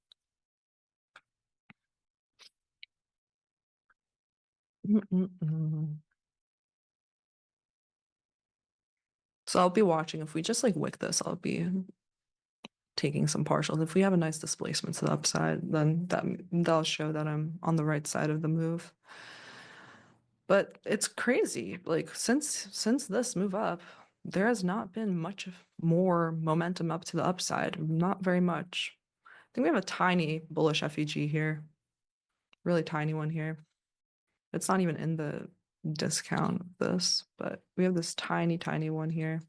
[SPEAKER 7] So I'll be watching. If we just like wick this, I'll be taking some partials. If we have a nice displacement to the upside, then that'll show that I'm on the right side of the move. But it's crazy. Like since this move up, there has not been much more momentum up to the upside. Not very much. I think we have a tiny bullish FEG here. Really tiny one here. It's not even in the discount of this, but we have this tiny, tiny one here.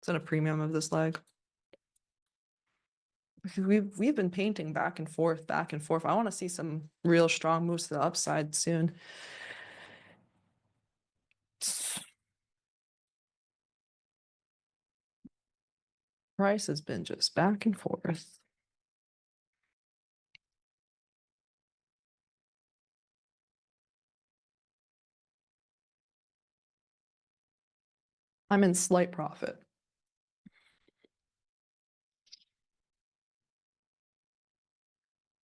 [SPEAKER 7] It's in a premium of this leg. We've been painting back and forth, back and forth. I want to see some real strong moves to the upside soon. Price has been just back and forth. I'm in slight profit.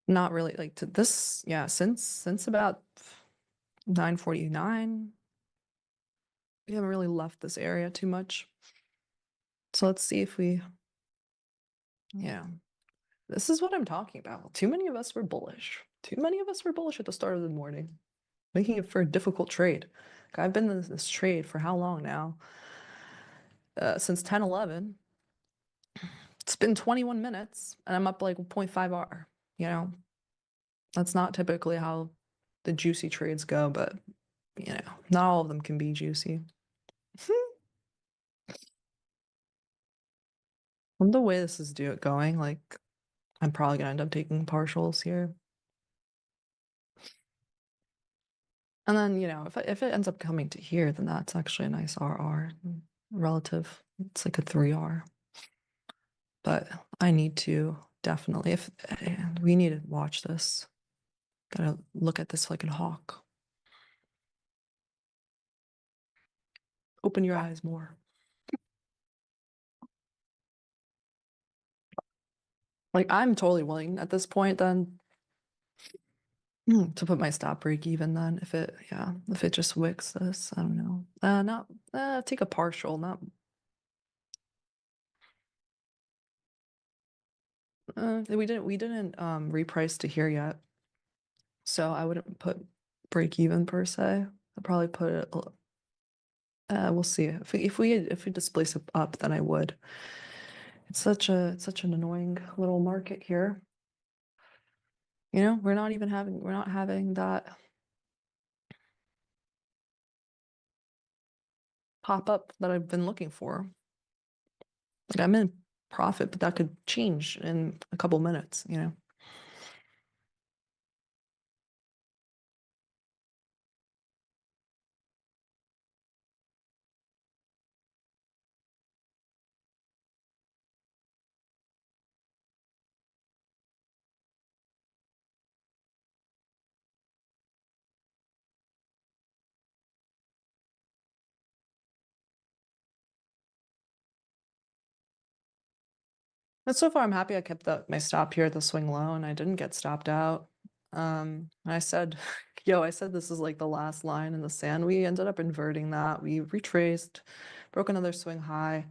[SPEAKER 7] Not really like to this, yeah, since about 9:49. We haven't really left this area too much. So let's see if we, yeah. This is what I'm talking about. Too many of us were bullish. Too many of us were bullish at the start of the morning, making it for a difficult trade. I've been in this trade for how long now? Since 10:11. It's been 21 minutes and I'm up like 0.5 R, you know? That's not typically how the juicy trades go, but you know, not all of them can be juicy. From the way this is going, like I'm probably gonna end up taking partials here. And then, you know, if it ends up coming to here, then that's actually a nice RR relative. It's like a 3R. But I need to definitely, if we need to watch this, gotta look at this like a hawk. Open your eyes more. Like I'm totally willing at this point then to put my stop break even then if it just wicks this. I don't know. Take a partial, not we didn't reprice to here yet. So I wouldn't put break even per se. I'd probably put it we'll see. If we displace it up, then I would. It's such an annoying little market here. You know, we're not having that pop up that I've been looking for. Like I'm in profit, but that could change in a couple minutes, you know. But so far I'm happy I kept my stop here at the swing low and I didn't get stopped out. I said, I said this is like the last line in the sand. We ended up inverting that. We retraced, broke another swing high.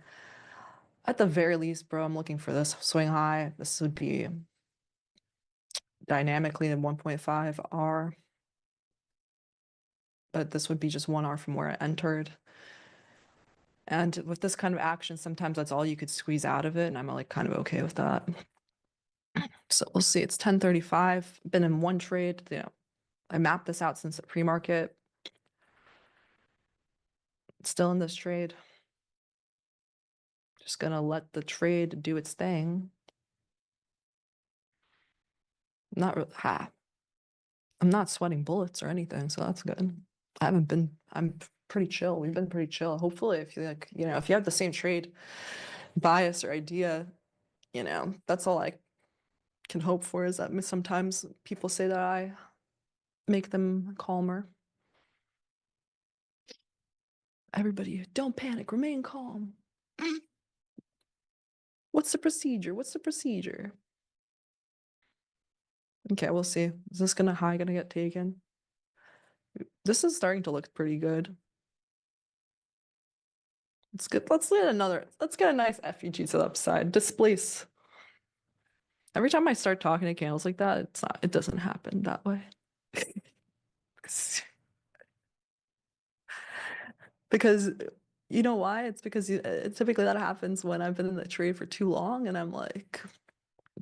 [SPEAKER 7] At the very least, bro, I'm looking for this swing high. This would be dynamically in 1.5 R. But this would be just 1 R from where I entered. And with this kind of action, sometimes that's all you could squeeze out of it. And I'm like kind of okay with that. So we'll see. It's 10:35. Been in one trade. You know, I mapped this out since the pre-market. Still in this trade. Just gonna let the trade do its thing. I'm not sweating bullets or anything, so that's good. I'm pretty chill. We've been pretty chill. Hopefully, if you like, you know, if you have the same trade bias or idea, you know, that's all I can hope for is that sometimes people say that I make them calmer. Everybody, don't panic, remain calm. What's the procedure? What's the procedure? Okay, we'll see. Is this gonna get taken? This is starting to look pretty good. It's good. Let's get a nice FEG to the upside. Displace. Every time I start talking to candles like that, it doesn't happen that way. Because you know why? It's because typically that happens when I've been in the trade for too long and I'm like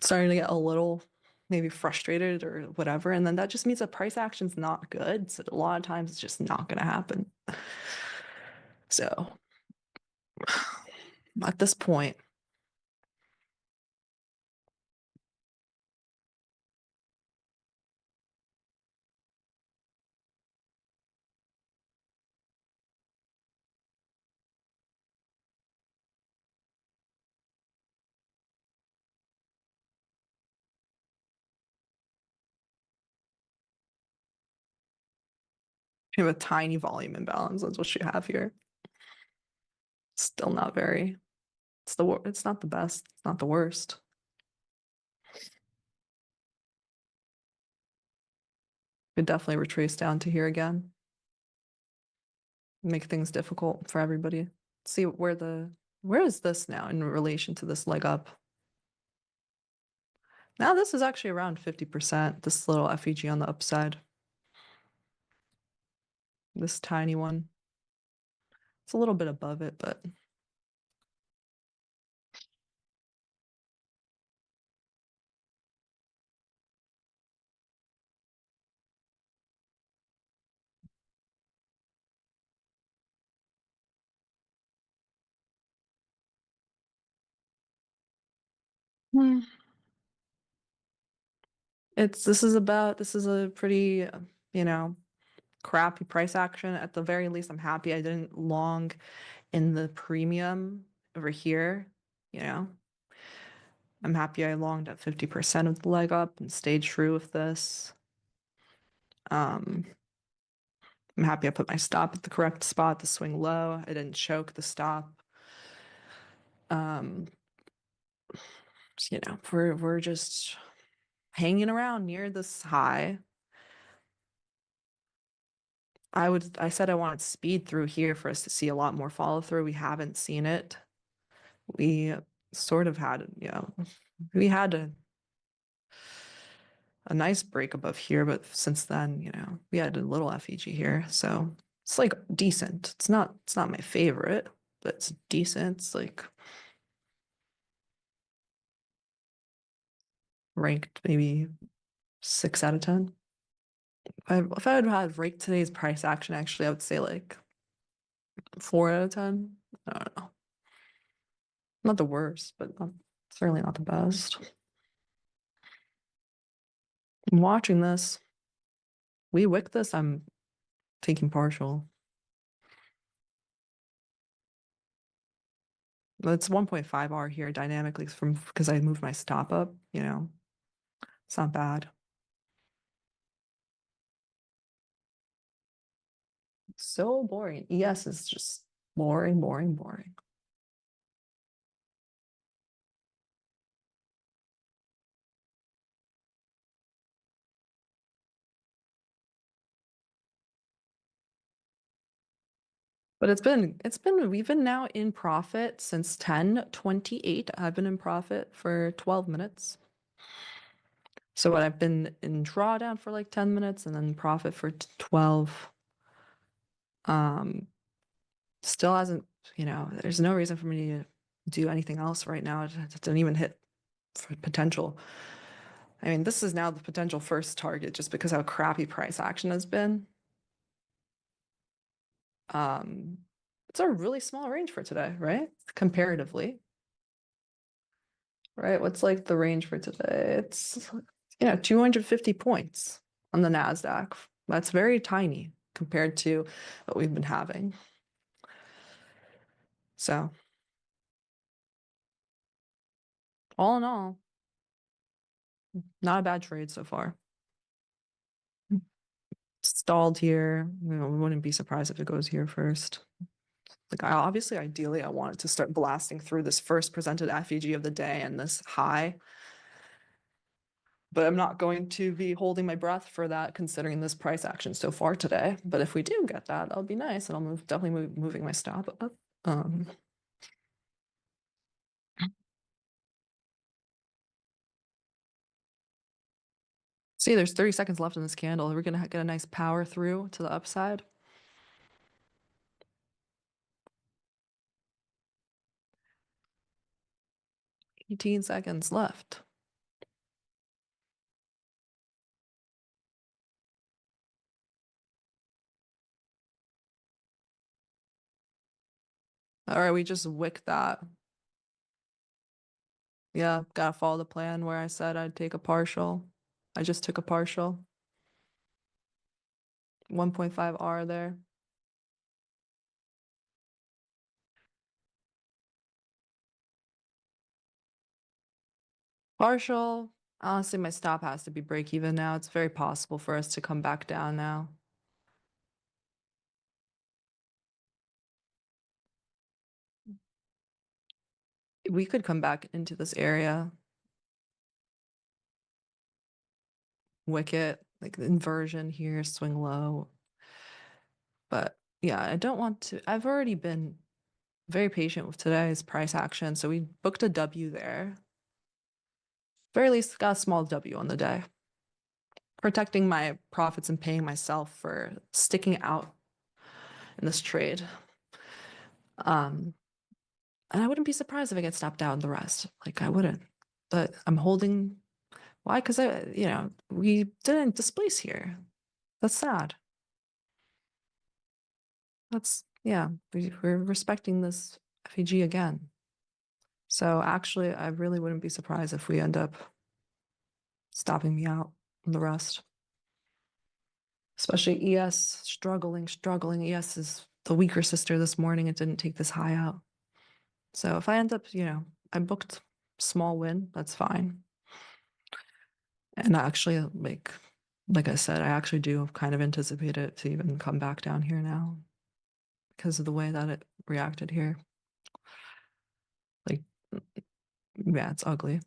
[SPEAKER 7] starting to get a little maybe frustrated or whatever. And then that just means that price action's not good. So a lot of times it's just not going to happen. So at this point, you have a tiny volume imbalance. That's what you have here. Still not very. It's not the best. It's not the worst. Could definitely retrace down to here again. Make things difficult for everybody. See where is this now in relation to this leg up? Now this is actually around 50%, this little FEG on the upside. This tiny one. It's a little bit above it, but this is a pretty, you know, crappy price action. At the very least, I'm happy I didn't long in the premium over here, you know. I'm happy I longed at 50% of the leg up and stayed true with this. I'm happy I put my stop at the correct spot, the swing low. I didn't choke the stop. You know, we're just hanging around near this high. I said I wanted speed through here for us to see a lot more follow through. We haven't seen it. We sort of had, you know, we had a nice break above here, but since then, you know, we had a little FEG here. So it's like decent. It's not my favorite, but it's decent. It's like ranked maybe 6 out of 10. If I would have ranked today's price action, actually, I would say like 4 out of 10. I don't know. Not the worst, but certainly not the best. I'm watching this. We wick this, I'm taking partial. It's 1.5 R here dynamically because I moved my stop up, you know. It's not bad. So boring. ES is just boring, boring, boring. But we've been now in profit since 10:28. I've been in profit for 12 minutes. So I've been in drawdown for like 10 minutes and then profit for 12. Still hasn't, you know, there's no reason for me to do anything else right now. It didn't even hit for potential. I mean, this is now the potential first target just because how crappy price action has been. It's a really small range for today, right? Comparatively. Right? What's like the range for today? It's, you know, 250 points on the NASDAQ. That's very tiny compared to what we've been having. So, all in all, not a bad trade so far. Stalled here. You know, we wouldn't be surprised if it goes here first. Like, ideally, I wanted to start blasting through this first presented FEG of the day and this high. but I'm not going to be holding my breath for that considering this price action so far today. But if we do get that, that'll be nice, and I'll definitely moving my stop up. See, there's 30 seconds left in this candle. We're gonna get a nice power through to the upside. 18 seconds left. All right, we just wicked that. Yeah, gotta follow the plan where I said I'd take a partial. I just took a partial. 1.5 R there. Partial. Honestly, my stop has to be break even now. It's very possible for us to come back down now. We could come back into this area. Wicket, like the inversion here, swing low. But yeah, I don't want to. I've already been very patient with today's price action. So we booked a W there. Very least got a small W on the day. Protecting my profits and paying myself for sticking out in this trade. And I wouldn't be surprised if I get stopped out in the rest. Like I wouldn't. But I'm holding. Why? Because we didn't displace here. That's sad. We're respecting this FEG again. So actually, I really wouldn't be surprised if we end up stopping me out on the rest. Especially ES struggling. ES is the weaker sister this morning. It didn't take this high out. So if I end up, I booked small win, that's fine. And actually, like I said, I actually do kind of anticipate it to even come back down here now because of the way that it reacted here. Like, yeah, it's ugly.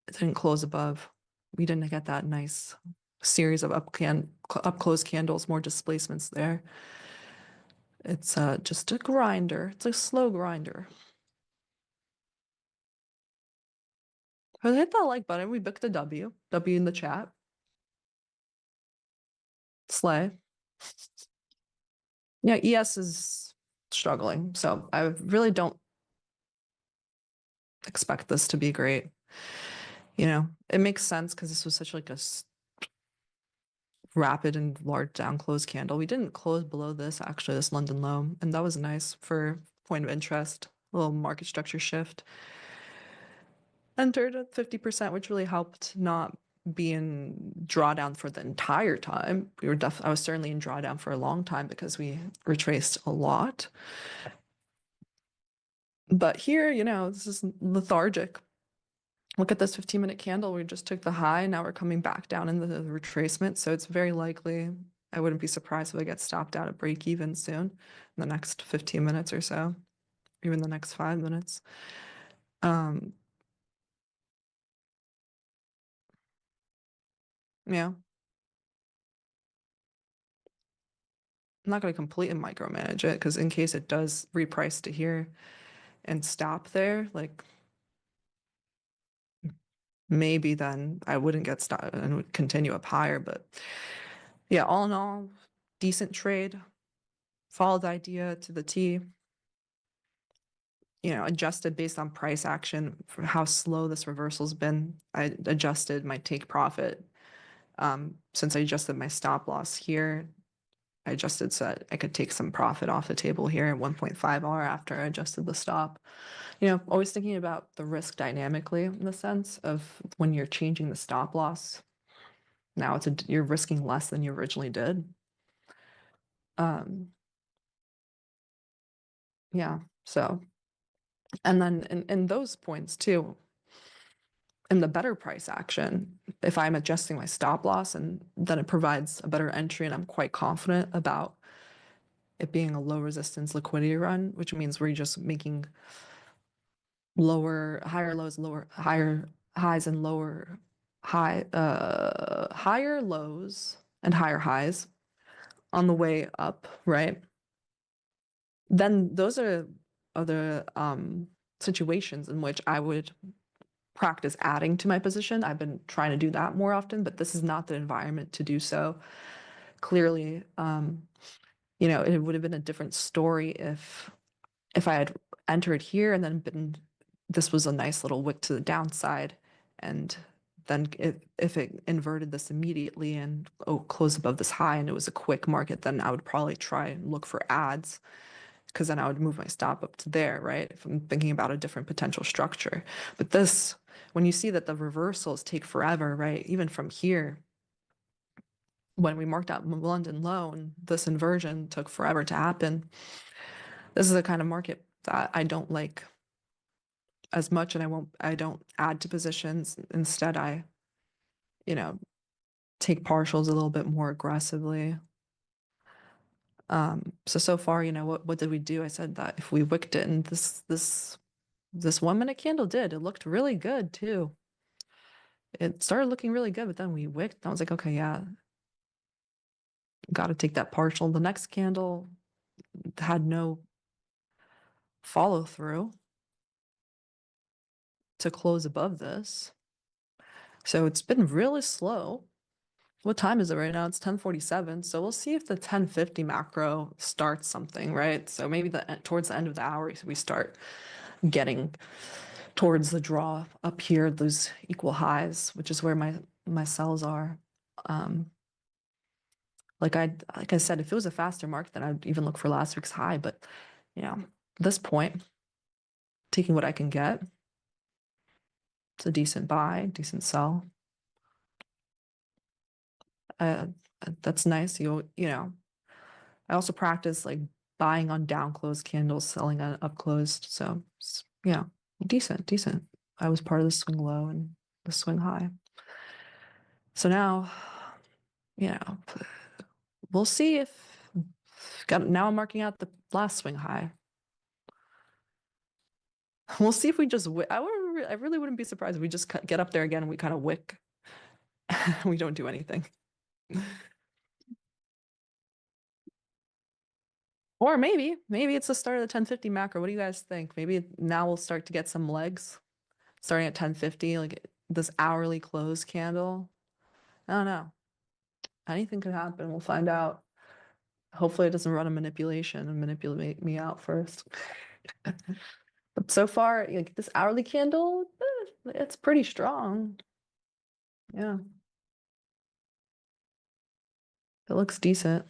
[SPEAKER 7] It didn't close above. We didn't get that nice series of up close candles, more displacements there. It's just a grinder. It's a slow grinder. So hit that like button. We booked a W. W in the chat. Slay. Yeah, ES is struggling. So I really don't expect this to be great. It makes sense because this was such like a rapid and large down close candle. We didn't close below this, actually, this London low. And that was nice for point of interest, a little market structure shift. Entered at 50%, which really helped not be in drawdown for the entire time. I was certainly in drawdown for a long time because we retraced a lot. But here, this is lethargic. Look at this 15-minute candle. We just took the high. Now we're coming back down in the retracement. So it's very likely, I wouldn't be surprised if I get stopped out at break even soon in the next 15 minutes or so, even the next 5 minutes. Yeah. I'm not going to completely micromanage it because in case it does reprice to here and stop there, like maybe then I wouldn't get stopped and would continue up higher. But yeah, all in all, decent trade. Followed the idea to the T. Adjusted based on price action for how slow this reversal's been. I adjusted my take profit. Since I adjusted my stop loss here, I adjusted so that I could take some profit off the table here at 1.5 R after I adjusted the stop. Always thinking about the risk dynamically in the sense of when you're changing the stop loss. Now you're risking less than you originally did. Yeah, so. And then in those points too, in the better price action, if I'm adjusting my stop loss and then it provides a better entry and I'm quite confident about it being a low resistance liquidity run, which means we're just making higher lows, higher highs and higher lows and higher highs on the way up, right? Then those are other situations in which I would practice adding to my position. I've been trying to do that more often, but this is not the environment to do so. Clearly, it would have been a different story if I had entered here and then this was a nice little wick to the downside, and then if it inverted this immediately and closed above this high and it was a quick market, then I would probably try and look for ads, because then I would move my stop up to there, right? If I'm thinking about a different potential structure. But this, when you see that the reversals take forever, right? Even from here, when we marked out London low and this inversion took forever to happen, this is the kind of market that I don't like as much, and I don't add to positions. Instead, I, take partials a little bit more aggressively. So far, what did we do? I said that if we wicked it, and this 1 minute candle did, it looked really good too. It started looking really good, but then we wicked, and I was like, okay, yeah, got to take that partial. The next candle had no follow through to close above this. So it's been really slow. What time is it right now? It's 10:47. So we'll see if the 10:50 macro starts something, right? So maybe towards the end of the hour, we start getting towards the draw up here, those equal highs, which is where my sells are. Like I said, if it was a faster market, then I'd even look for last week's high. But at this point, taking what I can get, it's a decent buy, decent sell. That's nice. I also practice like buying on down closed candles, selling on up closed. So yeah, decent. I was part of the swing low and the swing high. So now, we'll see if now I'm marking out the last swing high. We'll see if we just I really wouldn't be surprised if we just get up there again and we kind of wick. We don't do anything. Or maybe it's the start of the 10:50 macro. What do you guys think? Maybe now we'll start to get some legs starting at 10:50, like this hourly close candle. I don't know. Anything could happen. We'll find out. Hopefully it doesn't run a manipulation and manipulate me out first. But so far, like this hourly candle, it's pretty strong. Yeah. It looks decent.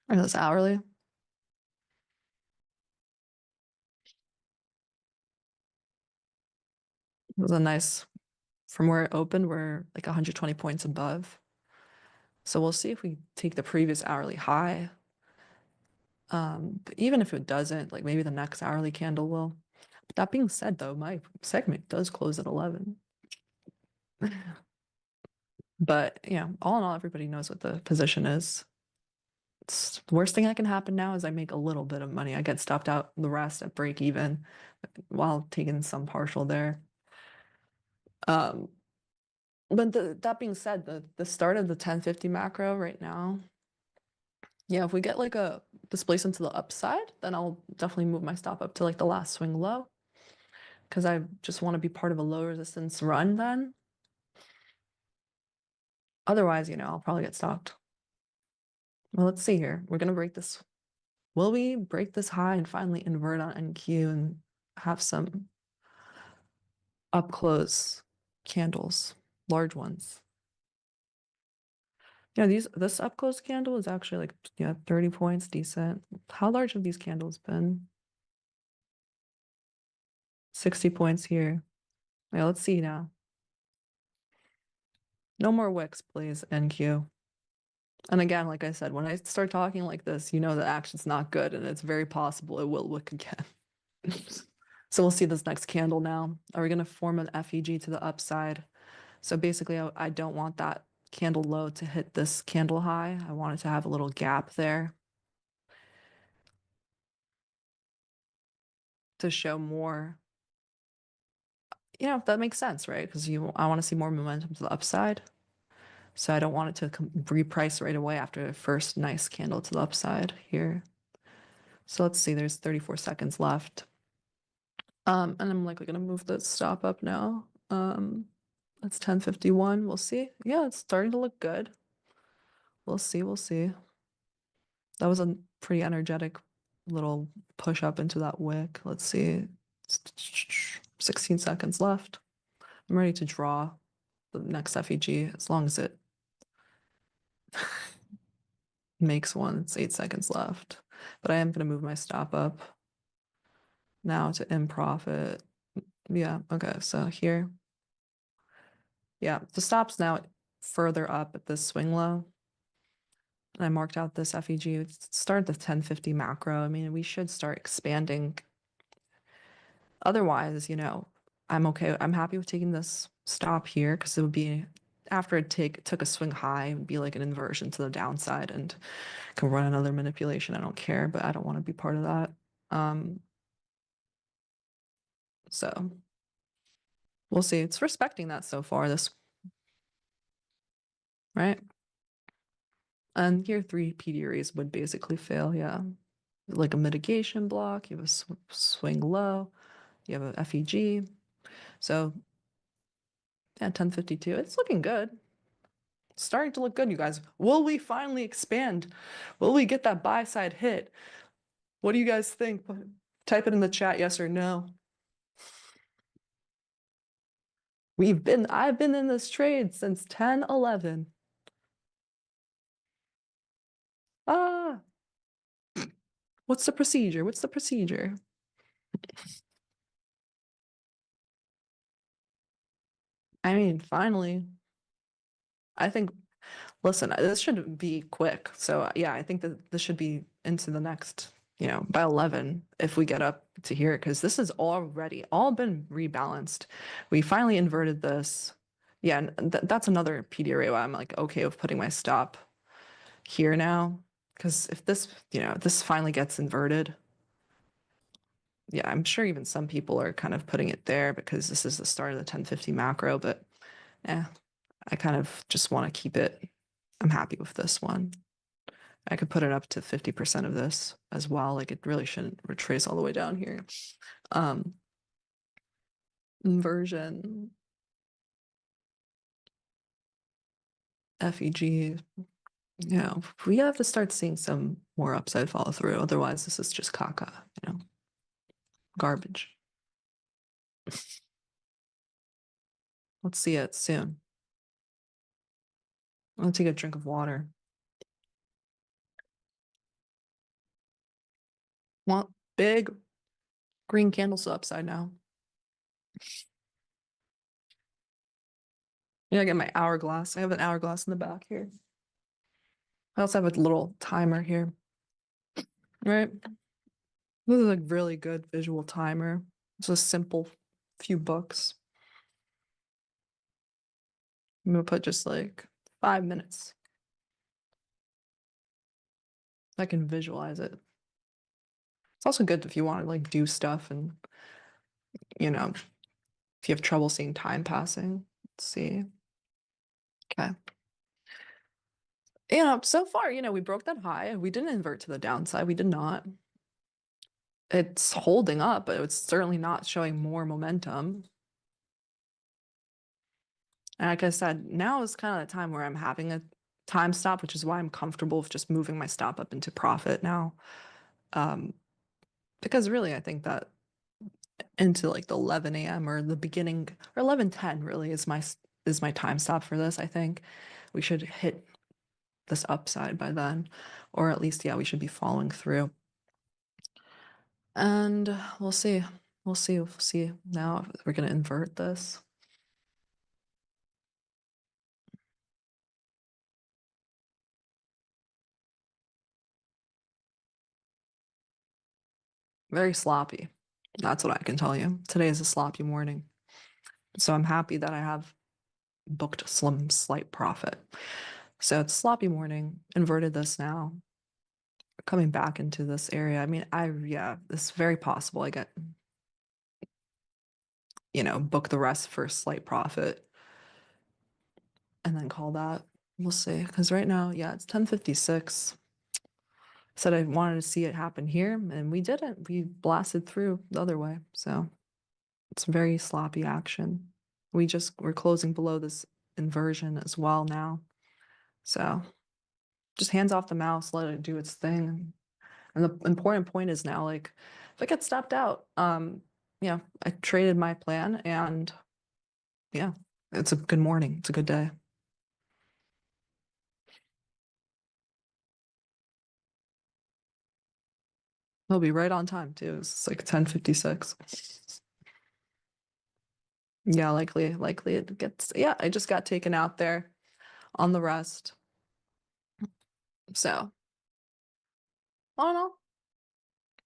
[SPEAKER 7] Or this hourly. It was a nice, from where it opened, we're like 120 points above. So we'll see if we take the previous hourly high. But even if it doesn't, like maybe the next hourly candle will. But that being said, though, my segment does close at 11. But all in all, everybody knows what the position is. It's the worst thing that can happen now is I make a little bit of money. I get stopped out the rest at break even while taking some partial there. But that being said, the start of the 10:50 macro right now, if we get like a displacement to the upside, then I'll definitely move my stop up to like the last swing low, because I just want to be part of a low resistance run then. Otherwise, I'll probably get stopped. Well, let's see here. We're going to break this. Will we break this high and finally invert on NQ and have some up close candles, large ones? This up close candle is actually like 30 points, decent. How large have these candles been? 60 points here. Yeah, let's see now. No more wicks, please, NQ. And again, like I said, when I start talking like this, the action's not good, and it's very possible it will wick again. So we'll see this next candle now. Are we going to form an FEG to the upside? So basically, I don't want that candle low to hit this candle high. I want it to have a little gap there to show more you know, that makes sense, right? Because I want to see more momentum to the upside. So I don't want it to reprice right away after the first nice candle to the upside here. So let's see, there's 34 seconds left. And I'm likely gonna move the stop up now. It's 10:51. We'll see. Yeah, it's starting to look good. We'll see, we'll see. That was a pretty energetic little push up into that wick. Let's see. 16 seconds left. I'm ready to draw the next FEG as long as it makes one. It's 8 seconds left. But I am going to move my stop up now to in profit. Yeah, okay, so here. Yeah, the stop's now further up at this swing low. And I marked out this FEG. It started the 1050 macro. I mean, we should start expanding. Otherwise, you know, I'm okay. I'm happy with taking this stop here because it would be after it took a swing high, it would be like an inversion to the downside and can run another manipulation. I don't care, but I don't want to be part of that. So we'll see. It's respecting that so far, this, right? And here 3 PDRs would basically fail, yeah. Like a mitigation block, you have a swing low, you have a FEG. So yeah, 1052, it's looking good. It's starting to look good, you guys. Will we finally expand? Will we get that buy side hit? What do you guys think? Type it in the chat, yes or no. I've been in this trade since 10/11. Ah, what's the procedure? What's the procedure? I mean, finally. I think, listen, this should be quick. So yeah, I think that this should be into the next, you know, by 11 if we get up to here, because this has already all been rebalanced. We finally inverted this. Yeah, and that's another PDRA where I'm like, okay with putting my stop here now. Because if this, you know, this finally gets inverted, yeah, I'm sure even some people are kind of putting it there because this is the start of the 1050 macro, but yeah, I kind of just want to keep it. I'm happy with this one. I could put it up to 50% of this as well. Like it really shouldn't retrace all the way down here. Inversion. FEG. Yeah, we have to start seeing some more upside follow through. Otherwise, this is just caca, you know, garbage. Let's see it soon. I'll take a drink of water. Want big green candles upside now. Yeah, I get my hourglass. I have an hourglass in the back here. I also have a little timer here. Right? This is a really good visual timer. It's a simple few bucks. I'm gonna put just like 5 minutes. I can visualize it. It's also good if you want to like do stuff and, you know, if you have trouble seeing time passing. Let's see. Okay. You know, so far, you know, we broke that high. We didn't invert to the downside. We did not. It's holding up, but it's certainly not showing more momentum. And like I said, now is kind of the time where I'm having a time stop, which is why I'm comfortable with just moving my stop up into profit now. Because really, I think that into like the 11 a.m. or the beginning or 11:10 really is my time stop for this. I think we should hit this upside by then, or at least, yeah, we should be following through. And we'll see. We'll see now if we're going to invert this. Very sloppy. That's what I can tell you. Today is a sloppy morning. So I'm happy that I have booked some slight profit. So it's sloppy morning, inverted this now, coming back into this area. I mean, yeah, it's very possible I get, you know, book the rest for a slight profit and then call that. We'll see. Because right now, yeah, it's 10:56. Said I wanted to see it happen here, and we didn't. We blasted through the other way. So it's very sloppy action. We're closing below this inversion as well now. So just hands off the mouse, let it do its thing. And the important point is now, like, if I get stopped out, yeah, I traded my plan, and yeah, it's a good morning. It's a good day. He'll be right on time too. It's like 10:56. Yeah, likely it gets, yeah, I just got taken out there on the rest. So, all in all,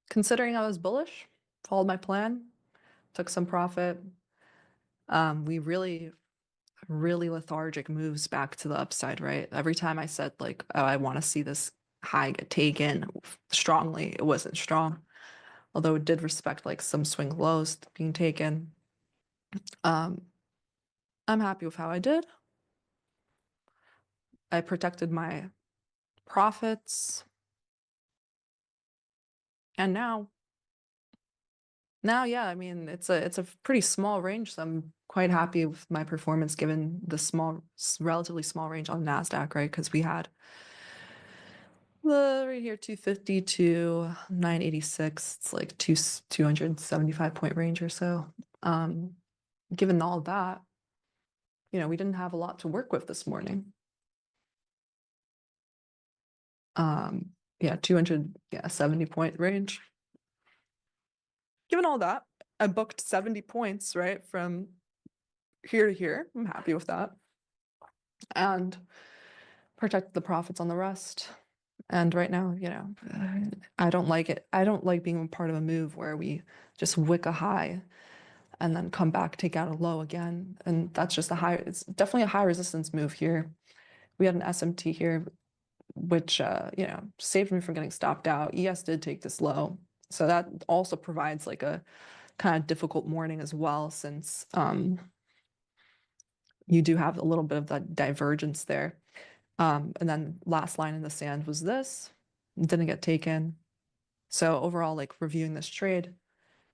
[SPEAKER 7] considering I was bullish, followed my plan, took some profit. We really lethargic moves back to the upside, right? Every time I said like, oh, I want to see this high get taken strongly, it wasn't strong. Although it did respect like some swing lows being taken. I'm happy with how I did. I protected my profits. And now, yeah, I mean, it's a pretty small range, so I'm quite happy with my performance given the relatively small range on NASDAQ, right? Because we had right here 250 to 986. It's like 275 point range or so. Given all of that, you know, we didn't have a lot to work with this morning. Yeah, 270 point range. Given all that, I booked 70 points, right, from here to here. I'm happy with that. And protected the profits on the rest. And right now, you know, I don't like it. I don't like being a part of a move where we just wick a high and then come back, take out a low again. And that's just it's definitely a high resistance move here. We had an SMT here, which, you know, saved me from getting stopped out. ES did take this low. So that also provides like a kind of difficult morning as well, since you do have a little bit of that divergence there. And then last line in the sand was this, didn't get taken. So overall, like reviewing this trade,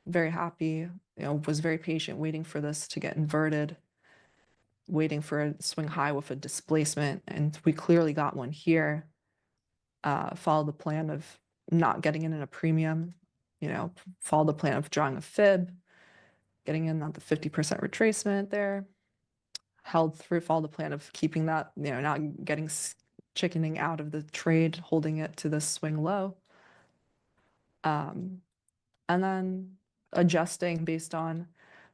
[SPEAKER 7] very happy, you know, was very patient waiting for this to get inverted, waiting for a swing high with a displacement. And we clearly got one here. Followed the plan of not getting in a premium, you know, followed the plan of drawing a fib, getting in on the 50% retracement there, held through, followed the plan of keeping that, you know, not getting chickening out of the trade, holding it to this swing low. And then adjusting based on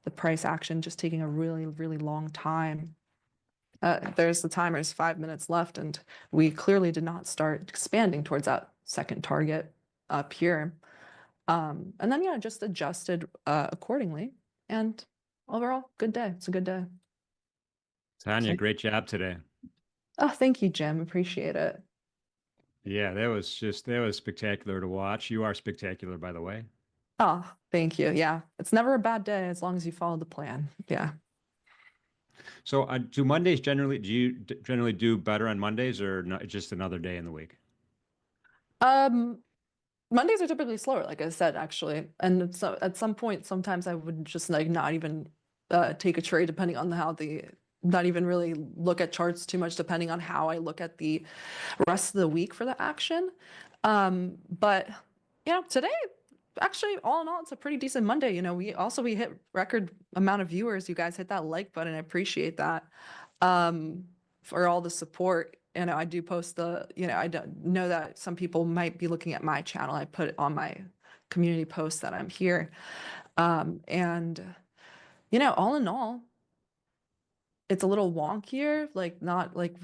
[SPEAKER 7] the price action, just taking a really, really long time. There's the timers, 5 minutes left, and we clearly did not start expanding towards that second target up here. And then, yeah, just adjusted accordingly. And overall, good day. It's a good day.
[SPEAKER 3] Tanya, great job today.
[SPEAKER 7] Oh, thank you, Jim. Appreciate it.
[SPEAKER 3] Yeah, that was spectacular to watch. You are spectacular, by the way.
[SPEAKER 7] Oh, thank you. Yeah, it's never a bad day as long as you follow the plan. Yeah.
[SPEAKER 3] So do Mondays generally, do you generally do better on Mondays, or not, just another day in the week?
[SPEAKER 7] Mondays are typically slower, like I said, actually. And so at some point, sometimes I would just like not even take a trade depending on not even really look at charts too much, depending on how I look at the rest of the week for the action. But you know, today, actually, all in all, it's a pretty decent Monday. You know, we hit record amount of viewers. You guys hit that like button. I appreciate that. For all the support. You know, I do post you know, I don't know that some people might be looking at my channel. I put it on my community post that I'm here. And, you know, all in all, it's a little wonkier, like not like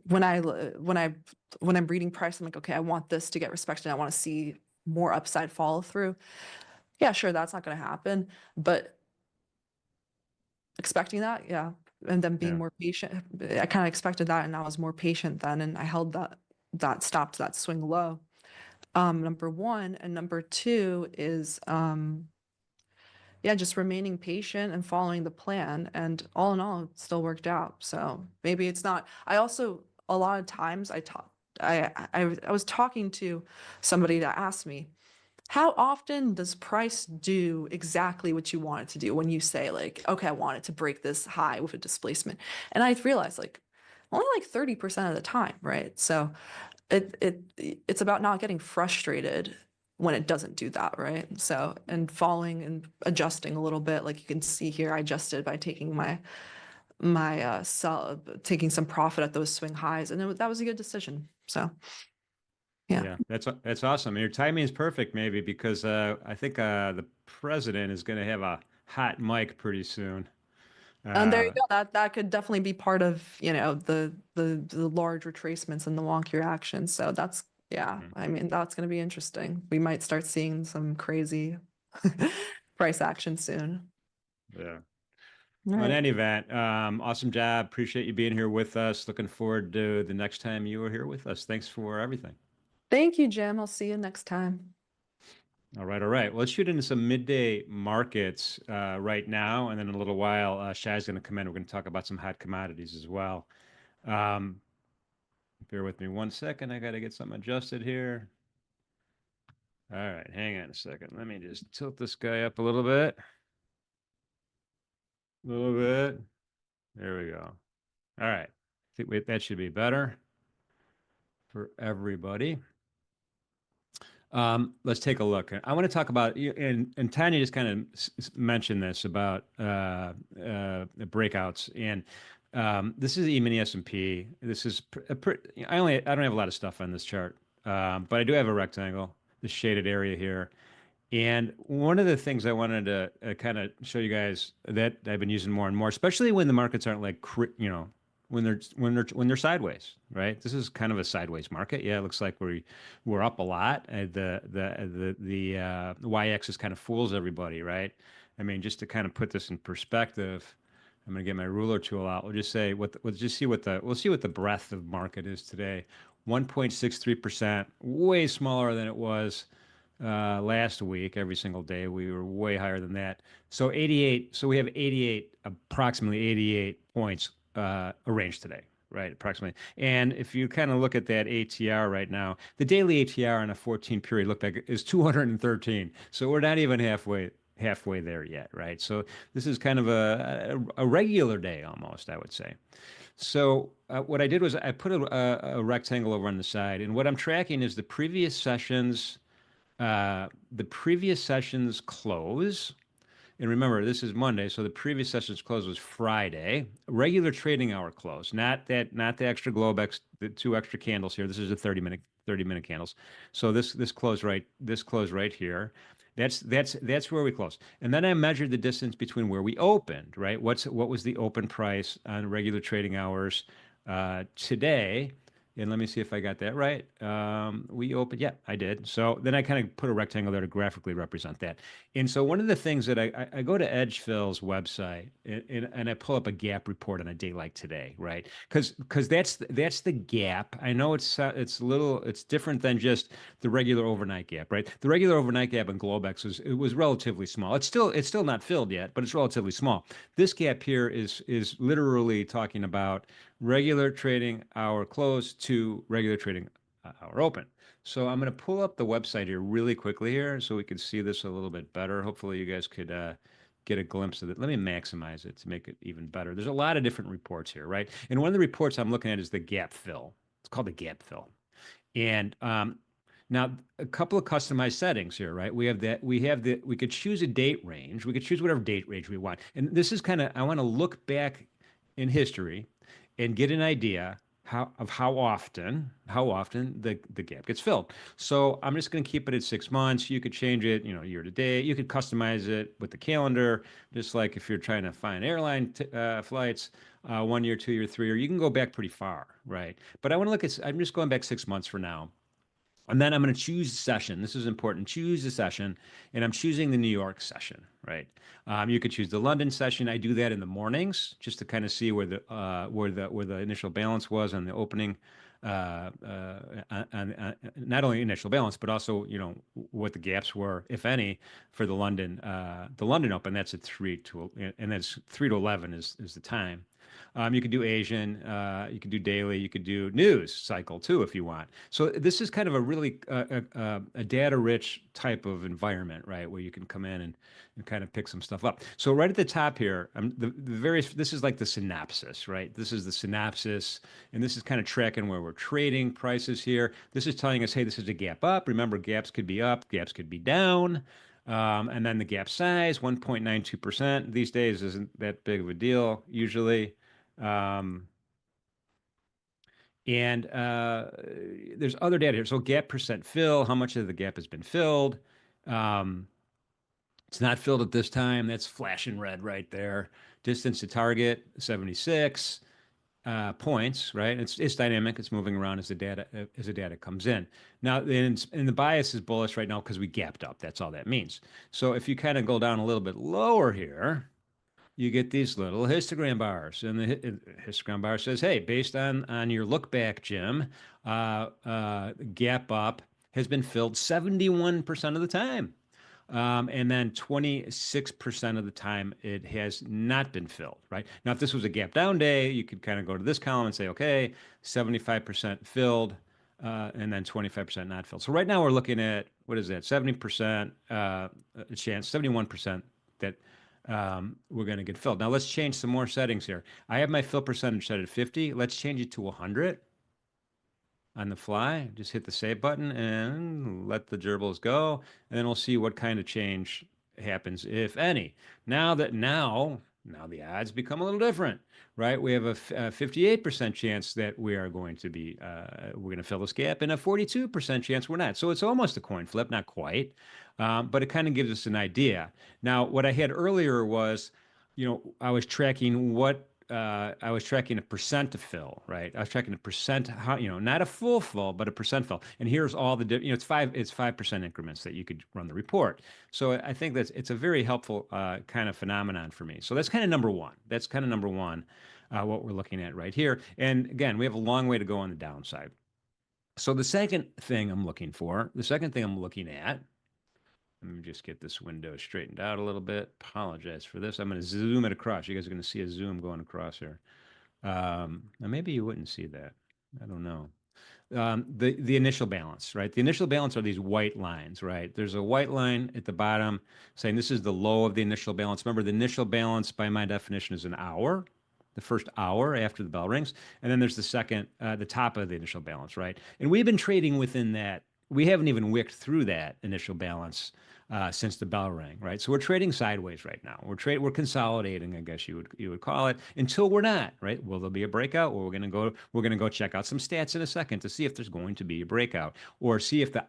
[SPEAKER 7] when I'm reading price, I'm like, okay, I want this to get respected. I want to see more upside follow through. Yeah, sure, that's not going to happen, but expecting that, yeah. And then being more patient, I kind of expected that, and I was more patient then, and I held that stop to that swing low. Number one, and number two is, you yeah, just remaining patient and following the plan. And all in all, it still worked out. So maybe it's not. I also, a lot of times I was talking to somebody that asked me, how often does price do exactly what you want it to do when you say like, okay, I want it to break this high with a displacement? And I realized like only like 30% of the time, right? So it's about not getting frustrated when it doesn't do that, right? So, and following and adjusting a little bit, like you can see here, I adjusted by taking taking some profit at those swing highs, and that was a good decision. So, yeah.
[SPEAKER 3] Yeah, that's awesome. Your timing is perfect, maybe because I think the president is going to have a hot mic pretty soon.
[SPEAKER 7] And there you
[SPEAKER 3] Uh,
[SPEAKER 7] go. That could definitely be part of, the large retracements and the wonkier action. So that's, yeah,
[SPEAKER 3] mhm,
[SPEAKER 7] I mean, that's going to be interesting. We might start seeing some crazy price action soon.
[SPEAKER 3] yeah.
[SPEAKER 7] All
[SPEAKER 3] Well, in
[SPEAKER 7] right.
[SPEAKER 3] any event, awesome job. Appreciate you being here with us. Looking forward to the next time you are here with us. Thanks for everything.
[SPEAKER 7] Thank you, Jim. I'll see you next time.
[SPEAKER 3] All right, all right. Well, let's shoot into some midday markets right now, and then in a little while, Shai's going to come in. We're going to talk about some hot commodities as well. Um, bear with me 1 second. I got to get something adjusted here. All right, hang on a second. Let me just tilt this guy up a little bit. A little bit. There we go. All right. I think that should be better for everybody. Let's take a look. I want to talk about, and Tanya just kind of mentioned this about the breakouts, and this is E-mini S&P. This is I don't have a lot of stuff on this chart, but I do have a rectangle, the shaded area here. And one of the things I wanted to kind of show you guys that I've been using more and more, especially when the markets aren't like, when they're sideways, right? This is kind of a sideways market. Yeah, it looks like we're up a lot. The y-axis kind of fools everybody, right? I mean, just to kind of put this in perspective, I'm going to get my ruler tool out. We'll just say we'll see what the breadth of market is today. 1.63%, way smaller than it was last week. Every single day we were way higher than that. So 88. So we have 88, approximately 88 points arranged today, right? Approximately. And if you kind of look at that ATR right now, the daily ATR on a 14 period look back is 213. So we're not even halfway there yet, right? So this is kind of a regular day almost, I would say. So what I did was I put a rectangle over on the side, and what I'm tracking is the previous session's close. And remember, this is Monday, so the previous session's close was Friday. Regular trading hour close, not the extra Globex, the two extra candles here. This is a 30-minute candles. So this closed right here. That's where we closed. And then I measured the distance between where we opened, right? What was the open price on regular trading hours today? And let me see if I got that right. We opened, yeah, I did. So then I kind of put a rectangle there to graphically represent that. And so one of the things that I go to Edgefill's website and I pull up a gap report on a day like today, right? Because that's the gap. I know it's different than just the regular overnight gap, right? The regular overnight gap in Globex was relatively small. It's still not filled yet, but it's relatively small. This gap here is literally talking about regular trading hour close to regular trading hour open. So I'm going to pull up the website here really quickly here so we can see this a little bit better. Hopefully you guys could get a glimpse of it. Let me maximize it to make it even better. There's a lot of different reports here, right? And one of the reports I'm looking at is the gap fill. It's called the gap fill. And now a couple of customized settings here, right? We could choose a date range. We could choose whatever date range we want. And this is I want to look back in history and get an idea how often the gap gets filled. So I'm just going to keep it at 6 months. You could change it, year to day. You could customize it with the calendar, just like if you're trying to find airline flights, 1 year, 2 year, 3 year. You can go back pretty far, right? But I want to look at. I'm just going back 6 months for now. And then I'm going to choose the session. This is important. Choose the session, and I'm choosing the New York session, right? You could choose the London session. I do that in the mornings just to kind of see where the initial balance was on the opening not only initial balance, but also, what the gaps were, if any, for the London Open. That's at 3 to 11 is the time. You could do Asian, you could do daily, you could do news cycle too if you want. So this is kind of a really a data-rich type of environment, right, where you can come in and kind of pick some stuff up. So right at the top here, this is like the synopsis, right? This is the synopsis, and this is kind of tracking where we're trading prices here. This is telling us, hey, this is a gap up. Remember, gaps could be up, gaps could be down. And then the gap size, 1.92%. These days isn't that big of a deal usually. And there's other data here. So gap percent fill, how much of the gap has been filled. It's not filled at this time. That's flashing red right there. Distance to target, 76 points, right? It's dynamic. It's moving around as the data comes in. Now, and the bias is bullish right now because we gapped up. That's all that means. So if you kind of go down a little bit lower here, you get these little histogram bars, and the histogram bar says, "Hey, based on your look back, Jim, gap up has been filled 71% of the time." And then 26% of the time it has not been filled, right? Now, if this was a gap down day, you could kind of go to this column and say, okay, 75% filled, and then 25% not filled. So right now we're looking at, what is that? 70% chance, 71% that we're going to get filled. Now let's change some more settings here. I have my fill percentage set at 50. Let's change it to 100. On the fly, just hit the save button and let the gerbils go, and then we'll see what kind of change happens, if any. Now the odds become a little different, right? We have a 58% chance that we are going to be we're going to fill this gap, and a 42% chance we're not. So it's almost a coin flip, not quite, but it kind of gives us an idea. Now, what I had earlier was, I was tracking a percent to fill, right? I was tracking a percent, not a full fill, but a percent fill. And here's all the, it's 5% increments that you could run the report. So I think it's a very helpful kind of phenomenon for me. So that's kind of number one. What we're looking at right here. And again, we have a long way to go on the downside. So the second thing I'm looking at, let me just get this window straightened out a little bit. Apologize for this. I'm going to zoom it across. You guys are going to see a zoom going across here. Now maybe you wouldn't see that. I don't know. The initial balance, right? The initial balance are these white lines, right? There's a white line at the bottom saying this is the low of the initial balance. Remember, the initial balance, by my definition, is an hour, the first hour after the bell rings. And then there's the top of the initial balance, right? And we've been trading within that. We haven't even wicked through that initial balance since the bell rang, right? So we're trading sideways right now. We're consolidating, I guess you would call it, until we're not, right? Will there be a breakout? Or we're gonna go check out some stats in a second to see if there's going to be a breakout, or see if the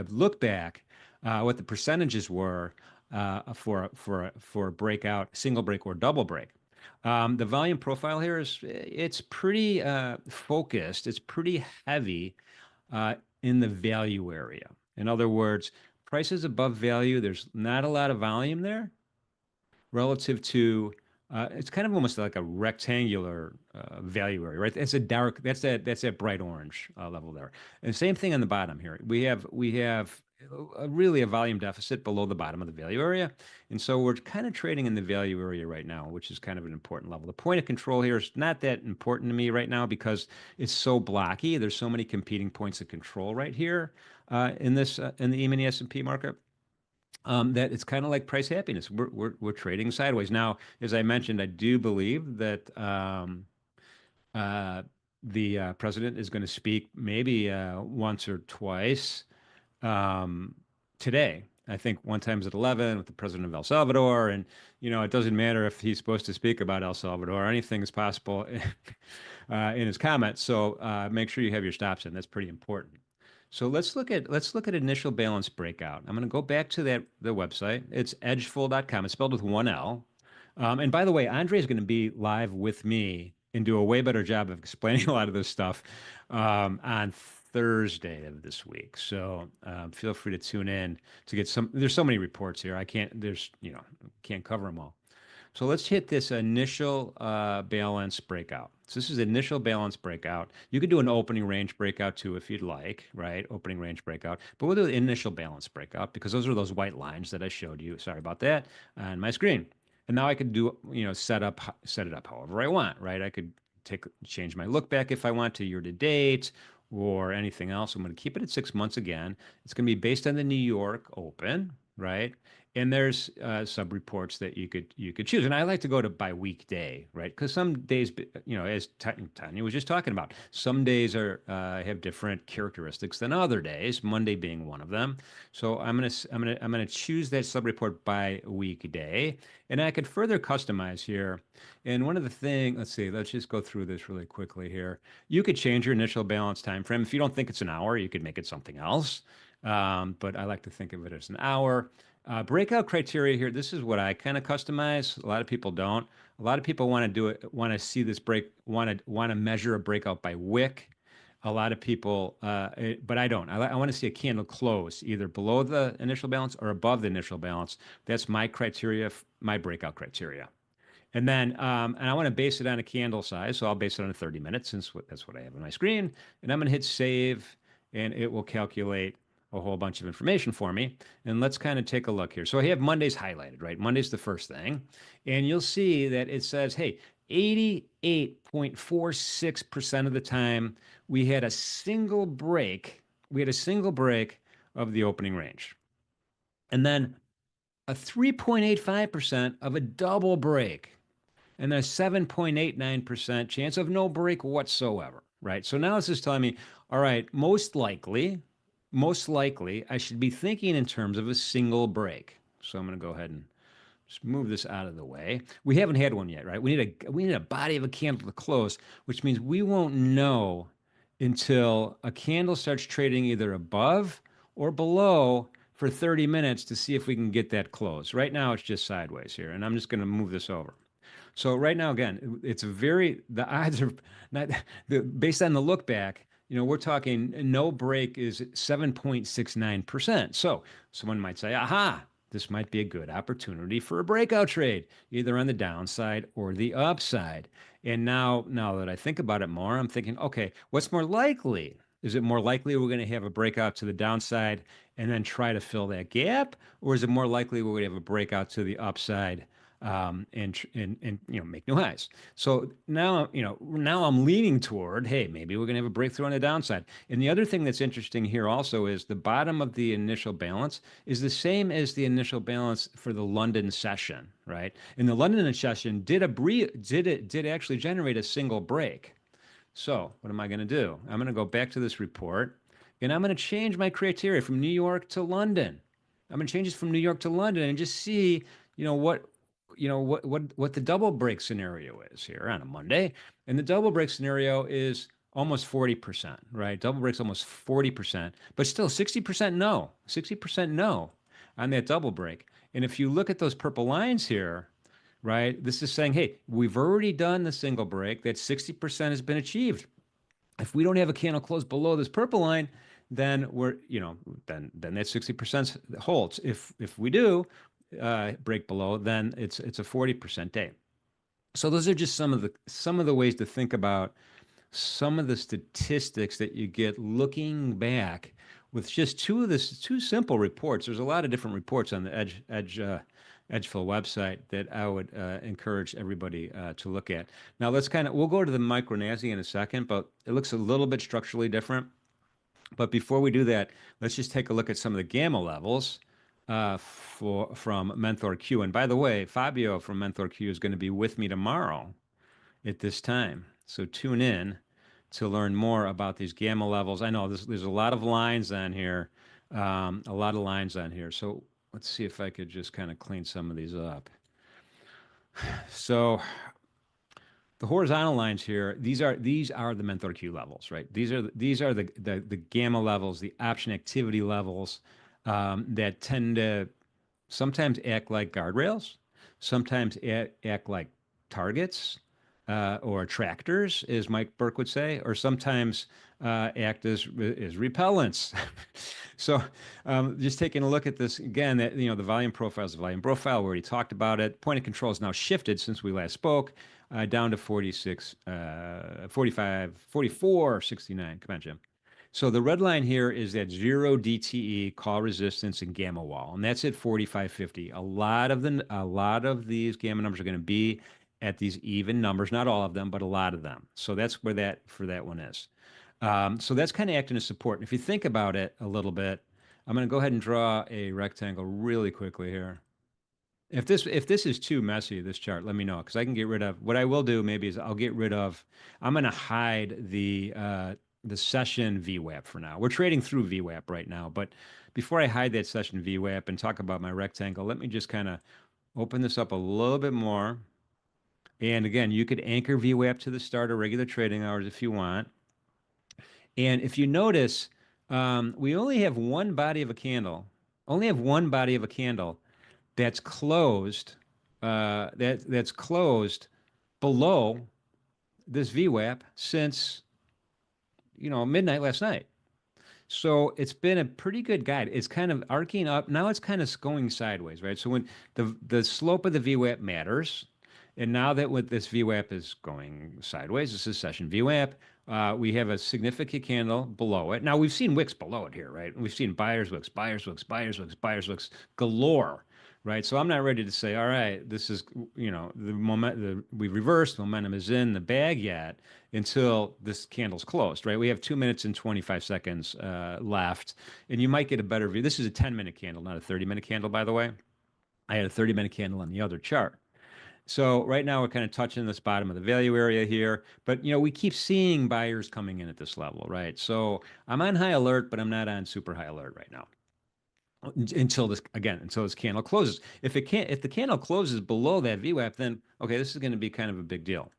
[SPEAKER 3] look back, what the percentages were for a breakout, single break or double break. The volume profile here it's pretty focused. It's pretty heavy in the value area. In other words, prices above value, there's not a lot of volume there relative to, it's kind of almost like a rectangular value area, right? That's that bright orange level there. And same thing on the bottom here. We have really a volume deficit below the bottom of the value area. And so we're kind of trading in the value area right now, which is kind of an important level. The point of control here is not that important to me right now because it's so blocky. There's so many competing points of control right here in the E-mini S&P market. That it's kind of like price happiness. We're trading sideways. Now, as I mentioned, I do believe that the president is going to speak maybe once or twice today. I think one time's at 11 with the president of El Salvador. And, it doesn't matter if he's supposed to speak about El Salvador. Anything is possible in his comments. So make sure you have your stops in. That's pretty important. So let's look at initial balance breakout. I'm going to go back to the website. It's edgeful.com. It's spelled with one L. And by the way, Andre is going to be live with me and do a way better job of explaining a lot of this stuff on Thursday of this week. So feel free to tune in to get some. There's so many reports here. Can't cover them all. So let's hit this initial balance breakout. So this is initial balance breakout. You could do an opening range breakout too if you'd like, right? Opening range breakout. But we'll do the initial balance breakout because those are those white lines that I showed you. Sorry about that on my screen. And now I could do, set it up however I want, right? I could change my look back if I want to year to date or anything else. I'm going to keep it at 6 months again. It's going to be based on the New York Open, right? And there's sub reports that you could choose. And I like to go to by weekday, right? Because some days, as Tanya was just talking about, some days have different characteristics than other days. Monday being one of them. So I'm gonna choose that sub report by weekday, and I could further customize here. And one of the things, let's just go through this really quickly here. You could change your initial balance time frame. If you don't think it's an hour, you could make it something else. But I like to think of it as an hour. Breakout criteria here. This is what I kind of customize. A lot of people don't. A lot of people want to see this want to measure a breakout by wick. A lot of people, but I don't. I want to see a candle close either below the initial balance or above the initial balance. That's my criteria, my breakout criteria. And then, and I want to base it on a candle size. So I'll base it on a 30 minutes since that's what I have on my screen. And I'm going to hit save and it will calculate a whole bunch of information for me. And let's kind of take a look here. So I have Mondays highlighted, right? Monday's the first thing. And you'll see that it says, hey, 88.46% of the time we had a single break. We had a single break of the opening range. And then a 3.85% of a double break. And a 7.89% chance of no break whatsoever, right? So now this is telling me, all right, most likely, I should be thinking in terms of a single break. So I'm going to go ahead and just move this out of the way. We haven't had one yet, right? We need a body of a candle to close, which means we won't know until a candle starts trading either above or below for 30 minutes to see if we can get that close. Right now, it's just sideways here, and I'm just going to move this over. So right now, again, the odds are not based on the look back. We're talking no break is 7.69%. So someone might say, aha, this might be a good opportunity for a breakout trade, either on the downside or the upside. And now that I think about it more, I'm thinking, okay, what's more likely? Is it more likely we're going to have a breakout to the downside and then try to fill that gap? Or is it more likely we're going to have a breakout to the upside and make new highs? So now I'm leaning toward, hey, maybe we're going to have a breakthrough on the downside. And the other thing that's interesting here also is the bottom of the initial balance is the same as the initial balance for the London session, right? And the London session did actually generate a single break. So what am I going to do? I'm going to go back to this report and I'm going to change my criteria from New York to London. I'm going to change this from New York to London and just see, what the double break scenario is here on a Monday. And the double break scenario is almost 40%, right? Double break's almost 40%, but still 60% no, 60% no on that double break. And if you look at those purple lines here, right, this is saying, hey, we've already done the single break. That 60% has been achieved. If we don't have a candle close below this purple line, then we're, then that 60% holds. If we do break below, then it's a 40% day. So those are just some of the ways to think about some of the statistics that you get looking back with just two simple reports. There's a lot of different reports on the Edgefill website that I would encourage everybody to look at. Now we'll go to the Micronazzi in a second, but it looks a little bit structurally different. But before we do that, let's just take a look at some of the gamma levels from Mentor Q. And by the way, Fabio from Mentor Q is going to be with me tomorrow at this time. So tune in to learn more about these gamma levels. I know there's a lot of lines on here, So let's see if I could just kind of clean some of these up. So the horizontal lines here, these are the Mentor Q levels, right? These are the gamma levels, the option activity levels that tend to sometimes act like guardrails, sometimes act like targets or attractors, as Mike Burke would say, or sometimes act as repellents. So just taking a look at this again, the volume profile is the volume profile. We already talked about it. Point of control is now shifted since we last spoke. down to 46, 45, 44.69. Come on, Jim. So the red line here is that 0 DTE call resistance and gamma wall, and that's at 45.50. A lot of these gamma numbers are going to be at these even numbers, not all of them, but a lot of them. So that's where that for that one is. So that's kind of acting as support. And if you think about it a little bit, I'm going to go ahead and draw a rectangle really quickly here. If this is too messy, this chart, let me know, because I can get rid of, what I will do maybe is I'm going to hide the session VWAP for now. We're trading through VWAP right now, but before I hide that session VWAP and talk about my rectangle, let me just kind of open this up a little bit more. And again, you could anchor VWAP to the start of regular trading hours if you want. And if you notice, we only have one body of a candle, that's closed, that's closed below this VWAP since midnight last night. So it's been a pretty good guide. It's kind of arcing up. Now it's kind of going sideways, right? So when the slope of the VWAP matters, and now that with this VWAP is going sideways, this is session VWAP, we have a significant candle below it. Now we've seen wicks below it here, right? We've seen buyers wicks, buyers wicks, buyers wicks, buyers wicks galore, right? So I'm not ready to say, all right, this is, we've reversed, momentum is in the bag yet until this candle's closed, right? We have 2 minutes and 25 seconds left, and you might get a better view. This is a 10-minute candle, not a 30-minute candle, by the way. I had a 30-minute candle on the other chart. So right now we're kind of touching this bottom of the value area here, but we keep seeing buyers coming in at this level, right? So I'm on high alert, but I'm not on super high alert right now until this candle closes. If the candle closes below that VWAP, then okay, this is going to be kind of a big deal.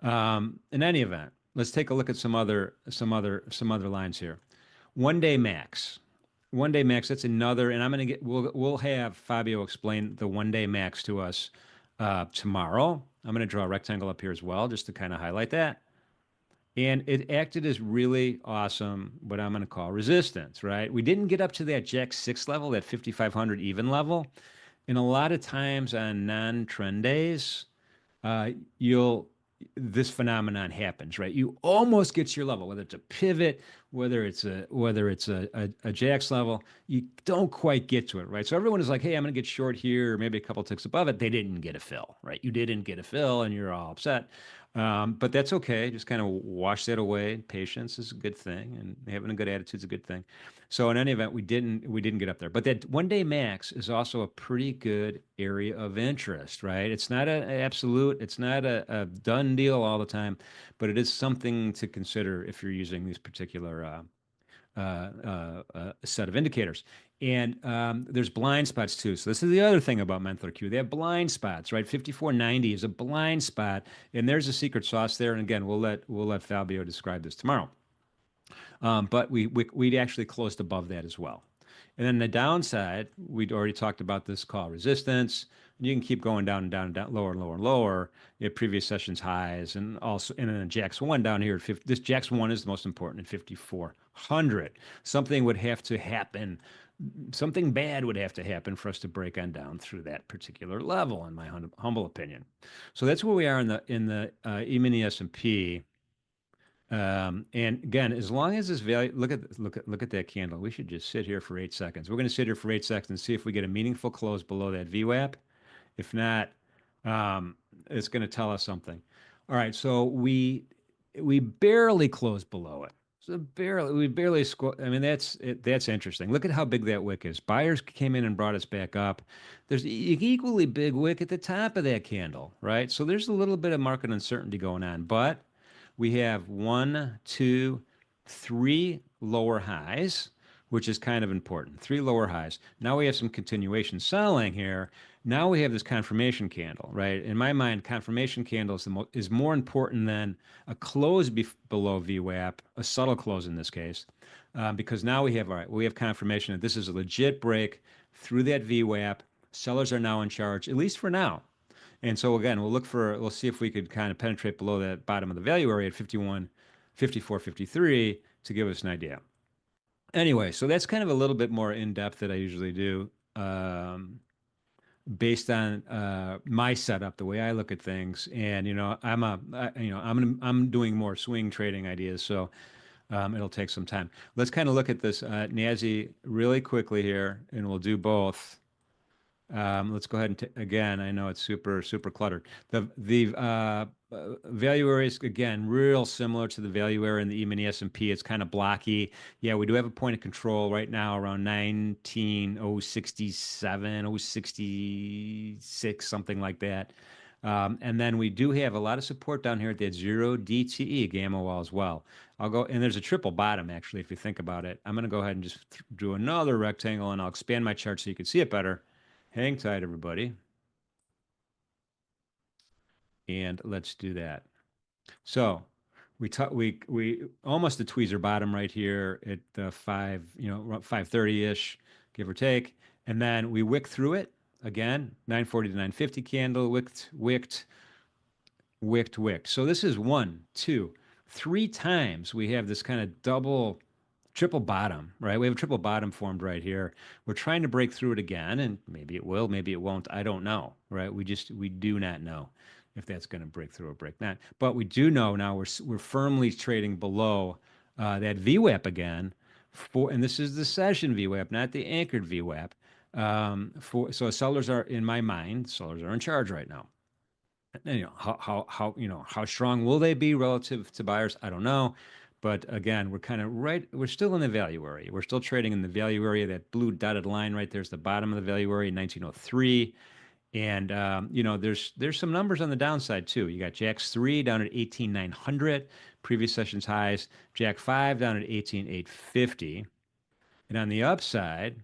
[SPEAKER 3] In any event, let's take a look at some other lines here. 1 day max. 1 day max, that's another, and we'll have Fabio explain the 1 day max to us tomorrow. I'm going to draw a rectangle up here as well, just to kind of highlight that. And it acted as really awesome, what I'm going to call resistance, right? We didn't get up to that Jack 6 level, that 5,500 even level. And a lot of times on non-trend days, this phenomenon happens, right? You almost get to your level, whether it's a pivot, whether it's a Jack's level, you don't quite get to it, right? So everyone is like, hey, I'm going to get short here, or maybe a couple ticks above it. They didn't get a fill, right? You didn't get a fill, and you're all upset. But that's okay. Just kind of wash that away. Patience is a good thing, and having a good attitude is a good thing. So in any event, we didn't get up there. But that 1 day max is also a pretty good area of interest, right? It's not an absolute, it's not a done deal all the time, but it is something to consider if you're using these particular set of indicators. And there's blind spots too. So this is the other thing about Menthor Q. They have blind spots, right? 5490 is a blind spot, and there's a secret sauce there. And again, we'll let Fabio describe this tomorrow. But we actually closed above that as well. And then the downside, we'd already talked about this call resistance. You can keep going down and down and down, lower and lower and lower. You have previous sessions highs, and then Jack's 1 down here at 50. This Jack's 1 is the most important at 5,400. Something would have to happen. Something bad would have to happen for us to break on down through that particular level, in my humble opinion. So that's where we are in the E-mini S&P. And again, as long as this value, look at that candle. We should just sit here for 8 seconds. We're going to sit here for 8 seconds and see if we get a meaningful close below that VWAP. If not, it's going to tell us something. All right, so we barely closed below it. So we barely score. I mean, that's interesting. Look at how big that wick is. Buyers came in and brought us back up. There's an equally big wick at the top of that candle, right? So there's a little bit of market uncertainty going on, but we have 1, 2, 3 lower highs, which is kind of important. 3 lower highs. Now we have some continuation selling here. Now we have this confirmation candle, right? In my mind, confirmation candle is more important than a close below VWAP, a subtle close in this case, because now we have confirmation that this is a legit break through that VWAP. Sellers are now in charge, at least for now. And so again, we'll see if we could kind of penetrate below that bottom of the value area at 51, 54, 53 to give us an idea. Anyway, so that's kind of a little bit more in depth than I usually do. based on my setup, the way I look at things. And, I'm doing more swing trading ideas. So it'll take some time. Let's kind of look at this NASI really quickly here, and we'll do both. Let's go ahead and again, I know it's super, super cluttered. The value areas, again, real similar to the value area in the E-mini S&P. It's kind of blocky. Yeah, we do have a point of control right now around 19,067, 066, something like that. And then we do have a lot of support down here at that 0 DTE gamma wall as well. I'll go, and there's a triple bottom actually, if you think about it. I'm going to go ahead and just do another rectangle, and I'll expand my chart so you can see it better. Hang tight, everybody. And let's do that. So we almost the tweezer bottom right here at the 530-ish, give or take. And then we wick through it again, 940 to 950 candle, wicked. So this is 1, 2, 3 times we have this kind of triple bottom, right? We have a triple bottom formed right here. We're trying to break through it again, and maybe it will, maybe it won't. I don't know, right? We do not know if that's going to break through or break not. But we do know now we're firmly trading below that VWAP again. And this is the session VWAP, not the anchored VWAP. So sellers are, in my mind, sellers are in charge right now. And, how strong will they be relative to buyers? I don't know. But again, we're kind of we're still in the value area. We're still trading in the value area. That blue dotted line right there's the bottom of the value area, 1903. And, there's some numbers on the downside too. You got Jacks 3 down at 18,900, previous session's highs. Jack 5 down at 18,850. And on the upside,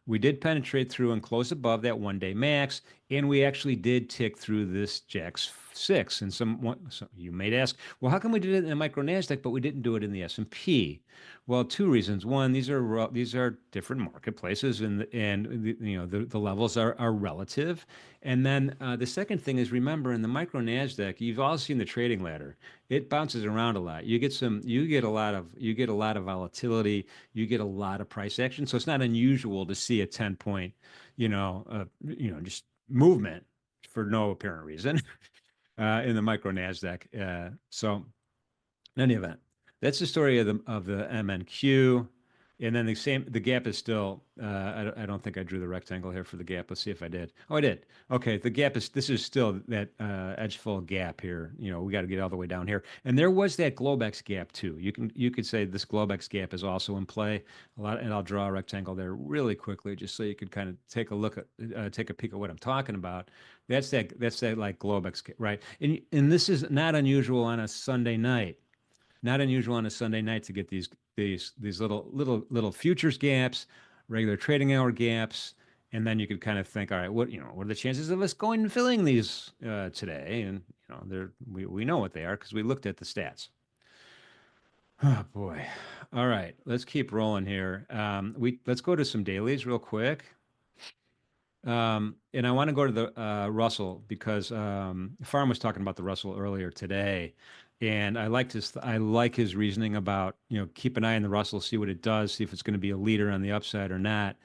[SPEAKER 3] we did penetrate through and close above that 1-day max, and we actually did tick through this Jack's 6. And so you may ask, well, how come we did it in the micro Nasdaq, but we didn't do it in the S&P? Well, 2 reasons. One, these are different marketplaces, and the levels are relative. And then the second thing is, remember, in the micro Nasdaq, you've all seen the trading ladder. It bounces around a lot. You get a lot of volatility. You get a lot of price action. So it's not unusual to see a 10-point, just movement for no apparent reason in the micro Nasdaq. So in any event, that's the story of the MNQ. And then the gap is still, I don't think I drew the rectangle here for the gap. Let's see if I did. Oh, I did. Okay, this is still that edge full gap here. We got to get all the way down here. And there was that Globex gap too. You could say this Globex gap is also in play a lot. And I'll draw a rectangle there really quickly just so you could kind of take a peek at what I'm talking about. That's that like Globex, right? And this is not unusual on a Sunday night. Not unusual on a Sunday night to get these little futures gaps, regular trading hour gaps, and then you could kind of think, all right, what are the chances of us going and filling these today? And we know what they are because we looked at the stats. Oh boy! All right, let's keep rolling here. Let's go to some dailies real quick. And I want to go to the Russell because Pharm was talking about the Russell earlier today. And I like his reasoning about, keep an eye on the Russell, see what it does, see if it's going to be a leader on the upside or not.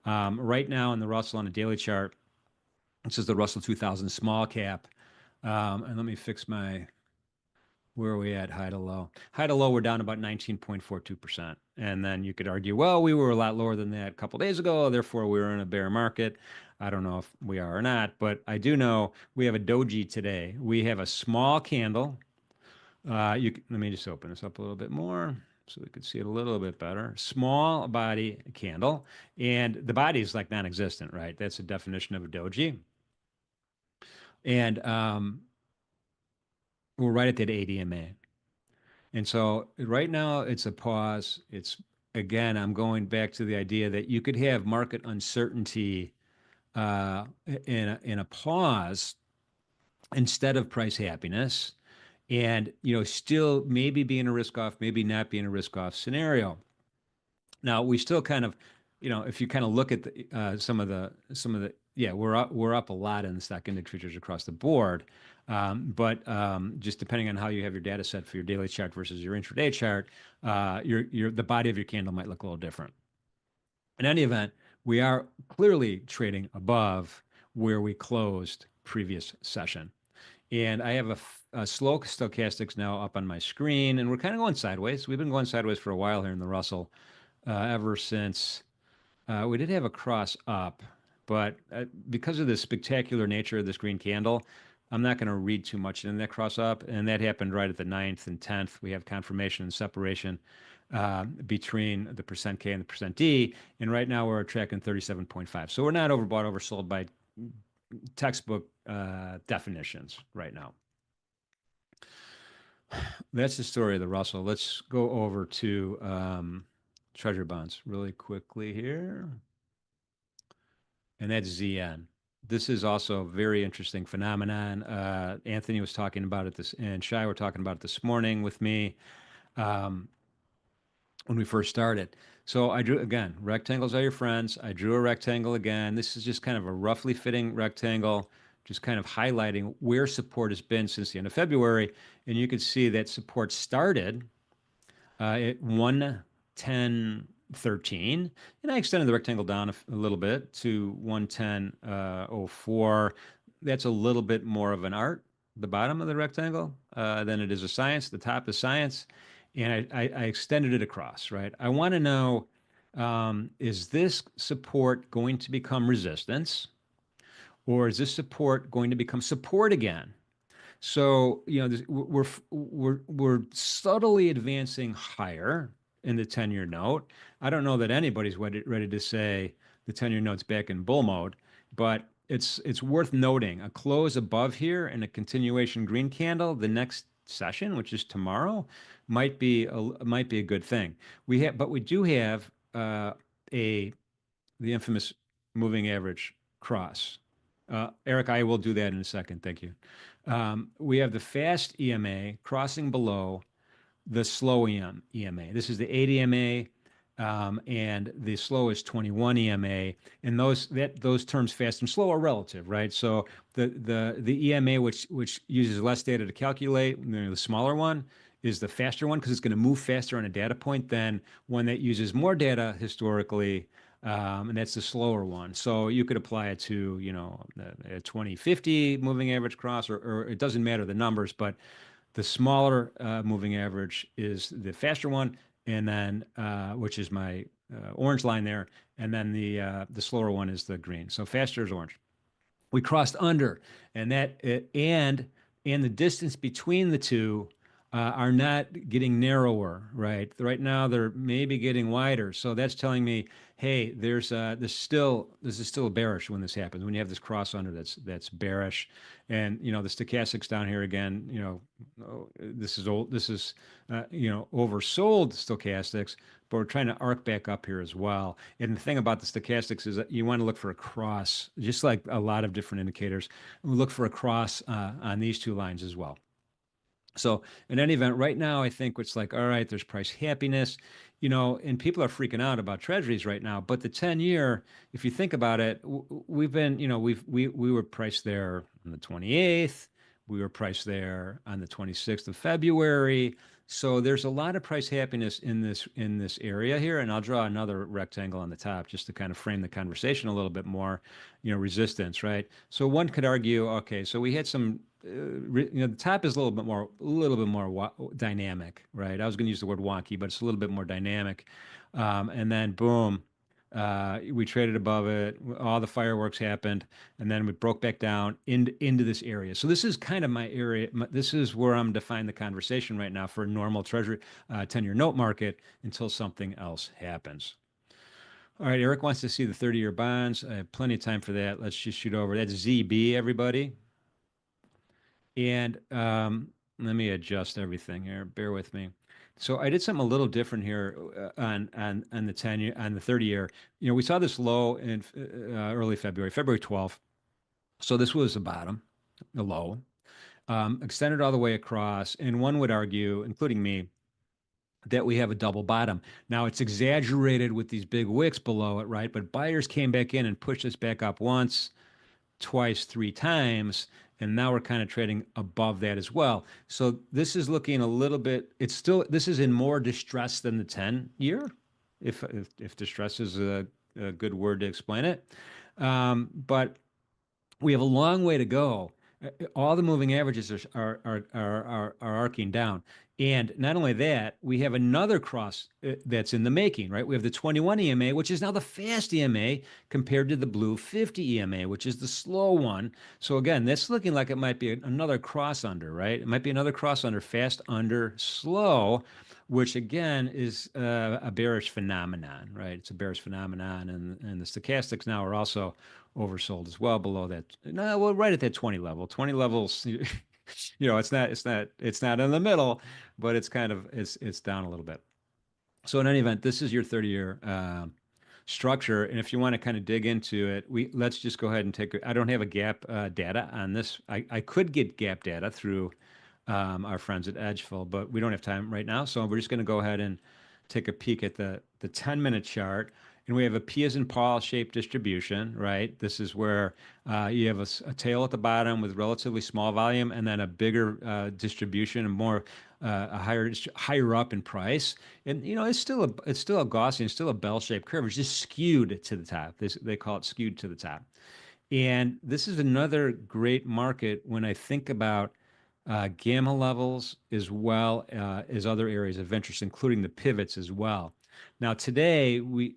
[SPEAKER 3] Right now in the Russell on a daily chart, this is the Russell 2000 small cap. And let me fix where are we at high to low? High to low, we're down about 19.42%. And then you could argue, well, we were a lot lower than that a couple days ago, therefore we were in a bear market. I don't know if we are or not, but I do know we have a doji today. We have a small candle. Let me just open this up a little bit more so we could see it a little bit better. Small body candle, and the body is like non-existent, right? That's the definition of a doji. And we're right at that ADMA. And so right now it's a pause. Again, I'm going back to the idea that you could have market uncertainty in a pause instead of price happiness. And, still maybe be in a risk off, maybe not be in a risk off scenario. Now, we still kind of, if you kind of look at some of the, we're up a lot in the stock index futures across the board. But just depending on how you have your data set for your daily chart versus your intraday chart, the body of your candle might look a little different. In any event, we are clearly trading above where we closed previous session. And I have a slow stochastics now up on my screen, and we're kind of going sideways. We've been going sideways for a while here in the Russell, ever since we did have a cross up, but because of the spectacular nature of this green candle, I'm not going to read too much in that cross up. And that happened right at the 9th and 10th. We have confirmation and separation between the percent K and the percent D. And right now we're tracking 37.5. So we're not overbought, oversold by textbook definitions right now. That's the story of the Russell. Let's go over to Treasury bonds really quickly here. And that's ZN. This is also a very interesting phenomenon. Anthony was talking about it this, and Shai were talking about it this morning with me when we first started. So I drew, again, rectangles are your friends. I drew a rectangle again. This is just kind of a roughly fitting rectangle, just kind of highlighting where support has been since the end of February. And you can see that support started at 110.13, and I extended the rectangle down a little bit to 110.04. That's a little bit more of an art, the bottom of the rectangle, than it is a science. The top is science, and I extended it across, right? I want to know, is this support going to become resistance, or is this support going to become support again? So, you know, we're subtly advancing higher in the 10-year note. I don't know that anybody's ready to say the 10-year note's back in bull mode, but it's worth noting a close above here and a continuation green candle the next session, which is tomorrow, might be a good thing. But we do have the infamous moving average cross. Eric, I will do that in a second. Thank you. We have the fast EMA crossing below the slow EMA. This is the 8 EMA, and the slow is 21 EMA. And those terms, fast and slow, are relative, right? So the EMA, which uses less data to calculate, the smaller one, is the faster one because it's going to move faster on a data point than one that uses more data historically. And that's the slower one. So you could apply it to, you know, a 2050 moving average cross, or it doesn't matter the numbers, but the smaller moving average is the faster one, and then which is my orange line there, and then the slower one is the green. So faster is orange. We crossed under, and and the distance between the two are not getting narrower, right? Right now they're maybe getting wider. So that's telling me, hey, this is still bearish when this happens. When you have this cross under, that's bearish. And you know, the stochastics down here again, you know, this is old. This is you know, oversold stochastics, but we're trying to arc back up here as well. And the thing about the stochastics is that you want to look for a cross, just like a lot of different indicators. We look for a cross on these two lines as well. So in any event, right now, I think it's like, all right, there's price happiness, you know, and people are freaking out about treasuries right now. But the 10-year, if you think about it, we've been, you know, we were priced there on the 28th. We were priced there on the 26th of February. So there's a lot of price happiness in this area here. And I'll draw another rectangle on the top just to kind of frame the conversation a little bit more, you know, resistance, right? So one could argue, okay, so we had some, you know, the top is a little bit more dynamic, right? I was going to use the word wonky, but it's a little bit more dynamic. And then boom, we traded above it. All the fireworks happened, and then we broke back down into this area. So this is kind of my area. This is where I'm defining the conversation right now for a normal treasury 10-year note market until something else happens. All right, Eric wants to see the 30-year bonds. I have plenty of time for that. Let's just shoot over. That's ZB, everybody. And let me adjust everything here. Bear with me. So I did something a little different here on the 10-year, on the 30-year. You know, we saw this low in early February, February 12th. So this was the bottom, the low, extended all the way across. And one would argue, including me, that we have a double bottom. Now it's exaggerated with these big wicks below it, right? But buyers came back in and pushed us back up once, twice, three times, and now we're kind of trading above that as well. So this is looking a little bit, this is in more distress than the 10-year, if distress is a good word to explain it. But we have a long way to go. All the moving averages are arcing down. And not only that, we have another cross that's in the making, right? We have the 21 EMA, which is now the fast EMA compared to the blue 50 EMA, which is the slow one. So again, that's looking like it might be another cross under, right? It might be another cross under, fast under, slow, which again is a bearish phenomenon, right? It's a bearish phenomenon, and the stochastics now are also oversold as well below that. No, well, right at that 20 level. 20 levels, it's not in the middle, but it's kind of it's down a little bit. So in any event, this is your 30-year structure, and if you want to kind of dig into it, let's just go ahead and I don't have a gap data on this. I could get gap data through our friends at Edgeful, but we don't have time right now. So we're just going to go ahead and take a peek at the 10-minute chart. And we have a P as in Paul shaped distribution, right? This is where you have a tail at the bottom with relatively small volume and then a bigger distribution and more a higher up in price. And it's still a Gaussian, still a bell-shaped curve. It's just skewed to the top. They call it skewed to the top. And this is another great market when I think about gamma levels as well as other areas of interest, including the pivots as well. Now today we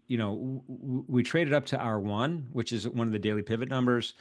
[SPEAKER 3] traded up to R1, which is one of the daily pivot numbers.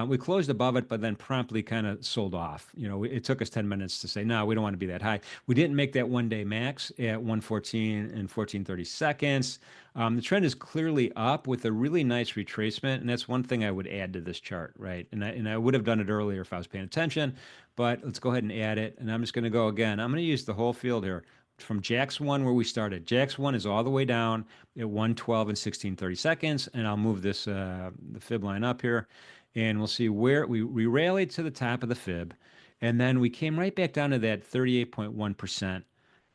[SPEAKER 3] We closed above it, but then promptly kind of sold off. It took us 10 minutes to say, no, we don't want to be that high. We didn't make that one-day max at 114 and 1430 seconds. The trend is clearly up with a really nice retracement, and that's one thing I would add to this chart, right? And I would have done it earlier if I was paying attention, but let's go ahead and add it. And I'm just going to go again. I'm going to use the whole field here from JAX1 where we started. JAX1 is all the way down at 112 and 1630 seconds, and I'll move this the fib line up here. And we'll see where we rallied to the top of the fib, and then we came right back down to that 38.1%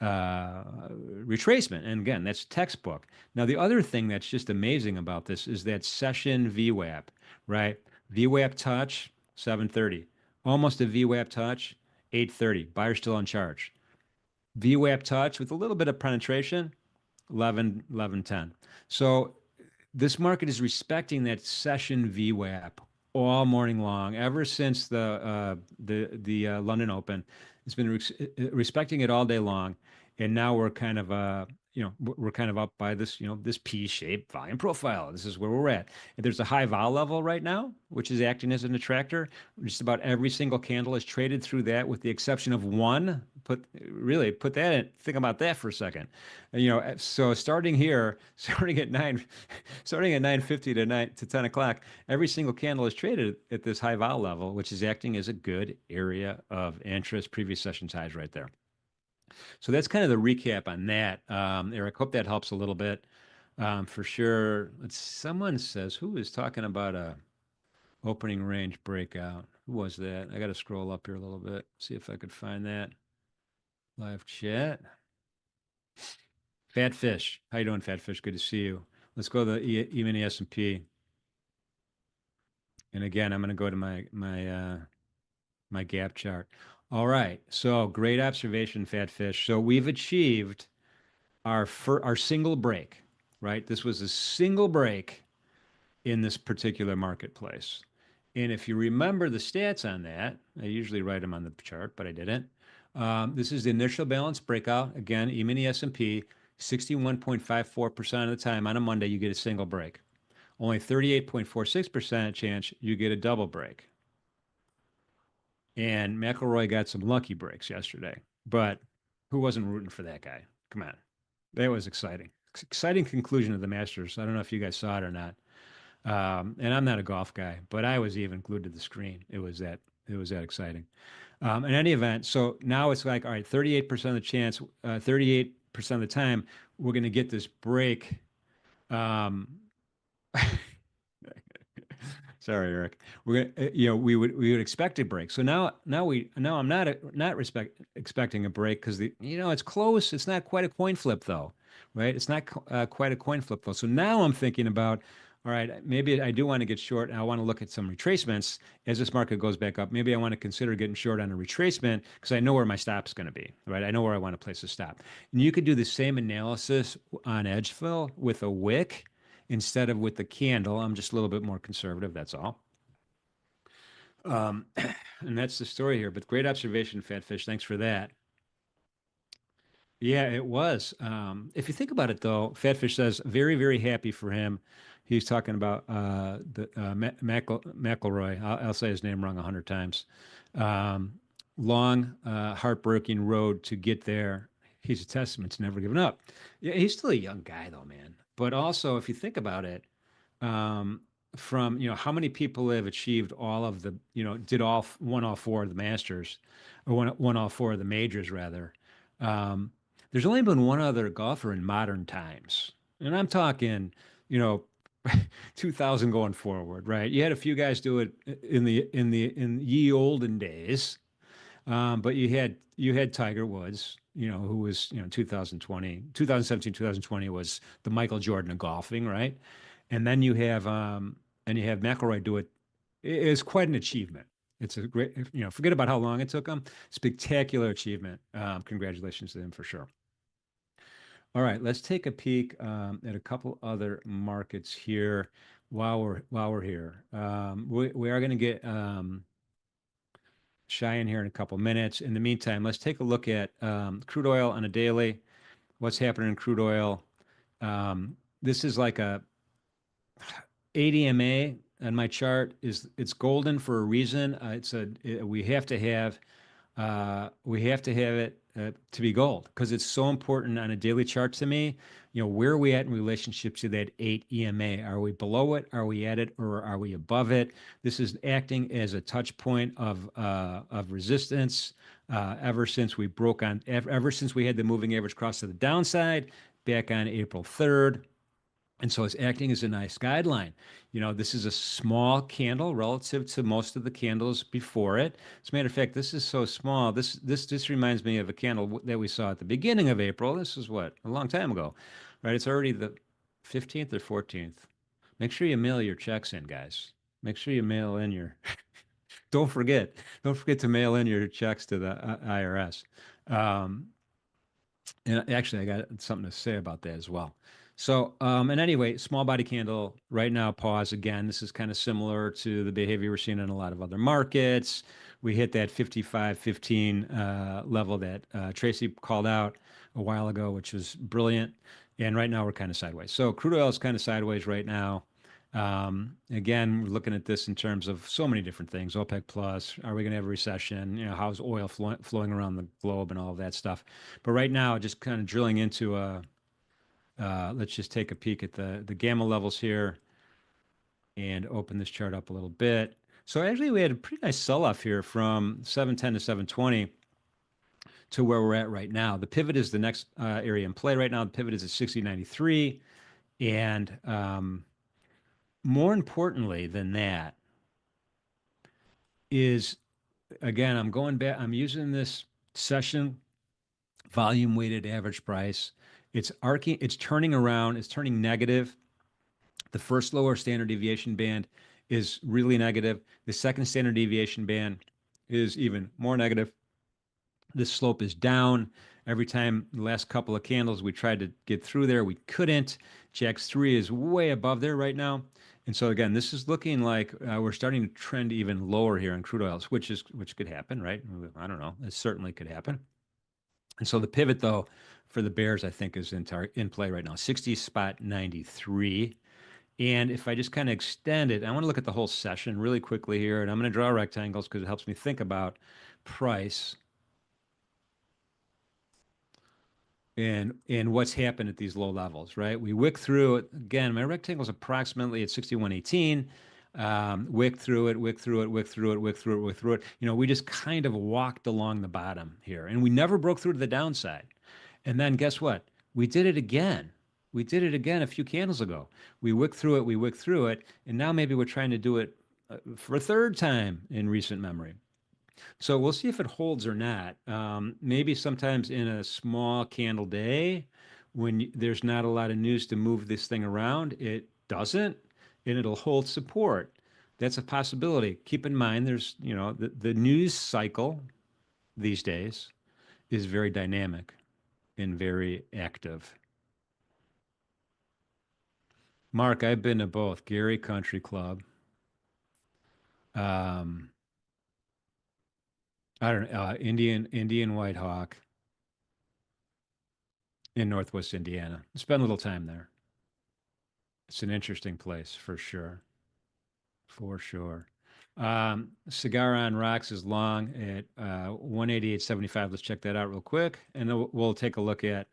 [SPEAKER 3] retracement. And again, that's textbook. Now, the other thing that's just amazing about this is that session VWAP, right? VWAP touch, 730. Almost a VWAP touch, 830. Buyer still on charge. VWAP touch with a little bit of penetration, 1110. So this market is respecting that session VWAP all morning long, ever since the London Open. It's been respecting it all day long, and now we're kind of we're kind of up by this this P-shaped volume profile. This is where we're at. And there's a high vol level right now, which is acting as an attractor. Just about every single candle is traded through that, with the exception of one. Put that in. Think about that for a second. So starting here, starting at 9:50 to 10 o'clock, every single candle is traded at this high vol level, which is acting as a good area of interest. Previous session highs right there. So that's kind of the recap on that. Eric, hope that helps a little bit. For sure. Someone says, who is talking about a opening range breakout? Who was that? I got to scroll up here a little bit, see if I could find that. Live chat. Fat Fish. How you doing, Fat Fish? Good to see you. Let's go to the E-mini S&P. And again, I'm going to go to my gap chart. All right. So great observation, Fat Fish. So we've achieved our single break, right? This was a single break in this particular marketplace. And if you remember the stats on that, I usually write them on the chart, but I didn't. This is the initial balance breakout. Again, E-mini S&P, 61.54% of the time on a Monday, you get a single break. Only 38.46% chance you get a double break. And McElroy got some lucky breaks yesterday, but who wasn't rooting for that guy? Come on. That was exciting. Exciting conclusion of the Masters. I don't know if you guys saw it or not. And I'm not a golf guy, but I was even glued to the screen. It was that exciting. In any event, so now it's like, all right, 38% of the chance, 38% of the time, we're going to get this break. Sorry, Eric. We're gonna, we would expect a break. So now I'm not expecting a break because it's close. It's not quite a coin flip though, right? It's not quite a coin flip though. So now I'm thinking about, all right, maybe I do want to get short, and I want to look at some retracements as this market goes back up. Maybe I want to consider getting short on a retracement because I know where my stop's going to be, right? I know where I want to place a stop. And you could do the same analysis on edge fill with a wick instead of with the candle. I'm just a little bit more conservative, that's all. Um, and that's the story here. But great observation, Fatfish. Thanks for that. Yeah, it was. If you think about it, though, Fatfish says very, very happy for him. He's talking about the McElroy. I'll say his name wrong 100 times. Um, long, heartbreaking road to get there. He's a testament to never giving up. Yeah, he's still a young guy, though, man. But also, if you think about it, um, from how many people have achieved all of the won all four of the Masters, or won all four of the majors rather. Um, there's only been one other golfer in modern times, and I'm talking, you know, 2000 going forward, right? You had a few guys do it in ye olden days, but you had Tiger Woods, who was 2017, 2020 was the Michael Jordan of golfing, right? And then you have McElroy do it. It's quite an achievement. It's a great, forget about how long it took him. Spectacular achievement. Congratulations to him for sure. All right, let's take a peek at a couple other markets here while we're here. We are going to get Cheyenne here in a couple minutes. In the meantime, let's take a look at crude oil on a daily. What's happening in crude oil? This is like a 80 MA on my chart. It's golden for a reason. We have to have it to be gold because it's so important on a daily chart to me. Where are we at in relationship to that 8 EMA? Are we below it? Are we at it? Or are we above it? This is acting as a touch point of resistance ever since we ever since we had the moving average cross to the downside back on April 3rd. And so it's acting as a nice guideline. This is a small candle relative to most of the candles before it. As a matter of fact, this is so small. This reminds me of a candle that we saw at the beginning of April. This is what, a long time ago, right? It's already the 15th or 14th. Make sure you mail your checks in, guys. Make sure you mail in your. Don't forget to mail in your checks to the IRS. And actually, I got something to say about that as well. So, and anyway, small body candle right now, pause again. This is kind of similar to the behavior we're seeing in a lot of other markets. We hit that 55.15 level that Tracy called out a while ago, which was brilliant. And right now we're kind of sideways. So crude oil is kind of sideways right now. Again, we're looking at this in terms of so many different things. OPEC plus, are we going to have a recession? How's oil flowing around the globe and all of that stuff. But right now, just kind of drilling into let's just take a peek at the gamma levels here and open this chart up a little bit. So actually, we had a pretty nice sell-off here from 710 to 720 to where we're at right now. The pivot is the next area in play right now. The pivot is at 60.93. And more importantly than that is, again, I'm going back, I'm using this session volume weighted average price. It's turning around, it's turning negative. The first lower standard deviation band is really negative. The second standard deviation band is even more negative. This slope is down. Every time the last couple of candles we tried to get through there, we couldn't. JAX3 is way above there right now. And so again, this is looking like we're starting to trend even lower here in crude oils, which could happen, right? I don't know. It certainly could happen. And so the pivot, though, for the bears, I think, is in play right now. 60.93. And if I just kind of extend it, I want to look at the whole session really quickly here, and I'm going to draw rectangles because it helps me think about price and what's happened at these low levels, right? We wick through it. Again, my rectangle is approximately at 61.18. Wick through it, wick through it, wick through it, wick through it, wick through it. We just kind of walked along the bottom here, and we never broke through to the downside. And then guess what? We did it again. We did it again a few candles ago. We wicked through it, we wicked through it, and now maybe we're trying to do it for a third time in recent memory. So we'll see if it holds or not. Maybe sometimes in a small candle day, when there's not a lot of news to move this thing around, it doesn't, and it'll hold support. That's a possibility. Keep in mind, there's, the news cycle these days is very dynamic and very active. Mark, I've been to both Gary Country Club, I don't know, Indian White Hawk in Northwest Indiana. Spend a little time there. It's an interesting place for sure. For sure. Cigar on Rocks is long at 188.75. Let's check that out real quick. And then we'll take a look at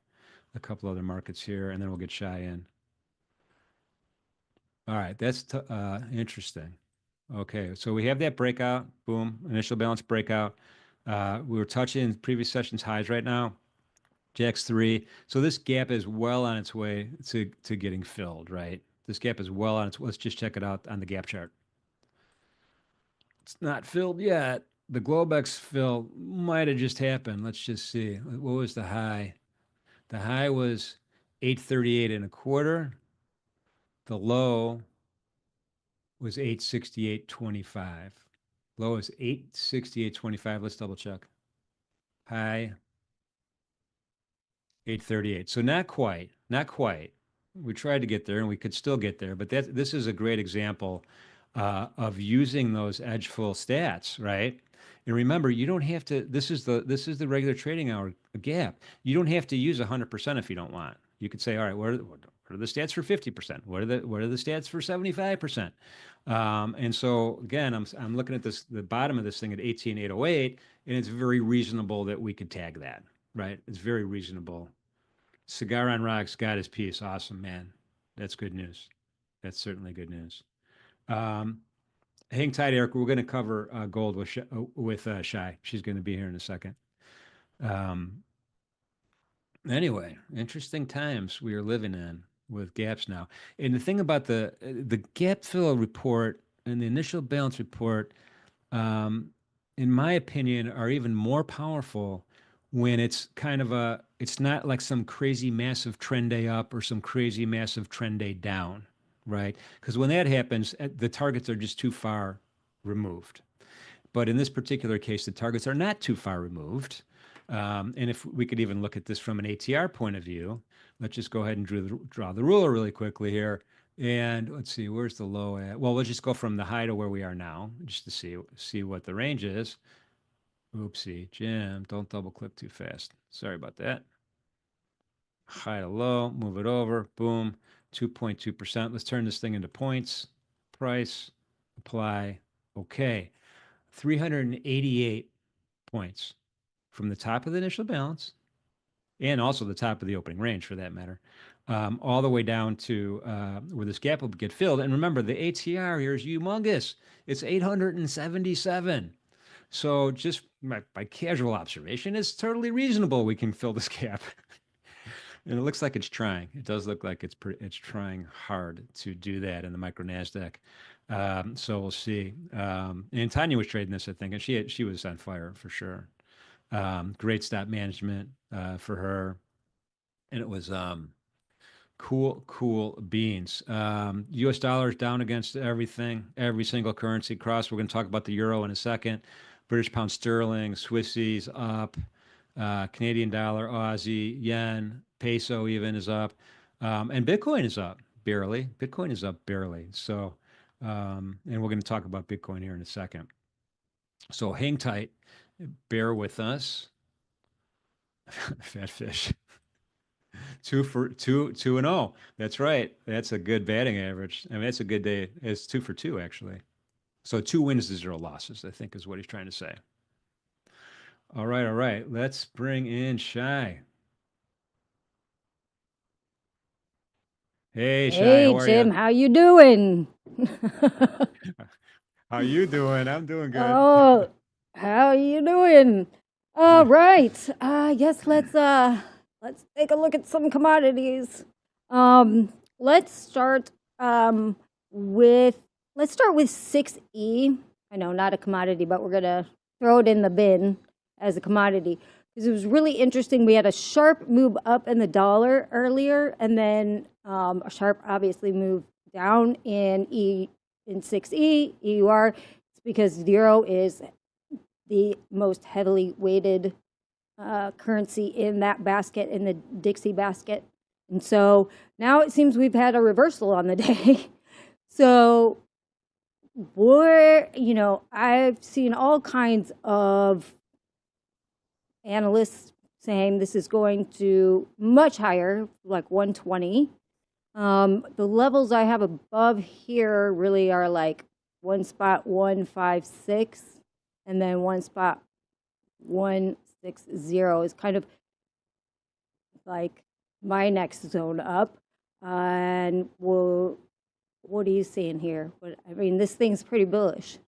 [SPEAKER 3] a couple other markets here, and then we'll get Shy in. All right, that's interesting. Okay, so we have that breakout. Boom, initial balance breakout. We were touching previous sessions highs right now. Jack's 3. So this gap is well on its way to getting filled, right? This gap is well on its. Let's just check it out on the gap chart. It's not filled yet. The Globex fill might have just happened. Let's just see. What was the high? The high was 838 and a quarter. The low was 868.25. Low is 868.25. Let's double check. High 838. So not quite. We tried to get there, and we could still get there, but this is a great example of using those edge-full stats, right? And remember, you don't have to. This is the regular trading hour gap. You don't have to use 100% if you don't want. You could say, all right, what are the stats for 50%? What are the stats for 75%? And so again, I'm looking at the bottom of this thing at 18,808, and it's very reasonable that we could tag that, right? It's very reasonable. Cigar on Rocks got his piece. Awesome, man. That's good news. That's certainly good news. Hang tight, Eric. We're going to cover gold with Shy. She's going to be here in a second. Anyway, interesting times we are living in with gaps now. And the thing about the gap fill report and the initial balance report, in my opinion, are even more powerful when it's it's not like some crazy massive trend day up or some crazy massive trend day down, right? Because when that happens, the targets are just too far removed. But in this particular case, the targets are not too far removed. And if we could even look at this from an ATR point of view, let's just go ahead and draw the ruler really quickly here. And let's see, where's the low at? Well, let's just go from the high to where we are now, just to see what the range is. Oopsie, Jim, don't double click too fast. Sorry about that. High to low, move it over, boom, 2.2%. Let's turn this thing into points. Price, apply, okay. 388 points from the top of the initial balance and also the top of the opening range for that matter, all the way down to where this gap will get filled. And remember, the ATR here is humongous. It's 877. So just by casual observation, it's totally reasonable we can fill this gap. And it looks like it's trying. It does look like it's trying hard to do that in the micro NASDAQ. So we'll see. And Tanya was trading this, I think, and she was on fire for sure. Great stop management for her. And it was cool beans. US dollars down against everything, every single currency cross. We're going to talk about the euro in a second. British pound sterling, Swissies up, Canadian dollar, Aussie, yen, peso even is up. And Bitcoin is up barely. Bitcoin is up barely. So, and we're going to talk about Bitcoin here in a second. So hang tight, bear with us. Fat fish. 2-0. That's right. That's a good batting average. I mean, that's a good day. It's 2 for 2 actually. So 2 wins to 0 losses, I think is what he's trying to say. All right. Let's bring in Shy. Hey, Shy, how are
[SPEAKER 2] Jim,
[SPEAKER 3] you?
[SPEAKER 2] how you doing?
[SPEAKER 3] How you doing? I'm doing good.
[SPEAKER 2] Oh, how you doing? All right. Yes, let's take a look at some commodities. Let's start with 6E. I know, not a commodity, but we're gonna throw it in the bin as a commodity because it was really interesting. We had a sharp move up in the dollar earlier, and then a sharp, obviously, move down in 6E, EUR. It's because the euro is the most heavily weighted currency in that basket, in the Dixie basket. And so now it seems we've had a reversal on the day. So I've seen all kinds of analysts saying this is going to much higher, like 120. The levels I have above here really are like one spot 156, and then one spot 160 is kind of like my next zone up. And well, what are you seeing here? I mean, this thing's pretty bullish.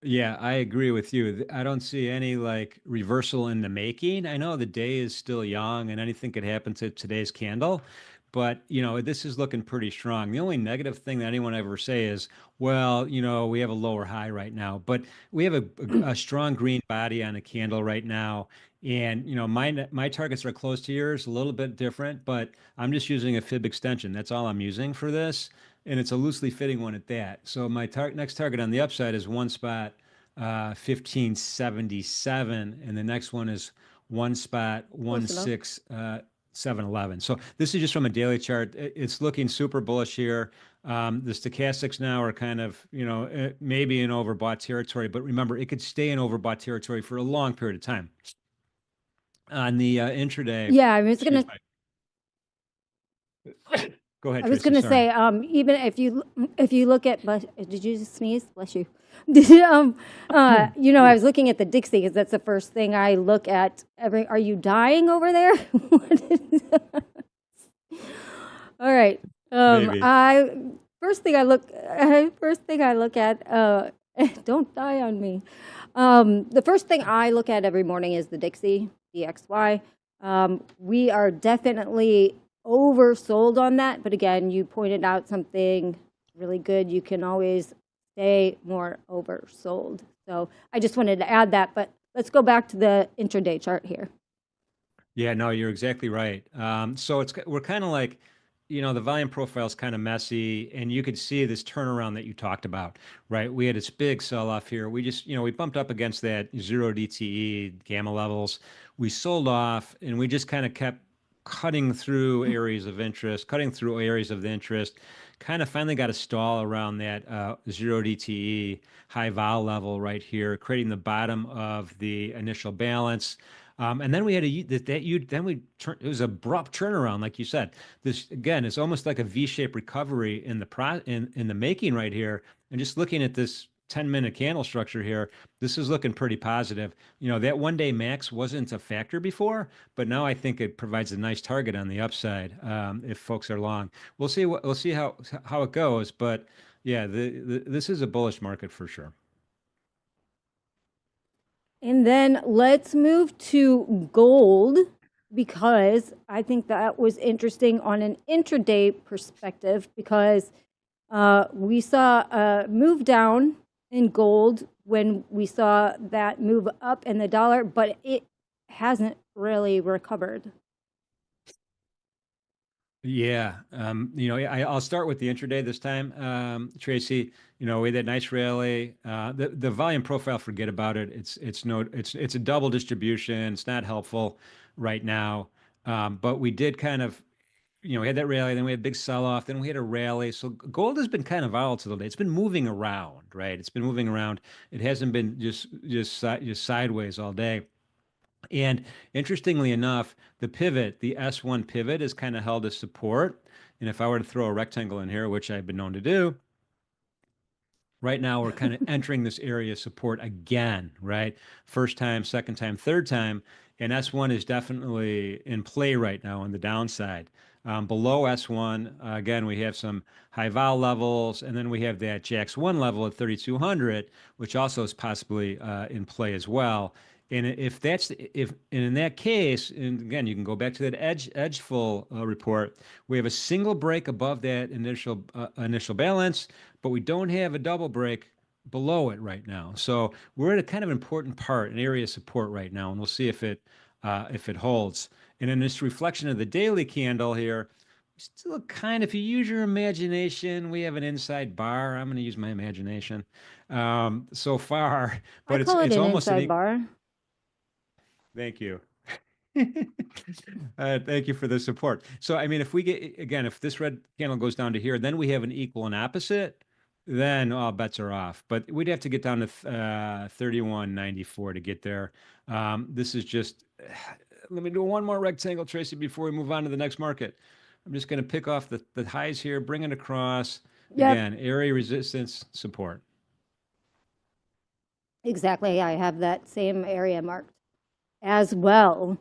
[SPEAKER 3] Yeah, I agree with you. I don't see any like reversal in the making. I know the day is still young and anything could happen to today's candle, but this is looking pretty strong. The only negative thing that anyone ever say is, well, we have a lower high right now, but we have a strong green body on a candle right now. And my targets are close to yours, a little bit different, but I'm just using a fib extension. That's all I'm using for this, and it's a loosely fitting one at that. So my next target on the upside is one spot 1577, and the next one is one spot 16711. So this is just from a daily chart. It's looking super bullish here. The stochastics now are kind of maybe in overbought territory, but remember, it could stay in overbought territory for a long period of time. On the intraday,
[SPEAKER 2] yeah, I was gonna.
[SPEAKER 3] Go ahead,
[SPEAKER 2] I was
[SPEAKER 3] Tracy,
[SPEAKER 2] going to
[SPEAKER 3] sorry.
[SPEAKER 2] say, even if you look at, did you just sneeze? Bless you. I was looking at the Dixie because that's the first thing I look at. Are you dying over there? All right.
[SPEAKER 3] Maybe.
[SPEAKER 2] First thing I look at. Don't die on me. The first thing I look at every morning is the Dixie, DXY. We are definitely oversold on that, but again, you pointed out something really good. You can always stay more oversold. So I just wanted to add that, but let's go back to the intraday chart here.
[SPEAKER 3] Yeah, no, you're exactly right. So we're kind of like, the volume profile is kind of messy, and you could see this turnaround that you talked about, right? We had this big sell-off here. We just, we bumped up against that 0 DTE gamma levels. We sold off, and we just kind of kept cutting through areas of interest, kind of finally got a stall around that 0 DTE high vol level right here, creating the bottom of the initial balance. And then we had it was abrupt turnaround, like you said. This again is almost like a V-shaped recovery in the making right here. And just looking at this 10-minute candle structure here, this is looking pretty positive. That 1-day max wasn't a factor before, but now I think it provides a nice target on the upside if folks are long. We'll see how it goes, but yeah, this is a bullish market for sure.
[SPEAKER 2] And then let's move to gold, because I think that was interesting on an intraday perspective, because we saw a move down in gold when we saw that move up in the dollar, but it hasn't really recovered.
[SPEAKER 3] Yeah. I'll start with the intraday this time, Tracy. We had that nice rally. The volume profile, forget about it. It's a double distribution. It's not helpful right now. But we did kind of, we had that rally, then we had a big sell-off, then we had a rally. So gold has been kind of volatile today. It's been moving around, right? It's been moving around. It hasn't been just sideways all day. And interestingly enough, the S1 pivot is kind of held as support. And if I were to throw a rectangle in here, which I've been known to do, right now we're kind of entering this area of support again, right? First time, second time, third time. And S1 is definitely in play right now on the downside. Below S1, again, we have some high vol levels, and then we have that JAX1 level at 3,200, which also is possibly in play as well. And in that case, and again, you can go back to that edgeful report. We have a single break above that initial balance, but we don't have a double break below it right now. So we're at a kind of important part, an area of support right now, and we'll see if it holds. And in this reflection of the daily candle here, still kind of, if you use your imagination, we have an inside bar. I'm going to use my imagination so far, but
[SPEAKER 2] I call
[SPEAKER 3] it's
[SPEAKER 2] it an
[SPEAKER 3] almost
[SPEAKER 2] inside bar.
[SPEAKER 3] Thank you. Thank you for the support. So, I mean, if this red candle goes down to here, then we have an equal and opposite. then all bets are off. But we'd have to get down to 31.94 to get there. This is just, let me do one more rectangle, Tracy, before we move on to the next market. I'm just going to pick off the highs here, bring it across.
[SPEAKER 2] Yep.
[SPEAKER 3] Again, area resistance, support.
[SPEAKER 2] Exactly. I have that same area marked as well.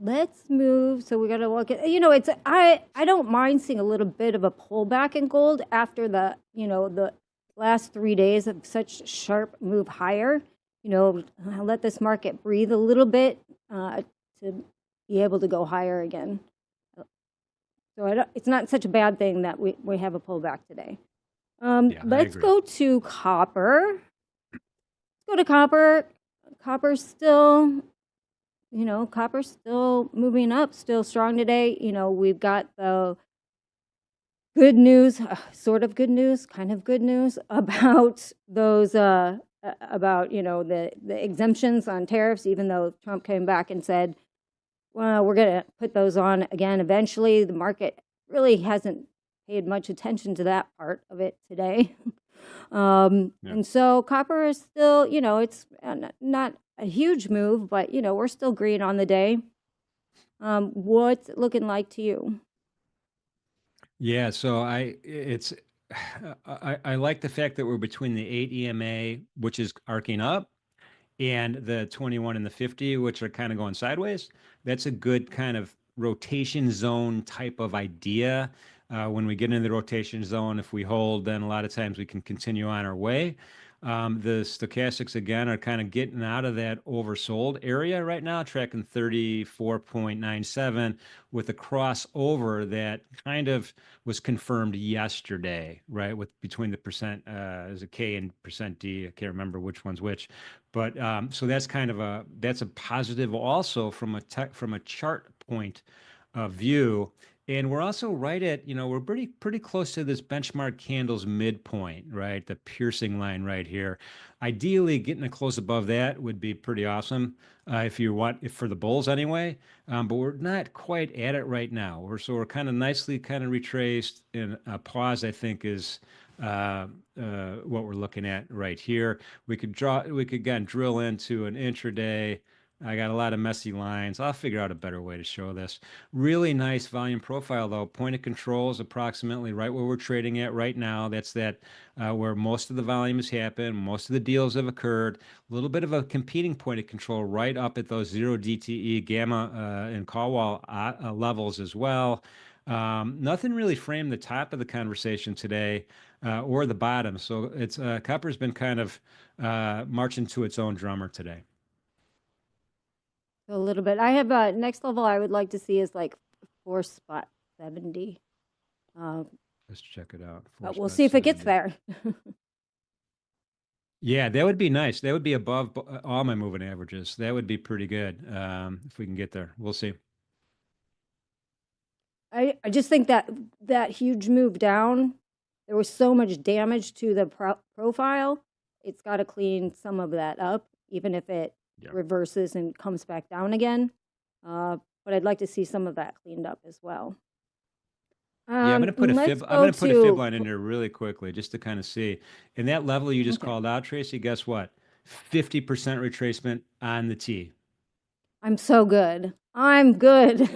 [SPEAKER 2] Let's move. So we got to look at, it's, I don't mind seeing a little bit of a pullback in gold after the last 3 days of such sharp move higher. Let this market breathe a little bit to be able to go higher again. So it's not such a bad thing that we have a pullback today. Let's go to copper. Go to copper. Copper's still moving up, still strong today. We've got the good news, sort of good news, kind of good news about those, the exemptions on tariffs, even though Trump came back and said, well, we're going to put those on again eventually. The market really hasn't paid much attention to that part of it today. And so copper is still, it's not a huge move, but, we're still green on the day. What's it looking like to you?
[SPEAKER 3] Yeah, so I like the fact that we're between the 8 EMA, which is arcing up, and the 21 and the 50, which are kind of going sideways. That's a good kind of rotation zone type of idea. When we get into the rotation zone, if we hold, then a lot of times we can continue on our way. The stochastics, again, are kind of getting out of that oversold area right now, tracking 34.97 with a crossover that kind of was confirmed yesterday, right? With between the percent, is a K and percent D. I can't remember which one's which. But so that's kind of that's a positive also from a chart point of view. And we're also right at, we're pretty close to this benchmark candle's midpoint, right? The piercing line right here. Ideally, getting a close above that would be pretty awesome if for the bulls anyway. But we're not quite at it right now. We're kind of nicely kind of retraced, and a pause, I think, is what we're looking at right here. We could again drill into an intraday. I got a lot of messy lines. I'll figure out a better way to show this. Really nice volume profile, though. Point of control is approximately right where we're trading at right now. That's where most of the volume has happened. Most of the deals have occurred. A little bit of a competing point of control right up at those 0 DTE, gamma, and call wall levels as well. Nothing really framed the top of the conversation today or the bottom. So copper's been kind of marching to its own drummer today.
[SPEAKER 2] A little bit. I have next level I would like to see is like 4.70.
[SPEAKER 3] Let's check it out.
[SPEAKER 2] But we'll see if it gets there.
[SPEAKER 3] Yeah, that would be nice. That would be above all my moving averages. That would be pretty good if we can get there. We'll see.
[SPEAKER 2] I just think that huge move down, there was so much damage to the profile. It's got to clean some of that up, even if it reverses and comes back down again. But I'd like to see some of that cleaned up as well.
[SPEAKER 3] I'm going to put a fib line in there really quickly just to kind of see. And that level you just called out, Tracy, guess what? 50% retracement on the T. I'm
[SPEAKER 2] so good. I'm good.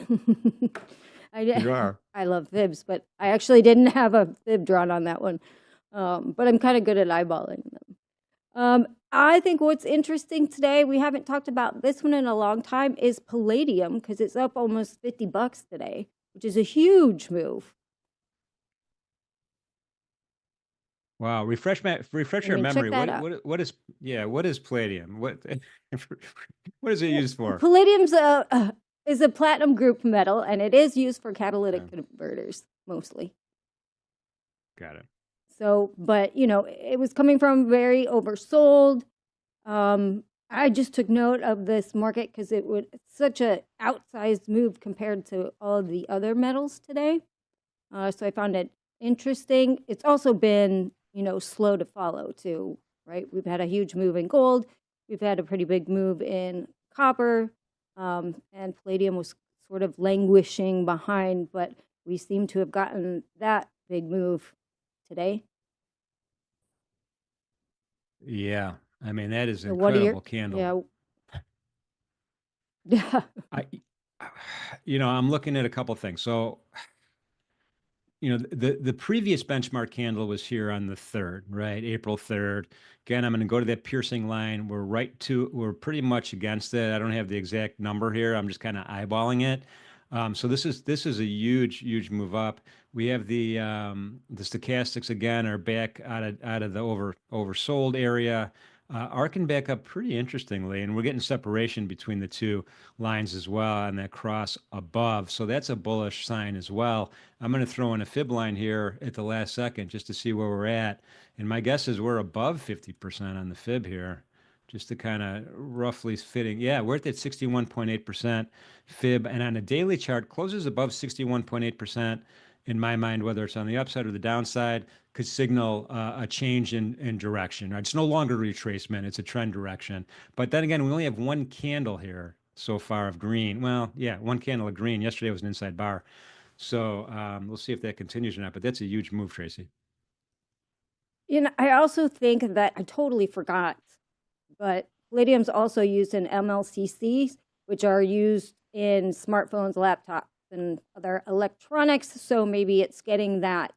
[SPEAKER 3] You are.
[SPEAKER 2] I love fibs, but I actually didn't have a fib drawn on that one. But I'm kind of good at eyeballing them. I think what's interesting today, we haven't talked about this one in a long time, is palladium, because it's up almost $50 today, which is a huge move.
[SPEAKER 3] Wow, refresh your memory. What is palladium? What is it used for?
[SPEAKER 2] Palladium's is a platinum group metal, and it is used for catalytic converters mostly.
[SPEAKER 3] Got it.
[SPEAKER 2] So, but it was coming from very oversold. I just took note of this market because it's such an outsized move compared to all of the other metals today. So I found it interesting. It's also been, slow to follow too, right? We've had a huge move in gold. We've had a pretty big move in copper, and palladium was sort of languishing behind, but we seem to have gotten that big move today.
[SPEAKER 3] Yeah. I mean, that is an
[SPEAKER 2] So what are your,
[SPEAKER 3] incredible candle.
[SPEAKER 2] yeah.
[SPEAKER 3] I, I'm looking at a couple things. So, the previous benchmark candle was here on the 3rd, right? April 3rd. Again, I'm going to go to that piercing line. We're pretty much against it. I don't have the exact number here. I'm just kind of eyeballing it. So this is a huge move up. We have the stochastics again are back out of the oversold area, arcing back up pretty interestingly, and we're getting separation between the two lines as well on that cross above. So that's a bullish sign as well. I'm going to throw in a fib line here at the last second just to see where we're at. And my guess is we're above 50% on the fib here, just to kind of roughly fitting. Yeah, we're at that 61.8% fib. And on a daily chart, closes above 61.8%. In my mind, whether it's on the upside or the downside, could signal a change in direction. Right? It's no longer retracement, it's a trend direction. But then again, we only have one candle here so far of green. Well, yeah, one candle of green. Yesterday was an inside bar. So we'll see if that continues or not. But that's a huge move, Tracy.
[SPEAKER 2] I also think that I totally forgot, but palladium's also used in MLCCs, which are used in smartphones, laptops, and other electronics. So maybe it's getting that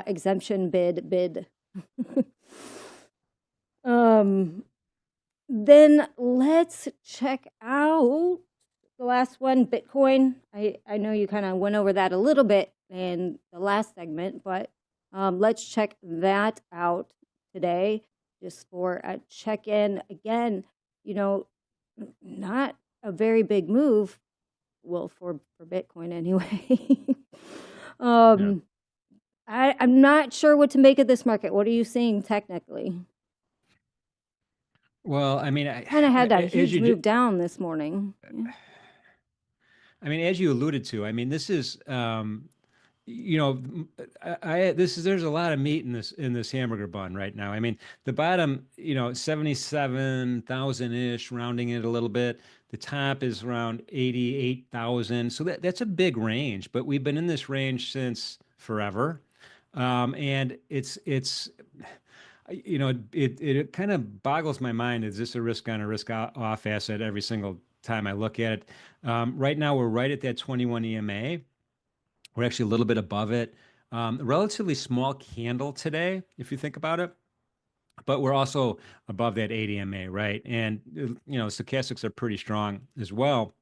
[SPEAKER 2] exemption bid. Then let's check out the last one, Bitcoin. I know you kind of went over that a little bit in the last segment, but let's check that out today just for a check-in. Again, not a very big move. Well, for Bitcoin anyway.
[SPEAKER 3] Yeah.
[SPEAKER 2] I'm not sure what to make of this market. What are you seeing technically?
[SPEAKER 3] Well, I mean,
[SPEAKER 2] Kind of had that
[SPEAKER 3] as
[SPEAKER 2] huge
[SPEAKER 3] you
[SPEAKER 2] move down this morning. Yeah.
[SPEAKER 3] I mean, as you alluded to, I mean, this is, there's a lot of meat in this hamburger bun right now. I mean, the bottom, 77,000 ish, rounding it a little bit. The top is around 88,000. So that's a big range, but we've been in this range since forever. And it kind of boggles my mind. Is this a risk on a risk off asset every single time I look at it? Right now, we're right at that 21 EMA. We're actually a little bit above it. Relatively small candle today, if you think about it. But we're also above that 8 EMA, right? And, stochastics are pretty strong as well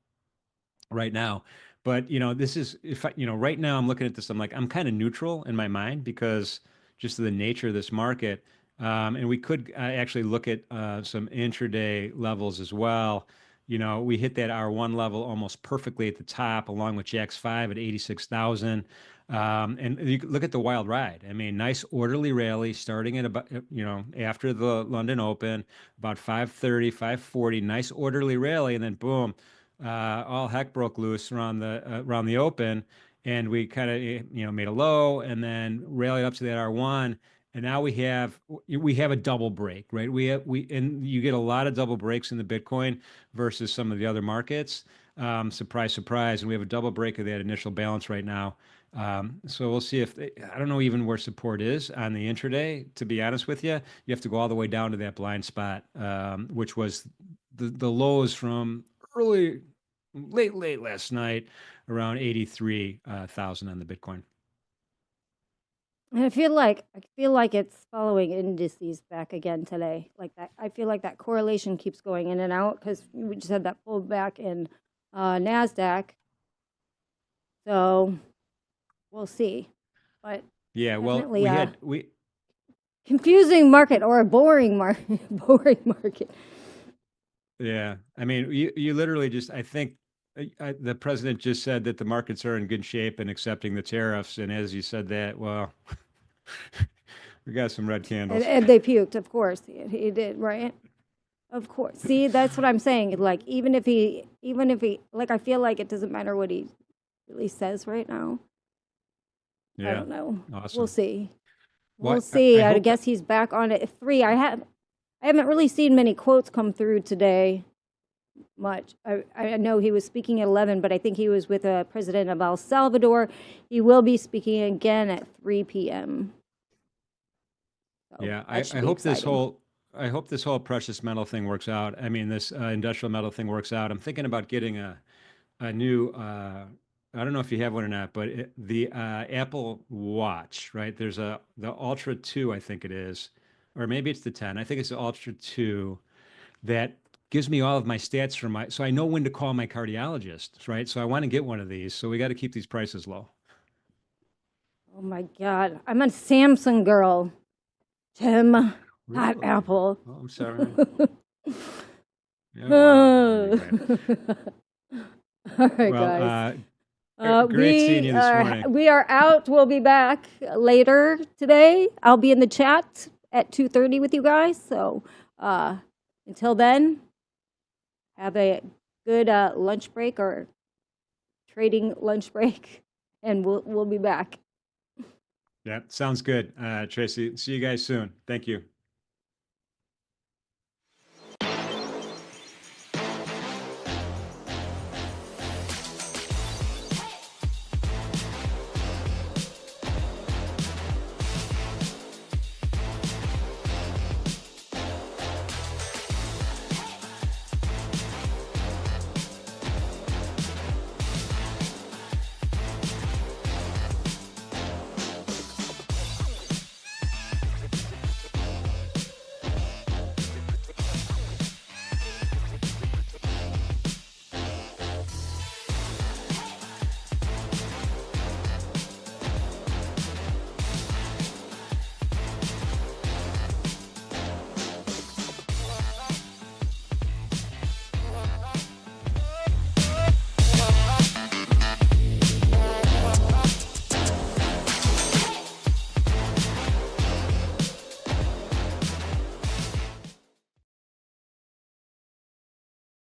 [SPEAKER 3] right now. But, this is, right now I'm looking at this, I'm kind of neutral in my mind because just of the nature of this market. And we could actually look at some intraday levels as well. We hit that R1 level almost perfectly at the top, along with Jack's 5 at 86,000. And you look at the wild ride. I mean, nice orderly rally starting at about, after the London Open, about 5:30, 5:40, nice orderly rally. And then boom, all heck broke loose around the Open. And we kind of, made a low and then rallied up to that R1. And now we have a double break, right? And you get a lot of double breaks in the Bitcoin versus some of the other markets. Surprise, surprise. And we have a double break of that initial balance right now. So we'll see I don't know even where support is on the intraday, to be honest with you. You have to go all the way down to that blind spot, which was the lows from late last night, around 83,000 on the Bitcoin.
[SPEAKER 2] And I feel like it's following indices back again today. Like that, I feel like that correlation keeps going in and out because we just had that pullback in Nasdaq. So we'll see. But
[SPEAKER 3] yeah, well,
[SPEAKER 2] confusing market or a boring market. Boring market.
[SPEAKER 3] Yeah, I mean, you literally just, I think the president just said that the markets are in good shape and accepting the tariffs. And as you said that, well, we got some red candles.
[SPEAKER 2] And they puked, of course. He did, right? Of course. See, that's what I'm saying. Like, even if he, like, I feel like it doesn't matter what he really says right now.
[SPEAKER 3] Yeah.
[SPEAKER 2] I don't know.
[SPEAKER 3] Awesome.
[SPEAKER 2] We'll see.
[SPEAKER 3] Well,
[SPEAKER 2] We'll see.
[SPEAKER 3] I
[SPEAKER 2] I
[SPEAKER 3] hope
[SPEAKER 2] guess he's back on it at 3. I haven't really seen many quotes come through today much. I know he was speaking at 11, but I think he was with the president of El Salvador. He will be speaking again at 3 p.m. So
[SPEAKER 3] yeah,
[SPEAKER 2] that should
[SPEAKER 3] I
[SPEAKER 2] be
[SPEAKER 3] hope this
[SPEAKER 2] exciting.
[SPEAKER 3] I hope this whole precious metal thing works out. I mean, this industrial metal thing works out. I'm thinking about getting a new. I don't know if you have one or not, but the Apple Watch, right? There's the Ultra 2, I think it is, or maybe it's the 10. I think it's the Ultra 2 that gives me all of my stats from so I know when to call my cardiologist, right? So I want to get one of these. So we got to keep these prices low.
[SPEAKER 2] Oh my God. I'm a Samsung girl. Tim, not
[SPEAKER 3] Really?
[SPEAKER 2] Apple.
[SPEAKER 3] Oh, I'm sorry. Yeah, wow.
[SPEAKER 2] All right,
[SPEAKER 3] Well,
[SPEAKER 2] guys.
[SPEAKER 3] great seeing you this morning.
[SPEAKER 2] We are out. We'll be back later today. I'll be in the chat at 2:30 with you guys. So until then, have a good lunch break or trading lunch break, and we'll be back.
[SPEAKER 3] Yeah, sounds good. Tracy, see you guys soon. Thank you.